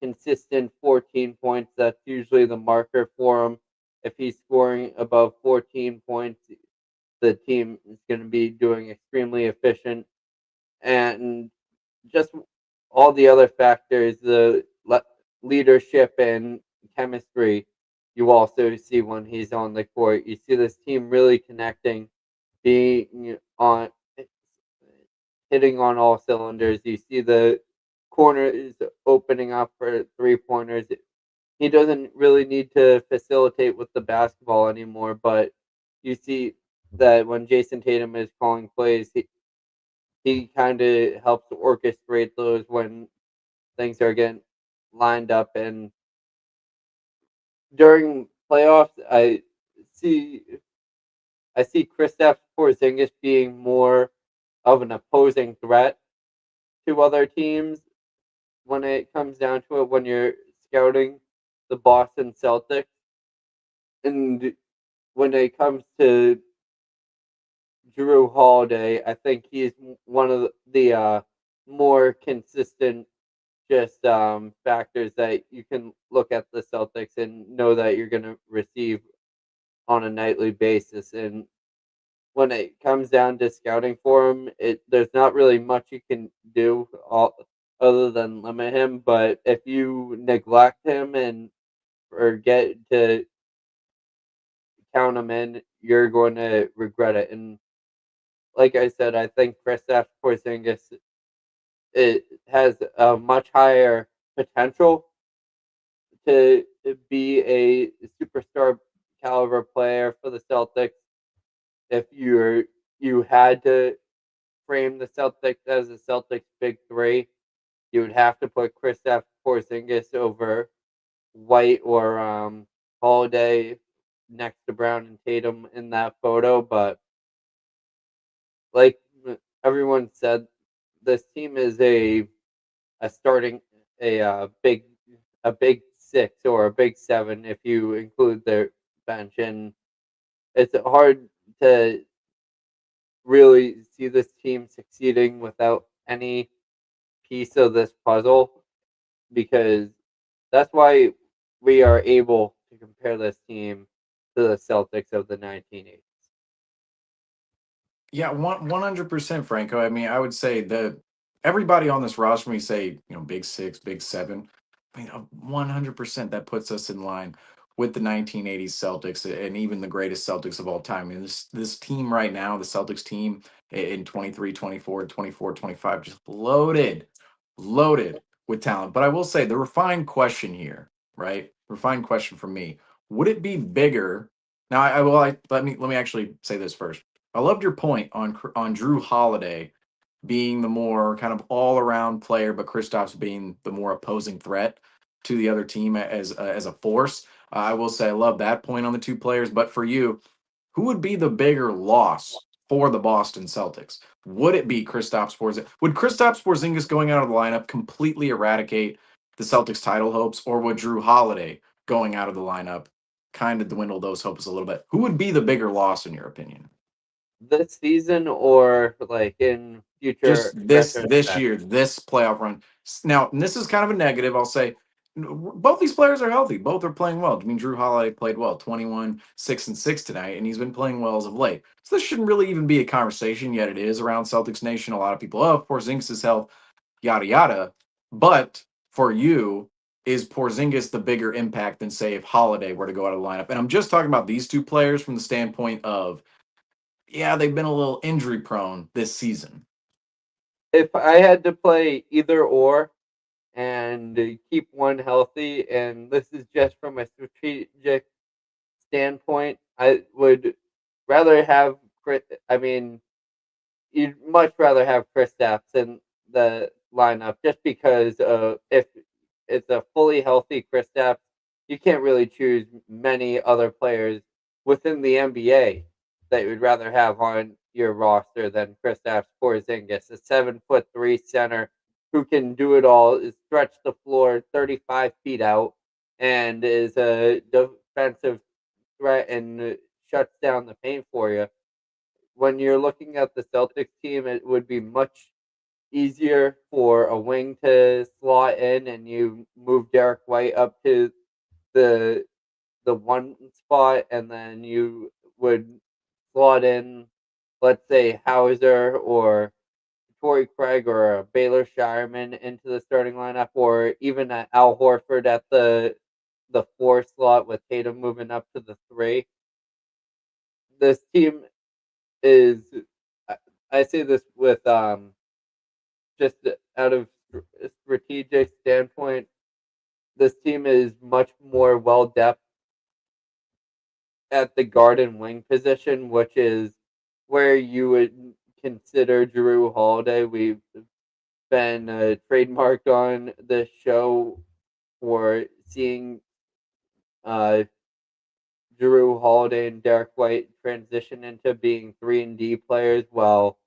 consistent 14 points. That's usually the marker for him. If he's scoring above 14 points, the team is going to be doing extremely efficient. And just all the other factors, the leadership and chemistry, you also see when he's on the court. You see this team really connecting, being on, hitting on all cylinders. You see the corners opening up for 3-pointers. He doesn't really need to facilitate with the basketball anymore, but you see that when Jason Tatum is calling plays, he kind of helps orchestrate those when things are getting lined up. And during playoffs, see Kristaps Porzingis being more of an opposing threat to other teams when it comes down to it when you're scouting the Boston Celtics. And when it comes to Drew Holiday, I think he's one of the more consistent just factors that you can look at the Celtics and know that you're going to receive on a nightly basis. And when it comes down to scouting for him, there's not really much you can do other than limit him. But if you neglect him and forget to count him in, you're going to regret it. And like I said, I think Kristaps Porzingis it has a much higher potential to be a superstar caliber player for the Celtics. If you had to frame the Celtics as a Celtics big three, you would have to put Kristaps Porzingis over White or Holiday next to Brown and Tatum in that photo. But like everyone said, this team is a starting big six or a big seven if you include their bench, and it's hard to really see this team succeeding without any piece of this puzzle, because that's why we are able to compare this team to the Celtics of the 1980s. Yeah, 100%, Franco. I mean, I would say that everybody on this roster, when we say, big six, big seven, 100% that puts us in line with the 1980s Celtics and even the greatest Celtics of all time. And this team right now, the Celtics team in 23, 24, 24, 25, just loaded with talent. But I will say the refined question here, right? Refined question for me: would it be bigger? Now, let me actually say this first. I loved your point on Drew Holiday being the more kind of all around player, but Kristaps being the more opposing threat to the other team as a force. I will say I love that point on the two players. But for you, who would be the bigger loss for the Boston Celtics? Would it be Kristaps Porzingis? Would Kristaps Porzingis going out of the lineup completely eradicate the Celtics title hopes, or would Drew Holiday going out of the lineup kind of dwindle those hopes a little bit? Who would be the bigger loss in your opinion? This season or like in future Just this retrospect? year, this playoff run. Now, and this is kind of a negative. I'll say both these players are healthy. Both are playing well. I mean, Drew Holiday played well, 21, 6-6 tonight, and he's been playing well as of late. So this shouldn't really even be a conversation, yet it is around Celtics Nation. A lot of people, Porzingis' health, yada yada. But for you, is Porzingis the bigger impact than say if Holiday were to go out of the lineup? And I'm just talking about these two players from the standpoint of, yeah, they've been a little injury prone this season. If I had to play either or and keep one healthy, and this is just from a strategic standpoint, I would rather have I mean, you'd much rather have Kristaps in the lineup, just because if it's a fully healthy Kristaps, you can't really choose many other players within the NBA that you would rather have on your roster than Kristaps Porzingis, a 7'3" center who can do it all, is stretch the floor 35 feet out, and is a defensive threat and shuts down the paint for you. When you're looking at the Celtics team, it would be much easier for a wing to slot in, and you move Derek White up to the one spot, and then you would slot in, let's say, Hauser or Torrey Craig or a Baylor Shireman into the starting lineup, or even Al Horford at the 4 slot with Tatum moving up to the 3. This team is, I say this with just out of a strategic standpoint, this team is much more well depth at the guard and wing position, which is where you would consider Drew Holiday. We've been trademarked on this show for seeing Drew Holiday and Derek White transition into being 3-and-D players, while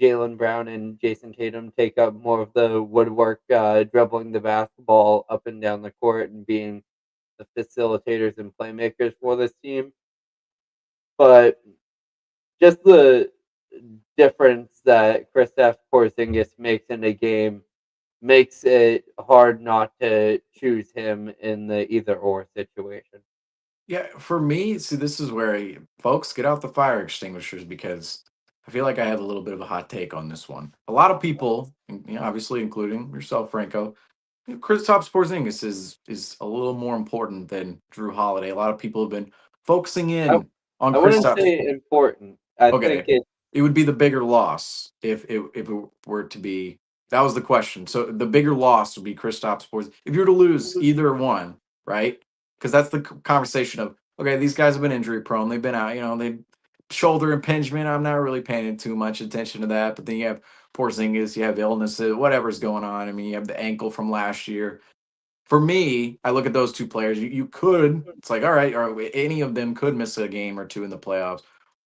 Jaylen Brown and Jason Tatum take up more of the woodwork, dribbling the basketball up and down the court and being the facilitators and playmakers for this team. But just the difference that Kristaps Porzingis makes in a game makes it hard not to choose him in the either-or situation. Yeah, for me, see, this is where folks get out the fire extinguishers, because I feel like I have a little bit of a hot take on this one. A lot of people, obviously including yourself, Franco, Kristaps Porzingis is a little more important than Drew Holiday. A lot of people have been focusing I, in on I wouldn't Kristaps. say important. I think Okay, it would be the bigger loss if it were to be. That was the question. So the bigger loss would be Kristaps Porzingis. If you were to lose either one, right? Because that's the conversation of okay, these guys have been injury prone. They've been out. They shoulder impingement. I'm not really paying too much attention to that. But then you have Porzingis, you have illnesses, whatever's going on. I mean, you have the ankle from last year. For me, I look at those two players. You could, it's like, all right, or any of them could miss a game or two in the playoffs.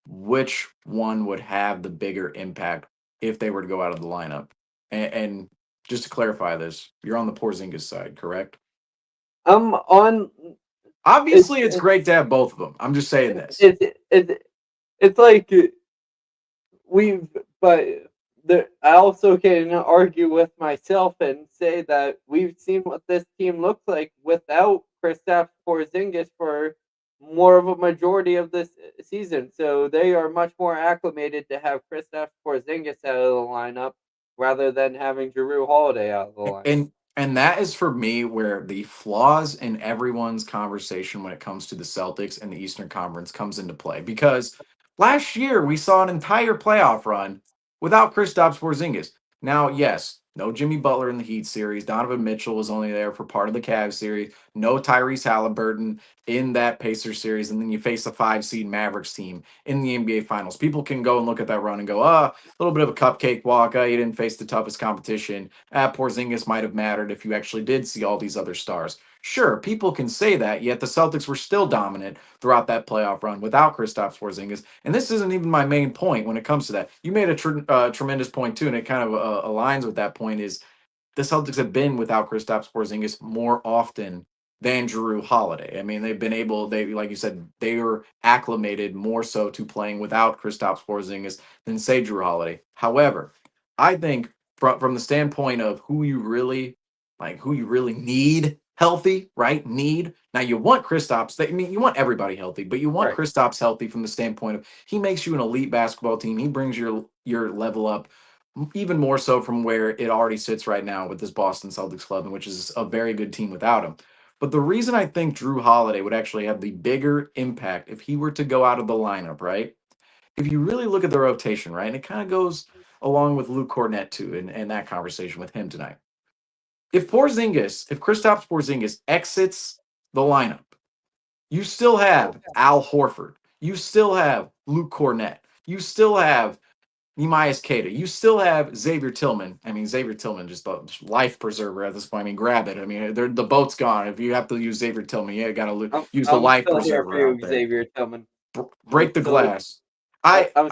Which one would have the bigger impact if they were to go out of the lineup? And just to clarify this, you're on the Porzingis side, correct? I'm on. Obviously, it's great to have both of them. I'm just saying this. It's like but I also can argue with myself and say that we've seen what this team looks like without Kristaps Porzingis for more of a majority of this season. So they are much more acclimated to have Kristaps Porzingis out of the lineup rather than having Jrue Holiday out of the lineup. And that is for me where the flaws in everyone's conversation when it comes to the Celtics and the Eastern Conference comes into play. Because last year we saw an entire playoff run without Kristaps Porzingis. Now, yes, no Jimmy Butler in the Heat series. Donovan Mitchell was only there for part of the Cavs series. No Tyrese Halliburton in that Pacers series. And then you face a 5-seed Mavericks team in the NBA Finals. People can go and look at that run and go, a little bit of a cupcake walk. You didn't face the toughest competition. Porzingis might have mattered if you actually did see all these other stars. Sure, people can say that, yet the Celtics were still dominant throughout that playoff run without Kristaps Porzingis. And this isn't even my main point when it comes to that. You made a tremendous point too, and it kind of aligns with that point is the Celtics have been without Kristaps Porzingis more often than Jrue Holiday. I mean, they've been able, like you said, they are acclimated more so to playing without Kristaps Porzingis than say Jrue Holiday. However, I think from the standpoint of who you really need healthy, right? Need. Now you want Kristaps. I mean, you want everybody healthy, but you want Kristaps healthy from the standpoint of he makes you an elite basketball team. He brings your level up even more so from where it already sits right now with this Boston Celtics club, which is a very good team without him. But the reason I think Jrue Holiday would actually have the bigger impact if he were to go out of the lineup, right? If you really look at the rotation, right, and it kind of goes along with Luke Cornett too, and that conversation with him tonight. If Kristaps Porzingis exits the lineup, you still have Al Horford. You still have Luke Cornett. You still have Nemias Queta. You still have Xavier Tillman. I mean, Xavier Tillman just a life preserver at this point. I mean, grab it. I mean, the boat's gone. If you have to use Xavier Tillman, you got to use the life preserver out there. Xavier Tillman. Break the glass. Look,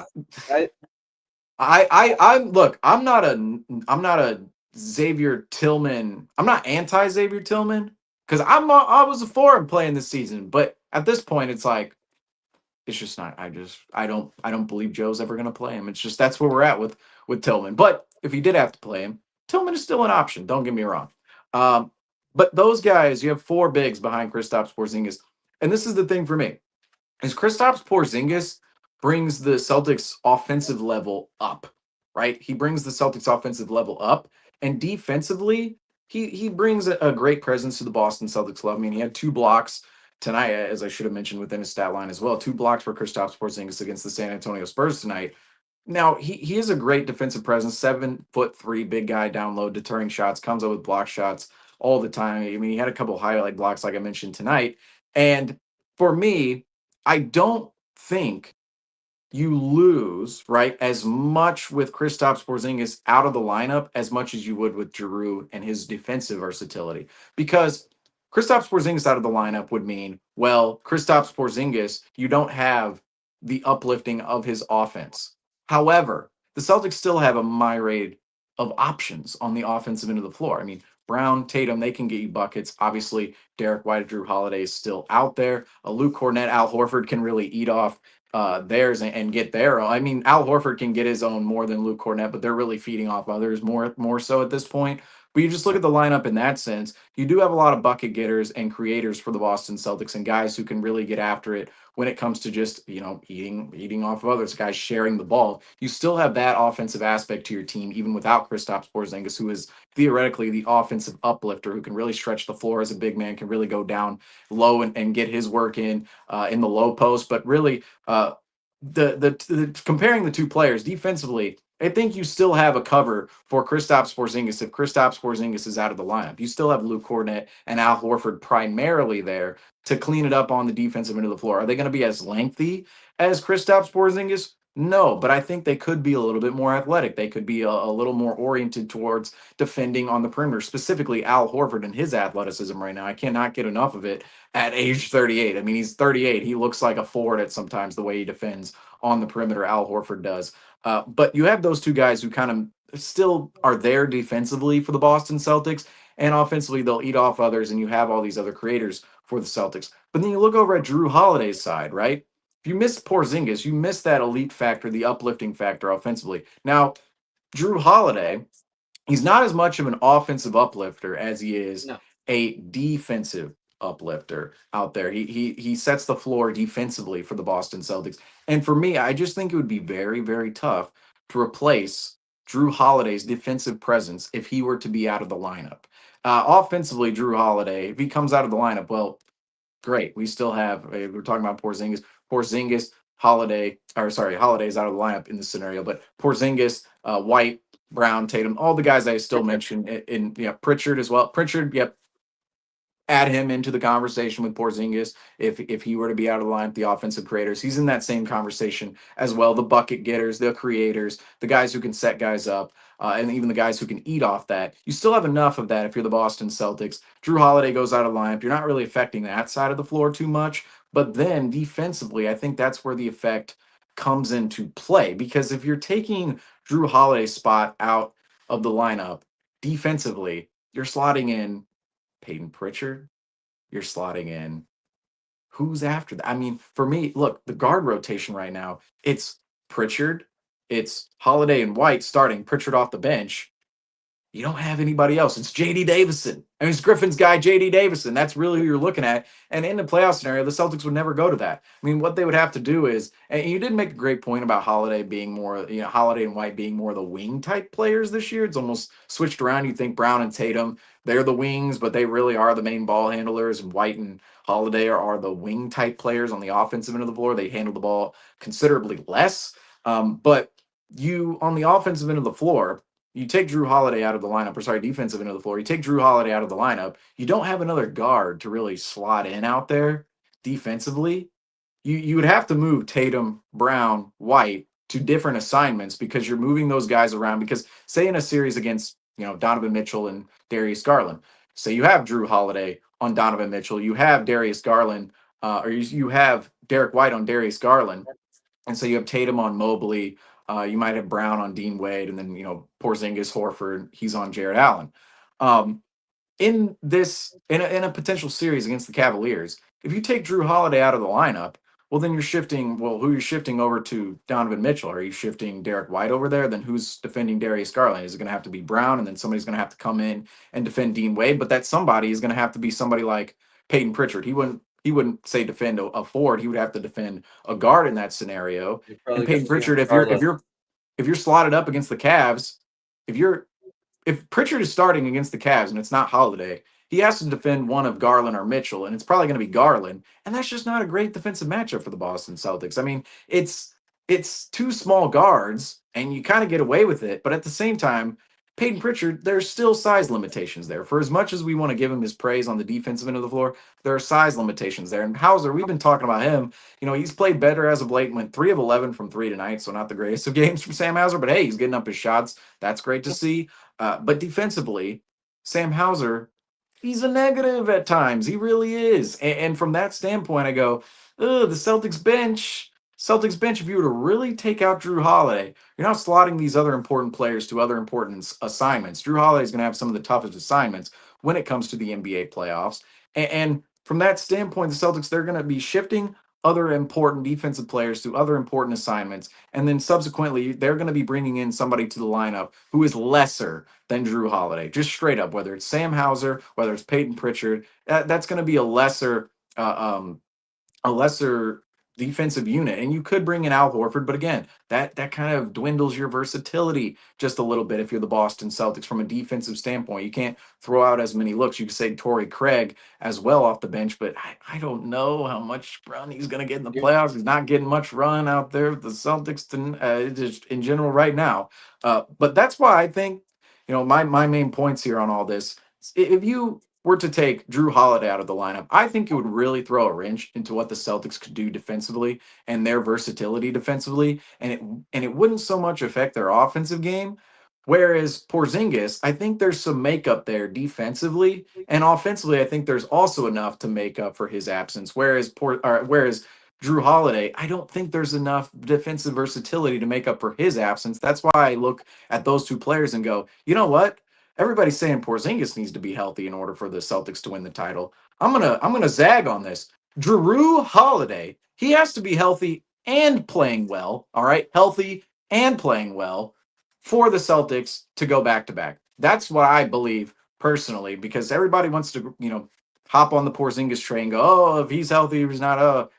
I'm not a Xavier Tillman. I'm not anti Xavier Tillman because I was for him playing this season, but at this point, it's like it's just not. I don't believe Joe's ever going to play him. It's just that's where we're at with Tillman. But if he did have to play him, Tillman is still an option. Don't get me wrong. But those guys, you have 4 bigs behind Kristaps Porzingis, and this is the thing for me: is Kristaps Porzingis brings the Celtics offensive level up, right? He brings the Celtics offensive level up, and defensively, he brings a great presence to the Boston Celtics club. I mean, he had 2 blocks tonight, as I should have mentioned within his stat line as well. 2 blocks for Kristaps Porzingis against the San Antonio Spurs tonight. Now, he is a great defensive presence, 7'3" big guy down low, deterring shots, comes up with block shots all the time. I mean, he had a couple highlight blocks, like I mentioned tonight. And for me, I don't think you lose, right, as much with Kristaps Porzingis out of the lineup as much as you would with Jrue and his defensive versatility. Because Kristaps Porzingis out of the lineup would mean, well, Kristaps Porzingis, you don't have the uplifting of his offense. However, the Celtics still have a myriad of options on the offensive end of the floor. I mean, Brown, Tatum, they can get you buckets. Obviously, Derek White, Jrue Holiday is still out there. Luke Cornett, Al Horford can really eat off theirs and get their own. I mean, Al Horford can get his own more than Luke Cornett, but they're really feeding off others more so at this point. But you just look at the lineup in that sense. You do have a lot of bucket getters and creators for the Boston Celtics and guys who can really get after it when it comes to just, eating off of others, guys sharing the ball. You still have that offensive aspect to your team, even without Kristaps Porzingis, who is theoretically the offensive uplifter who can really stretch the floor as a big man, can really go down low and get his work in the low post. But really, the comparing the two players defensively, I think you still have a cover for Kristaps Porzingis if Kristaps Porzingis is out of the lineup. You still have Luke Kornet and Al Horford primarily there to clean it up on the defensive end of the floor. Are they going to be as lengthy as Kristaps Porzingis? No, but I think they could be a little bit more athletic. They could be a little more oriented towards defending on the perimeter, specifically Al Horford and his athleticism right now. I cannot get enough of it at age 38. I mean, he's 38. He looks like a forward at sometimes the way he defends on the perimeter. Al Horford does. But you have those two guys who kind of still are there defensively for the Boston Celtics, and offensively they'll eat off others, and you have all these other creators for the Celtics. But then you look over at Drew Holiday's side, right? If you miss Porzingis, you miss that elite factor, the uplifting factor offensively. Now, Drew Holiday, he's not as much of an offensive uplifter as he is a defensive uplifter out there. He sets the floor defensively for the Boston Celtics. And for me, I just think it would be very, very tough to replace Drew Holiday's defensive presence if he were to be out of the lineup. Offensively, Drew Holiday, if he comes out of the lineup, well, great. We still have, we're talking about Porzingis. Porzingis, Holiday's out of the lineup in this scenario, but Porzingis, White, Brown, Tatum, all the guys I still mentioned in Pritchard as well. Pritchard, yep. Add him into the conversation with Porzingis if he were to be out of the lineup, the offensive creators. He's in that same conversation as well. The bucket getters, the creators, the guys who can set guys up, and even the guys who can eat off that. You still have enough of that if you're the Boston Celtics. Drew Holiday goes out of the lineup. You're not really affecting that side of the floor too much. But then defensively, I think that's where the effect comes into play. Because if you're taking Drew Holiday's spot out of the lineup defensively, you're slotting in Peyton Pritchard, you're slotting in who's after that? I mean, for me, look, the guard rotation right now, it's Pritchard, it's Holiday and White starting, Pritchard off the bench. You don't have anybody else. It's J.D. Davison. I mean, it's Griffin's guy, J.D. Davison. That's really who you're looking at. And in the playoff scenario, the Celtics would never go to that. I mean, what they would have to do is, and you did make a great point about Holiday being more, Holiday and White being more the wing type players this year. It's almost switched around. You think Brown and Tatum, they're the wings, but they really are the main ball handlers. And White and Holiday are the wing type players on the offensive end of the floor. They handle the ball considerably less. But you, on the offensive end of the floor, you take Drew Holiday out of the lineup, defensive end of the floor. You take Drew Holiday out of the lineup. You don't have another guard to really slot in out there defensively. You would have to move Tatum, Brown, White to different assignments because you're moving those guys around. Because say in a series against Donovan Mitchell and Darius Garland, say you have Drew Holiday on Donovan Mitchell, you have Darius Garland, or you have Derek White on Darius Garland, and so you have Tatum on Mobley. You might have Brown on Dean Wade, and then Porzingis, Horford, he's on Jared Allen. In a potential series against the Cavaliers, if you take Drew Holiday out of the lineup, well, then you're shifting. Well, who you're shifting over to Donovan Mitchell? Are you shifting Derek White over there? Then who's defending Darius Garland? Is it going to have to be Brown, and then somebody's going to have to come in and defend Dean Wade? But that somebody is going to have to be somebody like Peyton Pritchard. He wouldn't say defend a forward. He would have to defend a guard in that scenario. And Peyton Pritchard, if you're slotted up against the Cavs, if Pritchard is starting against the Cavs and it's not Holiday, he has to defend one of Garland or Mitchell, and it's probably going to be Garland. And that's just not a great defensive matchup for the Boston Celtics. I mean, it's two small guards, and you kind of get away with it. But at the same time, Peyton Pritchard, there's still size limitations there. For as much as we want to give him his praise on the defensive end of the floor, there are size limitations there. And Hauser, we've been talking about him. He's played better as of late, went 3 of 11 from 3 tonight, so not the greatest of games for Sam Hauser, but hey, he's getting up his shots. That's great to see. But defensively, Sam Hauser, he's a negative at times. He really is. And from that standpoint, I go, the Celtics bench, if you were to really take out Drew Holiday, you're not slotting these other important players to other important assignments. Drew Holiday is going to have some of the toughest assignments when it comes to the NBA playoffs. And from that standpoint, the Celtics, they're going to be shifting other important defensive players to other important assignments. And then subsequently, they're going to be bringing in somebody to the lineup who is lesser than Drew Holiday, just straight up, whether it's Sam Hauser, whether it's Peyton Pritchard, that's going to be a lesser defensive unit. And you could bring in Al Horford, but again, that kind of dwindles your versatility just a little bit if you're the Boston Celtics from a defensive standpoint. You can't throw out as many looks. You could say Torrey Craig as well off the bench, but I don't know how much run he's going to get in the playoffs. He's not getting much run out there with the Celtics just in general right now. But that's why I think, my main points here on all this, if you were to take Drew Holiday out of the lineup, I think it would really throw a wrench into what the Celtics could do defensively and their versatility defensively, and it wouldn't so much affect their offensive game. Whereas Porzingis, I think there's some makeup there defensively and offensively. I think there's also enough to make up for his absence. Whereas Drew Holiday, I don't think there's enough defensive versatility to make up for his absence. That's why I look at those two players and go, you know what? Everybody's saying Porzingis needs to be healthy in order for the Celtics to win the title. I'm gonna zag on this. Drew Holiday, he has to be healthy and playing well. All right, healthy and playing well for the Celtics to go back to back. That's what I believe personally, because everybody wants to hop on the Porzingis train and go, oh, if he's healthy, he's not.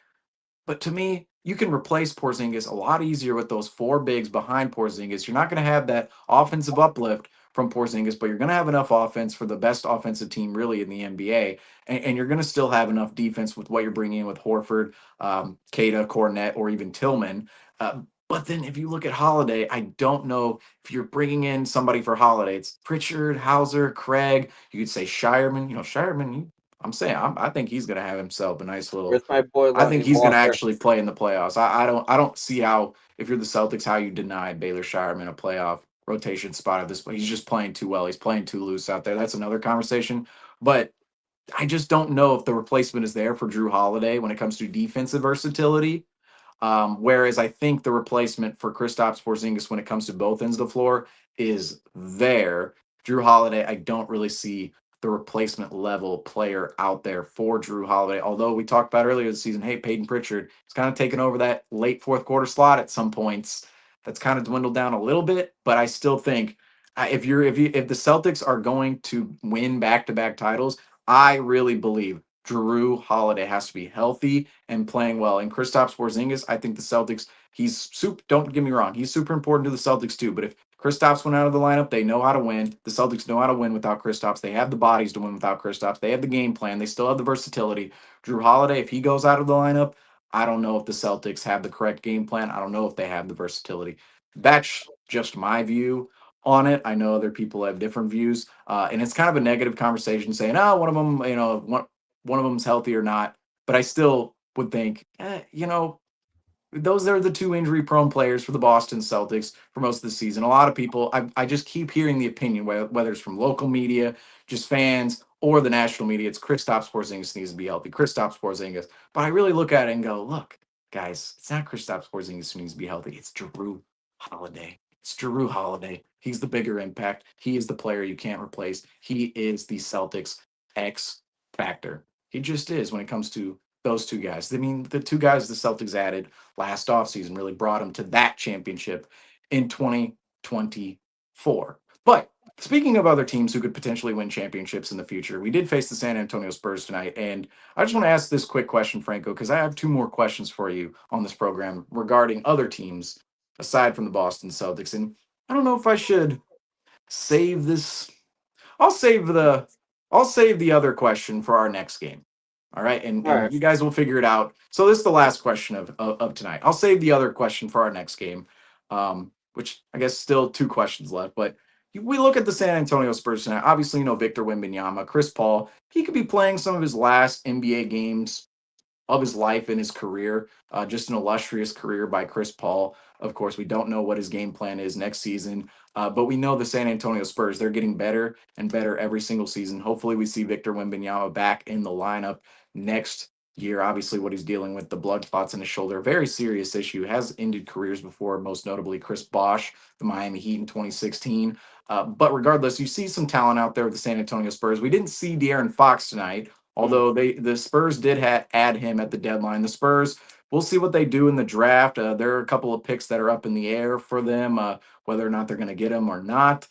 But to me, you can replace Porzingis a lot easier with those four bigs behind Porzingis. You're not going to have that offensive uplift from Porzingis, but you're going to have enough offense for the best offensive team really in the NBA. And you're going to still have enough defense with what you're bringing in with Horford, Kata, Cornette, or even Tillman. But then if you look at Holiday, I don't know if you're bringing in somebody for Holiday. It's Pritchard, Hauser, Craig. You could say Shireman. Shireman, I think he's going to have himself a nice little. Where's my boy? I think he's going to Walker? actually play in the playoffs. I don't see how, if you're the Celtics, how you deny Baylor Shireman a playoff rotation spot at this point. He's just playing too well. He's playing too loose out there. That's another conversation. But I just don't know if the replacement is there for Drew Holiday when it comes to defensive versatility. Whereas I think the replacement for Kristaps Porzingis when it comes to both ends of the floor is there. Drew Holiday, I don't really see the replacement level player out there for Drew Holiday. Although we talked about earlier this season, hey, Peyton Pritchard is kind of taken over that late fourth quarter slot at some points. That's kind of dwindled down a little bit, but I still think if the Celtics are going to win back-to-back titles, I really believe Drew Holiday has to be healthy and playing well. And Kristaps Porzingis, I think the Celtics, don't get me wrong, he's super important to the Celtics too. But if Kristaps went out of the lineup, they know how to win. The Celtics know how to win without Kristaps. They have the bodies to win without Kristaps. They have the game plan. They still have the versatility. Drew Holiday, if he goes out of the lineup, I don't know if the Celtics have the correct game plan. I don't know if they have the versatility. That's just my view on it. I know other people have different views, and it's kind of a negative conversation saying, "Oh, one of them, one of them's healthy or not." But I still would think, those are the two injury-prone players for the Boston Celtics for most of the season. A lot of people, I just keep hearing the opinion, whether it's from local media, just fans, or the national media, it's Kristaps Porzingis needs to be healthy. Kristaps Porzingis. But I really look at it and go, look, guys, it's not Kristaps Porzingis who needs to be healthy. It's Drew Holiday. It's Drew Holiday. He's the bigger impact. He is the player you can't replace. He is the Celtics X factor. He just is when it comes to those two guys. I mean, the two guys the Celtics added last offseason really brought them to that championship in 2024. But speaking of other teams who could potentially win championships in the future, we did face the San Antonio Spurs tonight. And I just want to ask this quick question, Franco, because I have two more questions for you on this program regarding other teams aside from the Boston Celtics. And I don't know if I should save this. I'll save the other question for our next game. All right. And you guys will figure it out. So this is the last question of tonight. I'll save the other question for our next game, which I guess still two questions left. But we look at the San Antonio Spurs tonight. Obviously, Victor Wembanyama, Chris Paul. He could be playing some of his last NBA games of his life and his career. Just an illustrious career by Chris Paul. Of course, we don't know what his game plan is next season, but we know the San Antonio Spurs, they're getting better and better every single season. Hopefully we see Victor Wembanyama back in the lineup next year. Obviously what he's dealing with, the blood clots in his shoulder, very serious issue, has ended careers before, most notably Chris Bosh, the Miami Heat in 2016. But regardless, you see some talent out there with the San Antonio Spurs. We didn't see De'Aaron Fox tonight, Although the Spurs did add him at the deadline. The Spurs, we'll see what they do in the draft. There are a couple of picks that are up in the air for them, whether or not they're going to get him or not.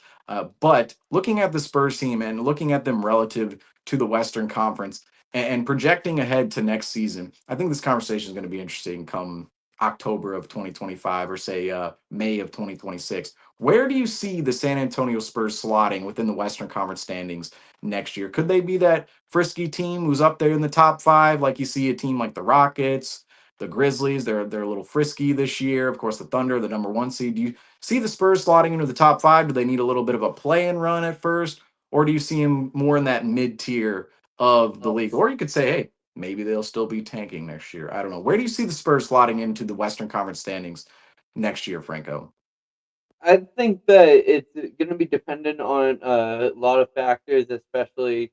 But looking at the Spurs team and looking at them relative to the Western Conference and projecting ahead to next season, I think this conversation is going to be interesting come October of 2025 or say May of 2026. Where do you see the San Antonio Spurs slotting within the Western Conference standings next year? Could they be that frisky team who's up there in the top 5, like you see a team like the Rockets, the Grizzlies? They're a little frisky this year. Of course, the Thunder, the number 1 seed. Do you see the Spurs slotting into the top 5? Do they need a little bit of a play-in run at first, or do you see them more in that mid-tier of the league? Or you could say, hey, maybe they'll still be tanking next year. I don't know. Where do you see the Spurs slotting into the Western Conference standings next year, Franco? I think that it's going to be dependent on a lot of factors, especially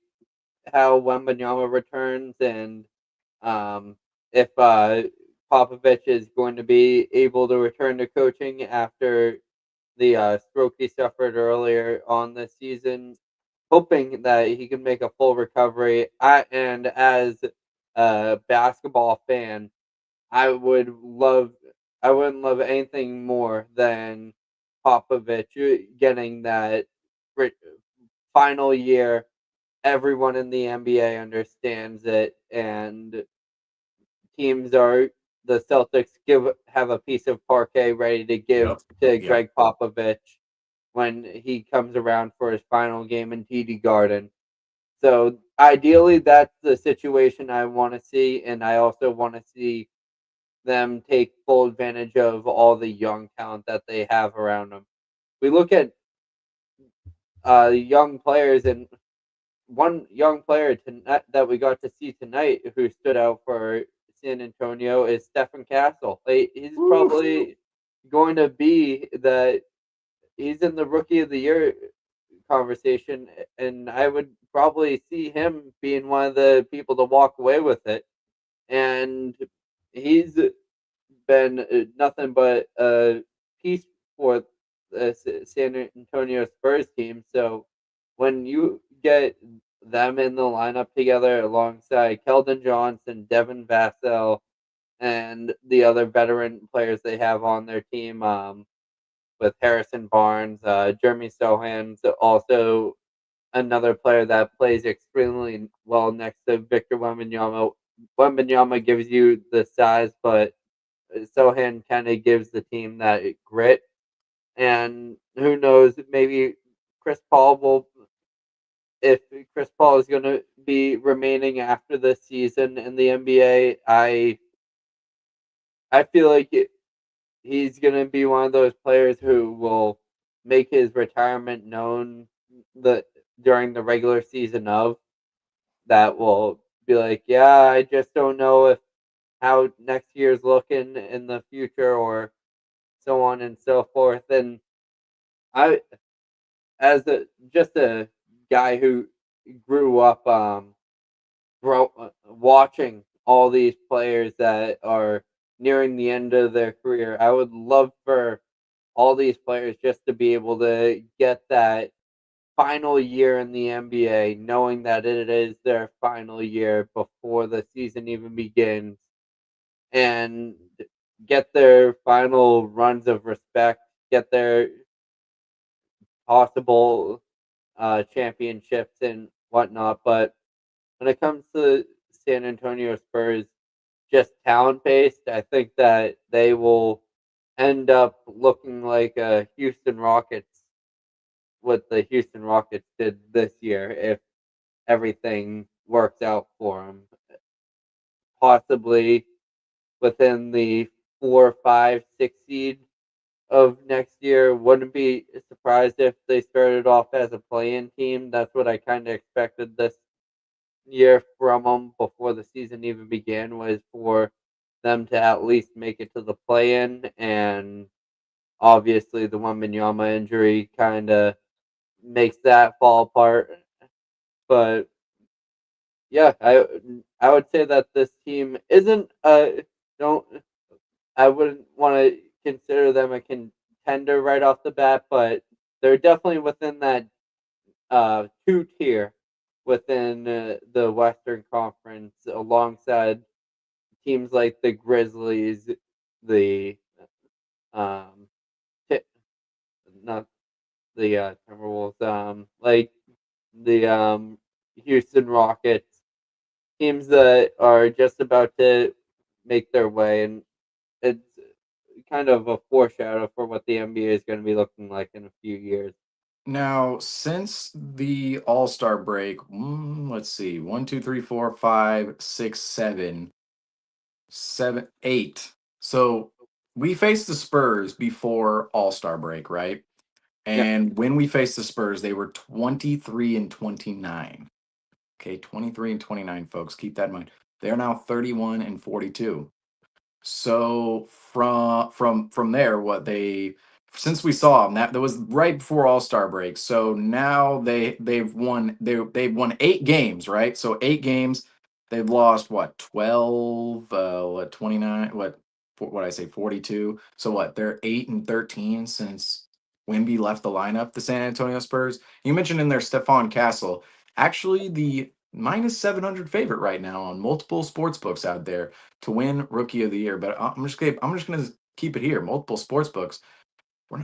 how Wembanyama returns and if Popovich is going to be able to return to coaching after the stroke he suffered earlier on this season. Hoping that he can make a full recovery. And as a basketball fan, I wouldn't love anything more than Popovich getting that final year. Everyone in the NBA understands it, and the Celtics have a piece of parquet ready to give to Greg Popovich when he comes around for his final game in TD Garden. So ideally, that's the situation I want to see, and I also want to see them take full advantage of all the young talent that they have around them. We look at young players, and one young player that we got to see tonight who stood out for San Antonio is Stephen Castle. He's probably going to be he's in the Rookie of the Year conversation, and I would probably see him being one of the people to walk away with it. And he's been nothing but a piece for the San Antonio Spurs team. So when you get them in the lineup together alongside Keldon Johnson, Devin Vassell, and the other veteran players they have on their team, with Harrison Barnes, Jeremy Sohan's also another player that plays extremely well next to Victor Wembanyama. Wembanyama gives you the size, but Sohan kind of gives the team that grit. And who knows, maybe Chris Paul if Chris Paul is going to be remaining after this season in the NBA, I feel like he's going to be one of those players who will make his retirement known during the regular season that will be like, yeah, I just don't know how next year's looking in the future or so on and so forth. And I, as just a guy who grew up watching all these players that are nearing the end of their career, I would love for all these players just to be able to get that final year in the NBA, knowing that it is their final year before the season even begins, and get their final runs of respect, get their possible championships and whatnot. But when it comes to San Antonio Spurs, just talent based, I think that they will end up looking like Houston Rockets, what the Houston Rockets did this year, if everything works out for them. Possibly within the 4, 5, 6 seed of next year. Wouldn't be surprised if they started off as a play-in team. That's what I kind of expected this year from them before the season even began, was for them to at least make it to the play-in. And obviously the Wembanyama injury kind of makes that fall apart. But yeah, I would say that this team isn't I wouldn't want to consider them a contender right off the bat, but they're definitely within that 2 tier within the Western Conference, alongside teams like the Grizzlies, the Ti- not the Timberwolves, like the Houston Rockets, teams that are just about to make their way, and it's kind of a foreshadow for what the NBA is going to be looking like in a few years. Now, since the All Star break, let's see, 1, 2, 3, 4, 5, 6, 7, 7, 8. So we faced the Spurs before All Star break, right? Yeah. And when we faced the Spurs, they were 23 and 29. Okay, 23 and 29, folks. Keep that in mind. They're now 31 and 42. So from there, what they since we saw them, that was right before All Star break. So now they've won 8 games, right? So 8 games, they've lost what 12, what 29, what I say 42. So what they're 8 and 13 since Wemby left the lineup. The San Antonio Spurs. You mentioned in there Stephon Castle, actually the -700 favorite right now on multiple sports books out there to win Rookie of the Year. But I'm just gonna keep it here. Multiple sports books.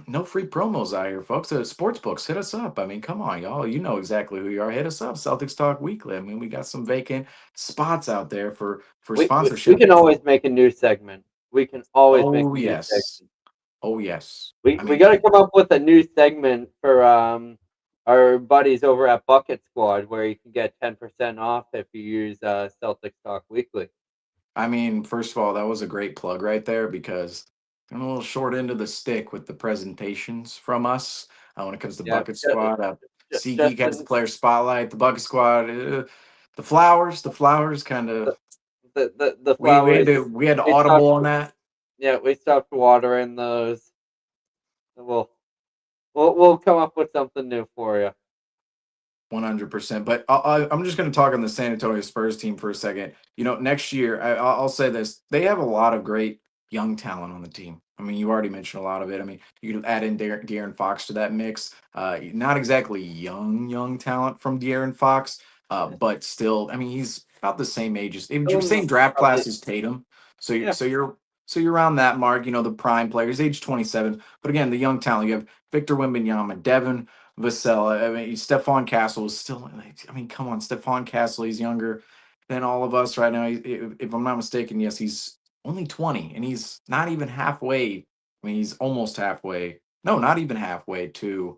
No free promos out here, folks. Sports books, hit us up. I mean, come on, y'all. You know exactly who you are. Hit us up. Celtics Talk Weekly. I mean, we got some vacant spots out there for We sponsorship. can always make a new segment. We can always make a Oh new yes. segment. Oh yes. We I we mean, got to come up with a new segment for our buddies over at Bucket Squad, where you can get 10% off if you use Celtics Talk Weekly. first of all, that was a great plug right there because I'm a little short end of the stick with the presentations from us when it comes to Yeah, Bucket Squad. just SeaGeek has the player spotlight. The Bucket Squad, the flowers, kind of. the We had flowers. to We stopped, audible on that. yeah, we stopped watering those. We'll come up with something new for you. 100%. But I'm just going to talk on the San Antonio Spurs team for a second. Next year, I'll say this: they have a lot of great young talent on the team. I mean, you already mentioned a lot of it. I mean, you can add in De'Aaron Fox to that mix. Not exactly young talent from De'Aaron Fox, but still, I mean, he's about the same age as same draft class as Tatum. So Yeah. you're around that mark. The prime players, age 27. But again, the young talent. You have Victor Wembanyama, Devin Vassell. I mean, Stephon Castle is still. I mean, come on, Stephon Castle. He's younger than all of us right now. If I'm not mistaken, yes, he's only 20, and he's not even halfway. I mean, he's almost halfway. No, not even halfway to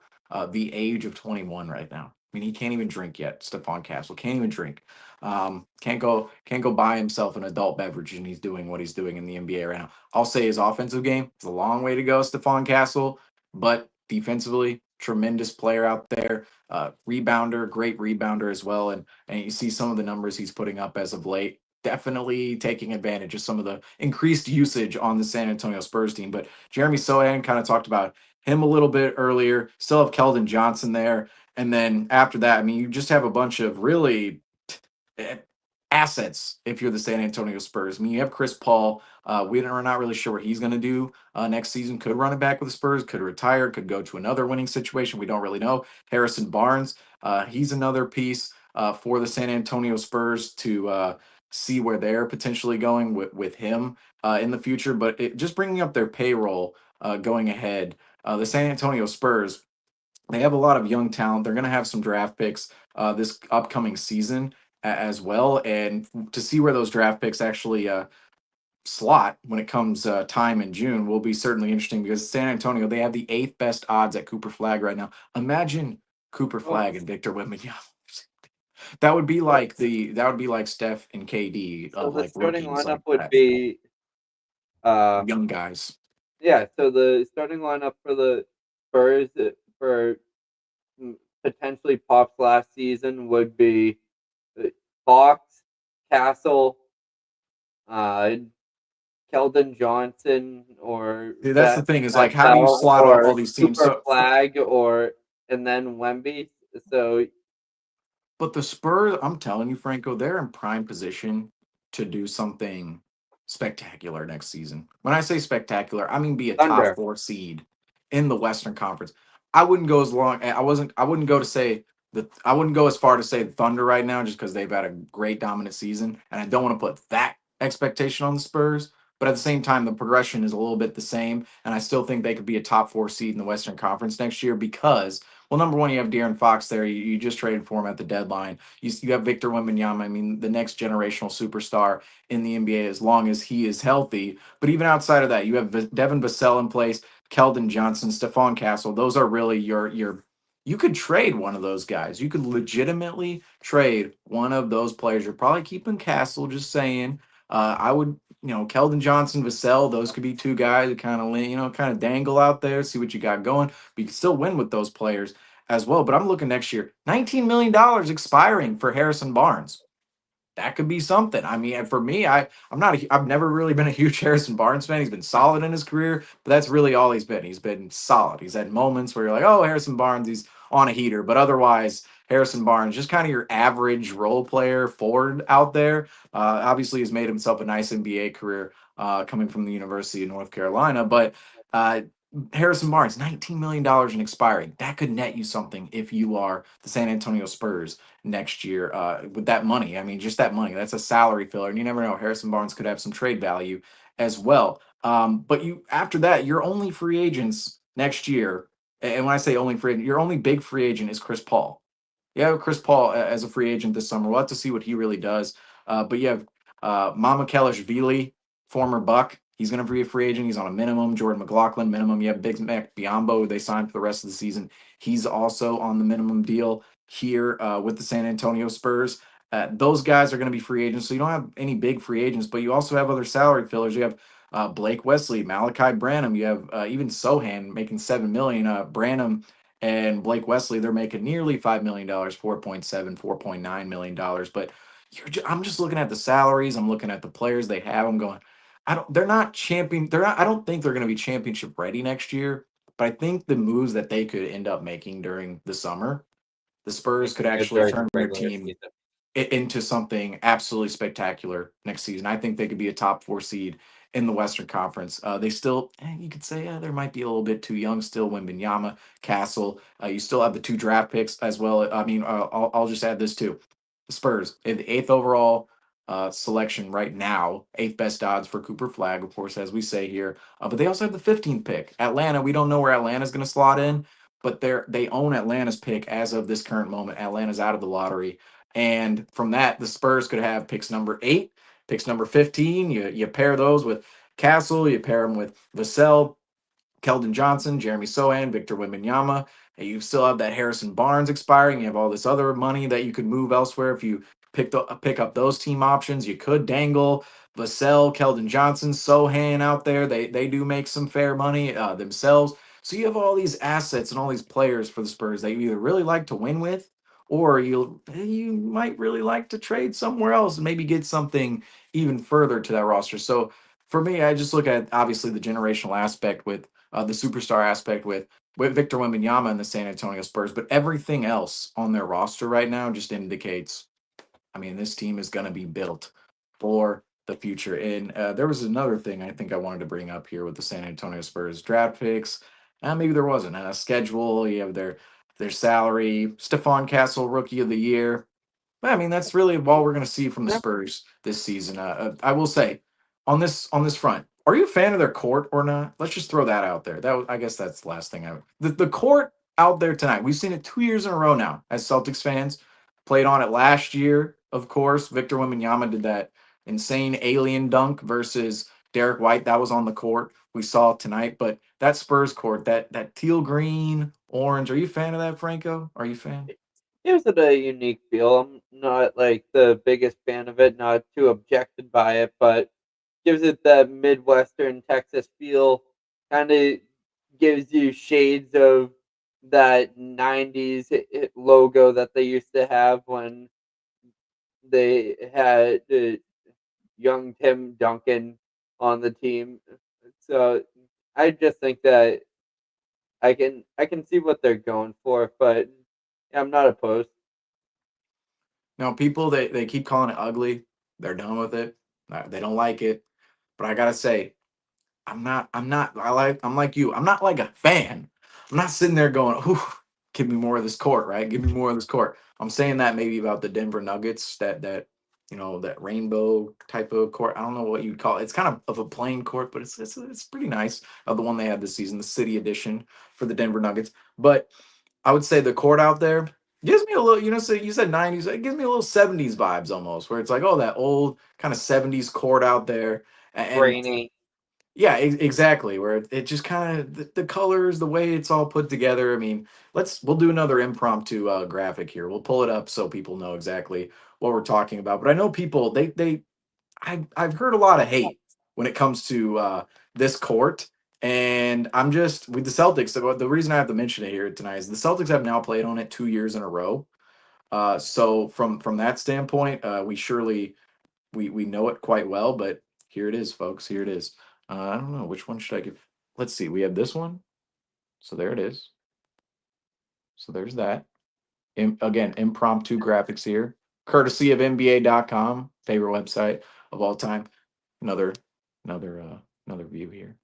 the age of 21 right now. I mean, he can't even drink yet. Stephon Castle can't even drink. Can't go buy himself an adult beverage, and he's doing what he's doing in the NBA right now. I'll say his offensive game is a long way to go, Stephon Castle, but defensively, tremendous player out there. Rebounder, great rebounder as well. And you see some of the numbers he's putting up as of late. Definitely taking advantage of some of the increased usage on the San Antonio Spurs team. But Jeremy Sohan kind of talked about him a little bit earlier. Still have Keldon Johnson there. And then after that, I mean, you just have a bunch of really assets if you're the San Antonio Spurs. I mean, you have Chris Paul. We're not really sure what he's going to do next season. Could run it back with the Spurs, could retire, could go to another winning situation. We don't really know. Harrison Barnes, he's another piece for the San Antonio Spurs to see where they're potentially going with him in the future. But just bringing up their payroll going ahead, the San Antonio Spurs, they have a lot of young talent. They're going to have some draft picks this upcoming season as well. And to see where those draft picks actually slot when it comes time in June will be certainly interesting because San Antonio, they have the 8th best odds at Cooper Flag right now. Imagine Cooper Flag and Victor Wembanyama. That would be like Steph and KD So of the like starting rookies lineup like would that. be Young guys. yeah. So the starting lineup for the Spurs for potentially Pop's last season would be Fox, Castle, Keldon Johnson, or See, that's the thing is like, how do you Vassell, slot or all these teams? Cooper So, Flag, and then Wemby. So but the Spurs, I'm telling you, Franco, they're in prime position to do something spectacular next season. When I say spectacular, I mean be a top Thunder. 4 seed in the Western Conference. I wouldn't go as long. I wouldn't go to say I wouldn't go as far to say the Thunder right now, just because they've had a great dominant season, and I don't want to put that expectation on the Spurs. But at the same time, the progression is a little bit the same, and I still think they could be a top 4 seed in the Western Conference next year because, well, number one, you have De'Aaron Fox there. You just traded for him at the deadline. You have Victor Wembanyama. I mean, the next generational superstar in the NBA as long as he is healthy. But even outside of that, you have Devin Vassell in place, Keldon Johnson, Stephon Castle. Those are really your you could trade one of those guys. You could legitimately trade one of those players. You're probably keeping Castle, just saying. I would, Keldon Johnson, Vassell, those could be two guys that kind of, kind of dangle out there, see what you got going. But you can still win with those players as well. But I'm looking next year, $19 million expiring for Harrison Barnes. That could be something. I mean, for me, I've never really been a huge Harrison Barnes fan. He's been solid in his career, but that's really all he's been. He's been solid. He's had moments where you're like, oh, Harrison Barnes, he's on a heater, but otherwise, Harrison Barnes, just kind of your average role player forward out there. Obviously, he's made himself a nice NBA career coming from the University of North Carolina, but Harrison Barnes, $19 million in expiring. That could net you something if you are the San Antonio Spurs next year with that money. I mean, just that money. That's a salary filler. And you never know. Harrison Barnes could have some trade value as well. But you after that, your only free agents next year, and when I say only free agent, your only big free agent is Chris Paul. You have Chris Paul as a free agent this summer. We'll have to see what he really does. But you have Mama Kelishvili, former Buck. He's going to be a free agent. He's on a minimum. Jordan McLaughlin, minimum. You have Big Mac Biombo, who they signed for the rest of the season. He's also on the minimum deal here with the San Antonio Spurs. Those guys are going to be free agents. So you don't have any big free agents, but you also have other salary fillers. You have Blake Wesley, Malachi Branham. You have even Sohan making $7 million. Branham and Blake Wesley, they're making nearly $5 million, 4.7, $4.9 million. But I'm just looking at the salaries. I'm looking at the players they have. I'm going, they're not champion. I don't think they're going to be championship ready next year. But I think the moves that they could end up making during the summer, the Spurs could actually turn their team into something absolutely spectacular next season. I think they could be a top 4 seed in the Western Conference. They still, you could say, there might be a little bit too young still. Wembanyama, Castle. You still have the 2 draft picks as well. I mean, I'll just add this too. The Spurs, the 8th overall selection right now, 8th best odds for Cooper Flag, of course, as we say here. But they also have the 15th pick. Atlanta, we don't know where Atlanta's going to slot in, but they own Atlanta's pick as of this current moment. Atlanta's out of the lottery. And from that, the Spurs could have picks number 8, picks number 15. You pair those with Castle, you pair them with Vassell, Keldon Johnson, Jeremy Sohan, Victor Wembanyama. And you still have that Harrison Barnes expiring. You have all this other money that you could move elsewhere if you pick up those team options. You could dangle Vassell, Keldon Johnson, Sohan out there. They do make some fair money themselves. So you have all these assets and all these players for the Spurs that you either really like to win with, or you might really like to trade somewhere else and maybe get something even further to that roster. So for me, I just look at obviously the generational aspect with the superstar aspect with Victor Wembanyama and the San Antonio Spurs, but everything else on their roster right now just indicates, I mean, this team is going to be built for the future. And there was another thing I think I wanted to bring up here with the San Antonio Spurs draft picks. Maybe there wasn't a schedule. You have their salary. Stephon Castle, Rookie of the Year. I mean, that's really all we're going to see from the Spurs this season. I will say, on this front, are you a fan of their court or not? Let's just throw that out there. I guess that's the last thing the court out there tonight. We've seen it 2 years in a row now as Celtics fans. Played on it last year, of course. Victor Wembanyama did that insane alien dunk versus Derek White. That was on the court. We saw it tonight, but that Spurs court, that teal green, orange. Are you a fan of that, Franco? Are you a fan? Gives it a unique feel. I'm not like the biggest fan of it, not too objected by it, but gives it that Midwestern Texas feel. Kind of gives you shades of that 90s logo that they used to have when they had young Tim Duncan on the team. So I just think that I can see what they're going for, but I'm not opposed. Now, people they keep calling it ugly. They're done with it. They don't like it. But I gotta say, I'm not. I'm like you. I'm not like a fan. I'm not sitting there going, "Ooh, give me more of this court, right? Give me more of this court. I'm saying that maybe about the Denver Nuggets, that that rainbow type of court. I don't know what you'd call it. It's kind of a plain court, but it's pretty nice. The one they had this season, the city edition for the Denver Nuggets. But I would say the court out there gives me a little, so you said 90s, it gives me a little 70s vibes almost, where it's like, oh, that old kind of 70s court out there. And Rainy. yeah, exactly. Where it just kind of the colors, the way it's all put together. I mean, we'll do another impromptu graphic here. We'll pull it up so people know exactly what we're talking about. But I know people I've heard a lot of hate when it comes to this court, and I'm just with the Celtics. The reason I have to mention it here tonight is the Celtics have now played on it 2 years in a row. So from that standpoint, we know it quite well. But here it is, folks. Here it is. I don't know which one should I give. Let's see. We have this one. So there it is. So there's that. Again, impromptu graphics here, courtesy of NBA.com, favorite website of all time. Another view here.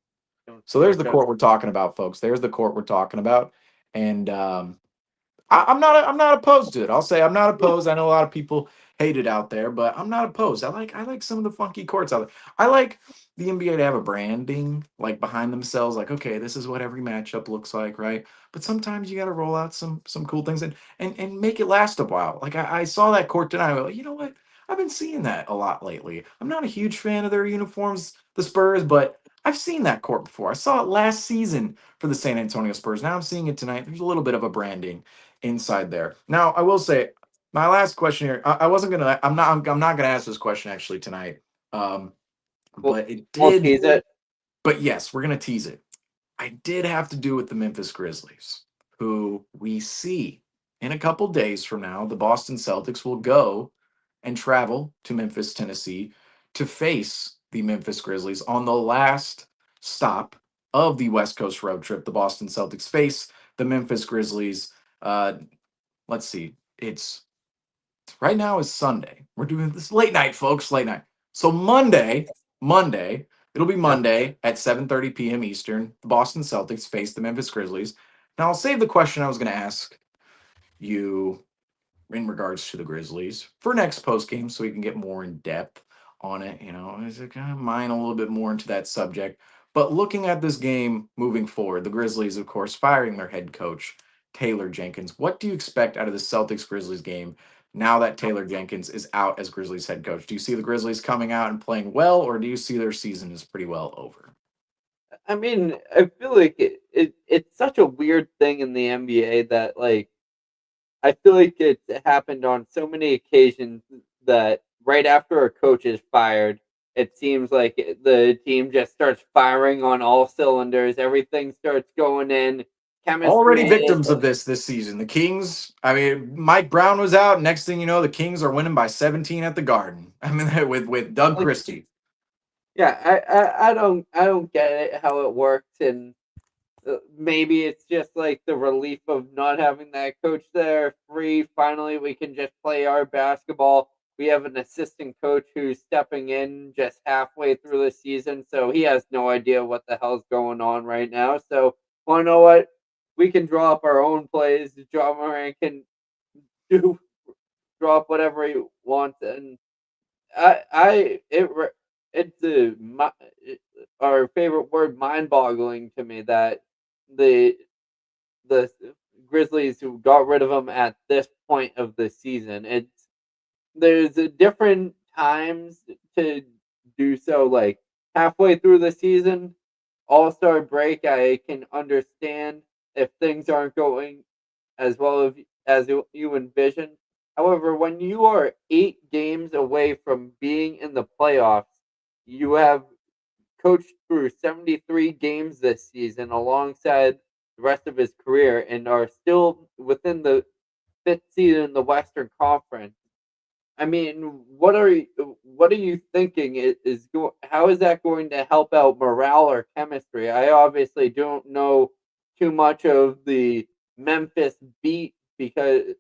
So there's the court we're talking about, folks. There's the court we're talking about. And I'm not opposed to it. I'll say I'm not opposed. I know a lot of people hate it out there, but I'm not opposed. I like some of the funky courts out there. I like the NBA to have a branding like behind themselves, like, okay, this is what every matchup looks like, right? But sometimes you got to roll out some cool things and make it last a while. Like I saw that court tonight. I was like, you know what? I've been seeing that a lot lately. I'm not a huge fan of their uniforms, the Spurs, but I've seen that court before. I saw it last season for the San Antonio Spurs. Now I'm seeing it tonight. There's a little bit of a branding inside there. Now, I will say my last question here. I wasn't gonna. I'm not gonna ask this question actually tonight. But it We'll did. tease it. But yes, we're gonna tease it. I did have to do with the Memphis Grizzlies, who we see in a couple days from now. The Boston Celtics will go and travel to Memphis, Tennessee, to face the Memphis Grizzlies on the last stop of the West Coast road trip. The Boston Celtics face the Memphis Grizzlies. Let's see. It's right now is Sunday. We're doing this late night, folks. Late night. So Monday, it'll be Monday at 7:30 p.m. Eastern. The Boston Celtics face the Memphis Grizzlies. Now I'll save the question I was going to ask you in regards to the Grizzlies for next post game, so we can get more in depth on it. Is it kind of mine a little bit more into that subject? But looking at this game moving forward, the Grizzlies, of course, firing their head coach Taylor Jenkins. What do you expect out of the Celtics Grizzlies game now that Taylor Jenkins is out as Grizzlies head coach? Do you see the Grizzlies coming out and playing well, or do you see their season is pretty well over? I mean, I feel like it's such a weird thing in the NBA that, like, I feel like it's happened on so many occasions that right after a coach is fired, it seems like the team just starts firing on all cylinders. Everything starts going in. Chemistry Already victims of this season. The Kings, I mean, Mike Brown was out. Next thing you know, the Kings are winning by 17 at the Garden. I mean, with Doug Christie. Yeah, I don't get it how it works, and maybe it's just like the relief of not having that coach there free. Finally, we can just play our basketball. We have an assistant coach who's stepping in just halfway through the season, so he has no idea what the hell's going on right now. So, well, you know what? We can draw up our own plays. John Moran can draw up whatever he wants, and our favorite word, mind-boggling to me that the Grizzlies who got rid of him at this point of the season. There's different times to do so. Like halfway through the season, All-Star break, I can understand if things aren't going as well as you envision. However, when you are 8 games away from being in the playoffs, you have coached through 73 games this season alongside the rest of his career and are still within the 5th seed in the Western Conference. I mean, what are you thinking how is that going to help out morale or chemistry? I obviously don't know too much of the Memphis beat because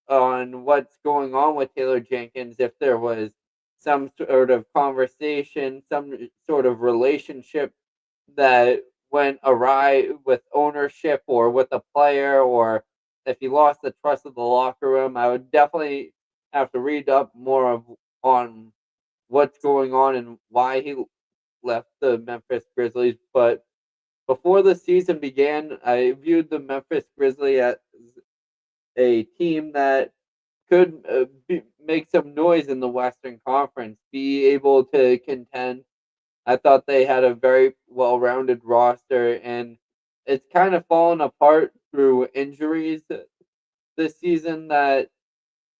on what's going on with Taylor Jenkins, if there was some sort of conversation, some sort of relationship that went awry with ownership or with a player or if he lost the trust of the locker room. I would definitely have to read up more on what's going on and why he left the Memphis Grizzlies. But before the season began, I viewed the Memphis Grizzlies as a team that could make some noise in the Western Conference, be able to contend. I thought they had a very well-rounded roster, and it's kind of fallen apart through injuries this season that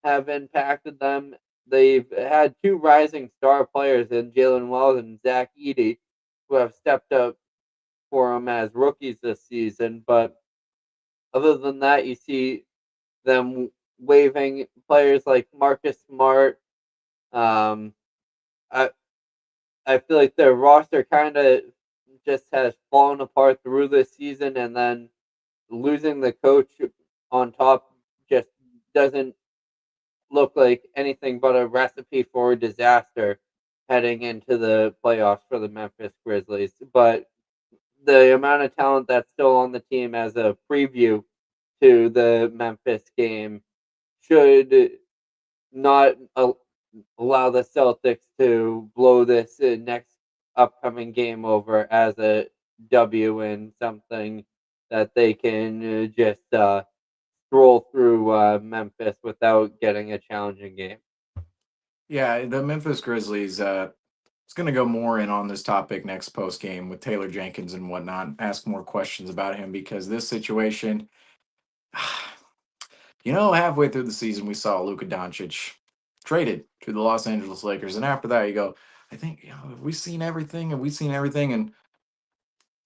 have impacted them. They've had two rising star players in Jalen Wells and Zack, who have stepped up for them as rookies this season. But other than that, you see them waiving players like Marcus Smart. Um, I I feel like their roster kind of just has fallen apart through this season, and then losing the coach on top just doesn't look like anything but a recipe for disaster heading into the playoffs for the Memphis Grizzlies. But the amount of talent that's still on the team as a preview to the Memphis game should not allow the Celtics to blow this next upcoming game over as a W and something that they can just stroll through Memphis without getting a challenging game. Yeah, the Memphis Grizzlies. It's going to go more in on this topic next post game with Taylor Jenkins and whatnot. Ask more questions about him because this situation. Halfway through the season, we saw Luka Doncic traded to the Los Angeles Lakers, and after that, you go, I think, have we seen everything? Have we seen everything? And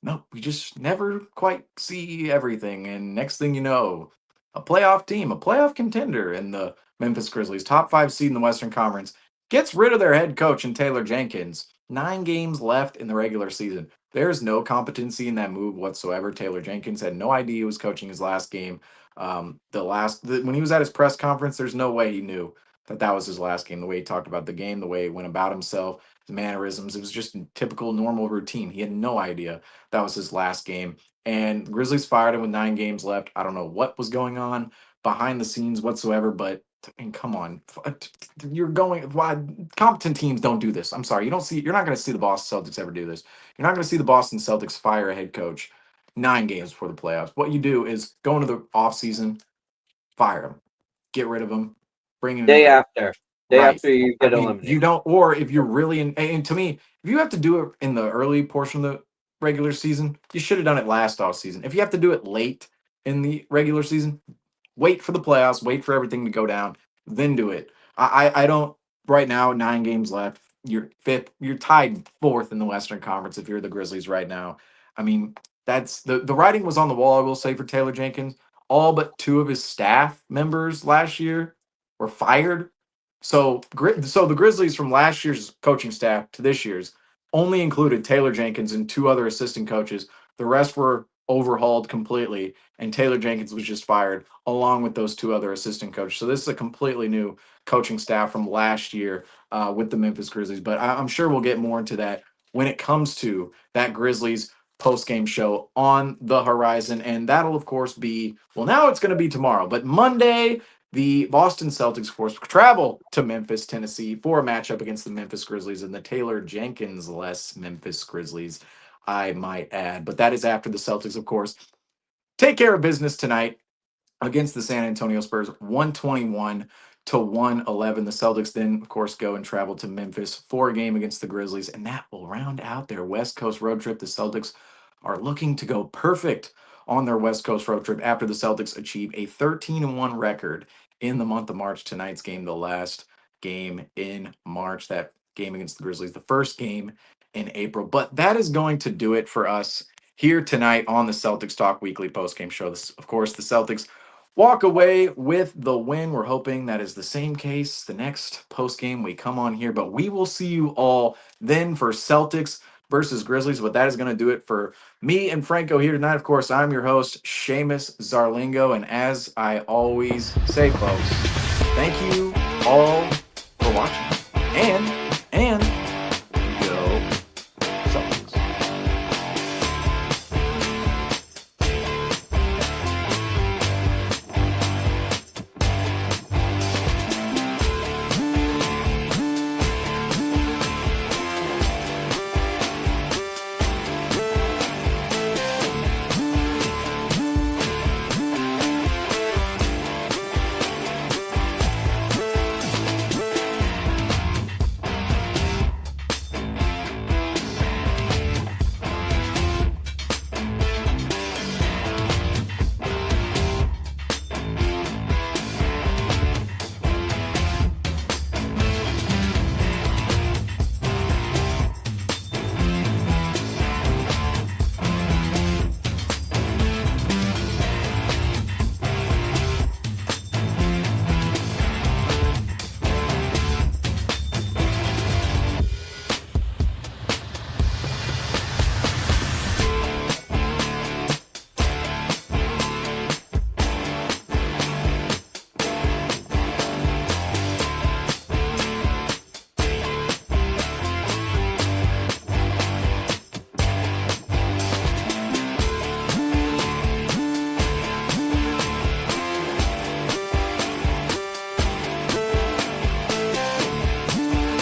no, we just never quite see everything. And next thing you know, a playoff team, a playoff contender in the Memphis Grizzlies, top 5 seed in the Western Conference, gets rid of their head coach in Taylor Jenkins. 9 games left in the regular season. There's no competency in that move whatsoever. Taylor Jenkins had no idea he was coaching his last game. When he was at his press conference, there's no way he knew that was his last game. The way he talked about the game, the way he went about himself, his mannerisms, it was just a typical normal routine. He had no idea that was his last game. And Grizzlies fired him with 9 games left. I don't know what was going on behind the scenes whatsoever, but come on, you're going. Why competent teams don't do this? I'm sorry, you're not going to see the Boston Celtics ever do this. You're not going to see the Boston Celtics fire a head coach 9 games before the playoffs. What you do is go into the offseason, fire him, get rid of him, bring in day after right. you get eliminated. You don't, or if you're really and to me, if you have to do it in the early portion of the regular season, you should have done it last offseason. If you have to do it late in the regular season, wait for the playoffs, wait for everything to go down, then do it. I don't right now, 9 games left. You're 5th, you're tied 4th in the Western Conference if you're the Grizzlies right now. I mean, that's the writing was on the wall, I will say, for Taylor Jenkins. All but 2 of his staff members last year were fired. So the Grizzlies from last year's coaching staff to this year's only included Taylor Jenkins and 2 other assistant coaches. The rest were overhauled completely, and Taylor Jenkins was just fired along with those 2 other assistant coaches. So this is a completely new coaching staff from last year with the Memphis Grizzlies. But I'm sure we'll get more into that when it comes to that Grizzlies post-game show on the horizon. And that'll, of course, be, well, now it's going to be tomorrow. But Monday, the Boston Celtics, of course, travel to Memphis, Tennessee for a matchup against the Memphis Grizzlies and the Taylor Jenkins-less Memphis Grizzlies, I might add. But that is after the Celtics, of course, take care of business tonight against the San Antonio Spurs, 121-111. The Celtics then, of course, go and travel to Memphis for a game against the Grizzlies, and that will round out their West Coast road trip. The Celtics are looking to go perfect on their West Coast road trip after the Celtics achieve a 13-1 record in the month of March. Tonight's game, the last game in March, that game against the Grizzlies, the first game in April. But that is going to do it for us here tonight on the Celtics Talk Weekly postgame show. Of course, the Celtics walk away with the win. We're hoping that is the same case the next postgame we come on here. But we will see you all then for Celtics versus Grizzlies. But that is going to do it for me and Franco here tonight. Of course, I'm your host, Seamus Zarlingo. And as I always say, folks, thank you all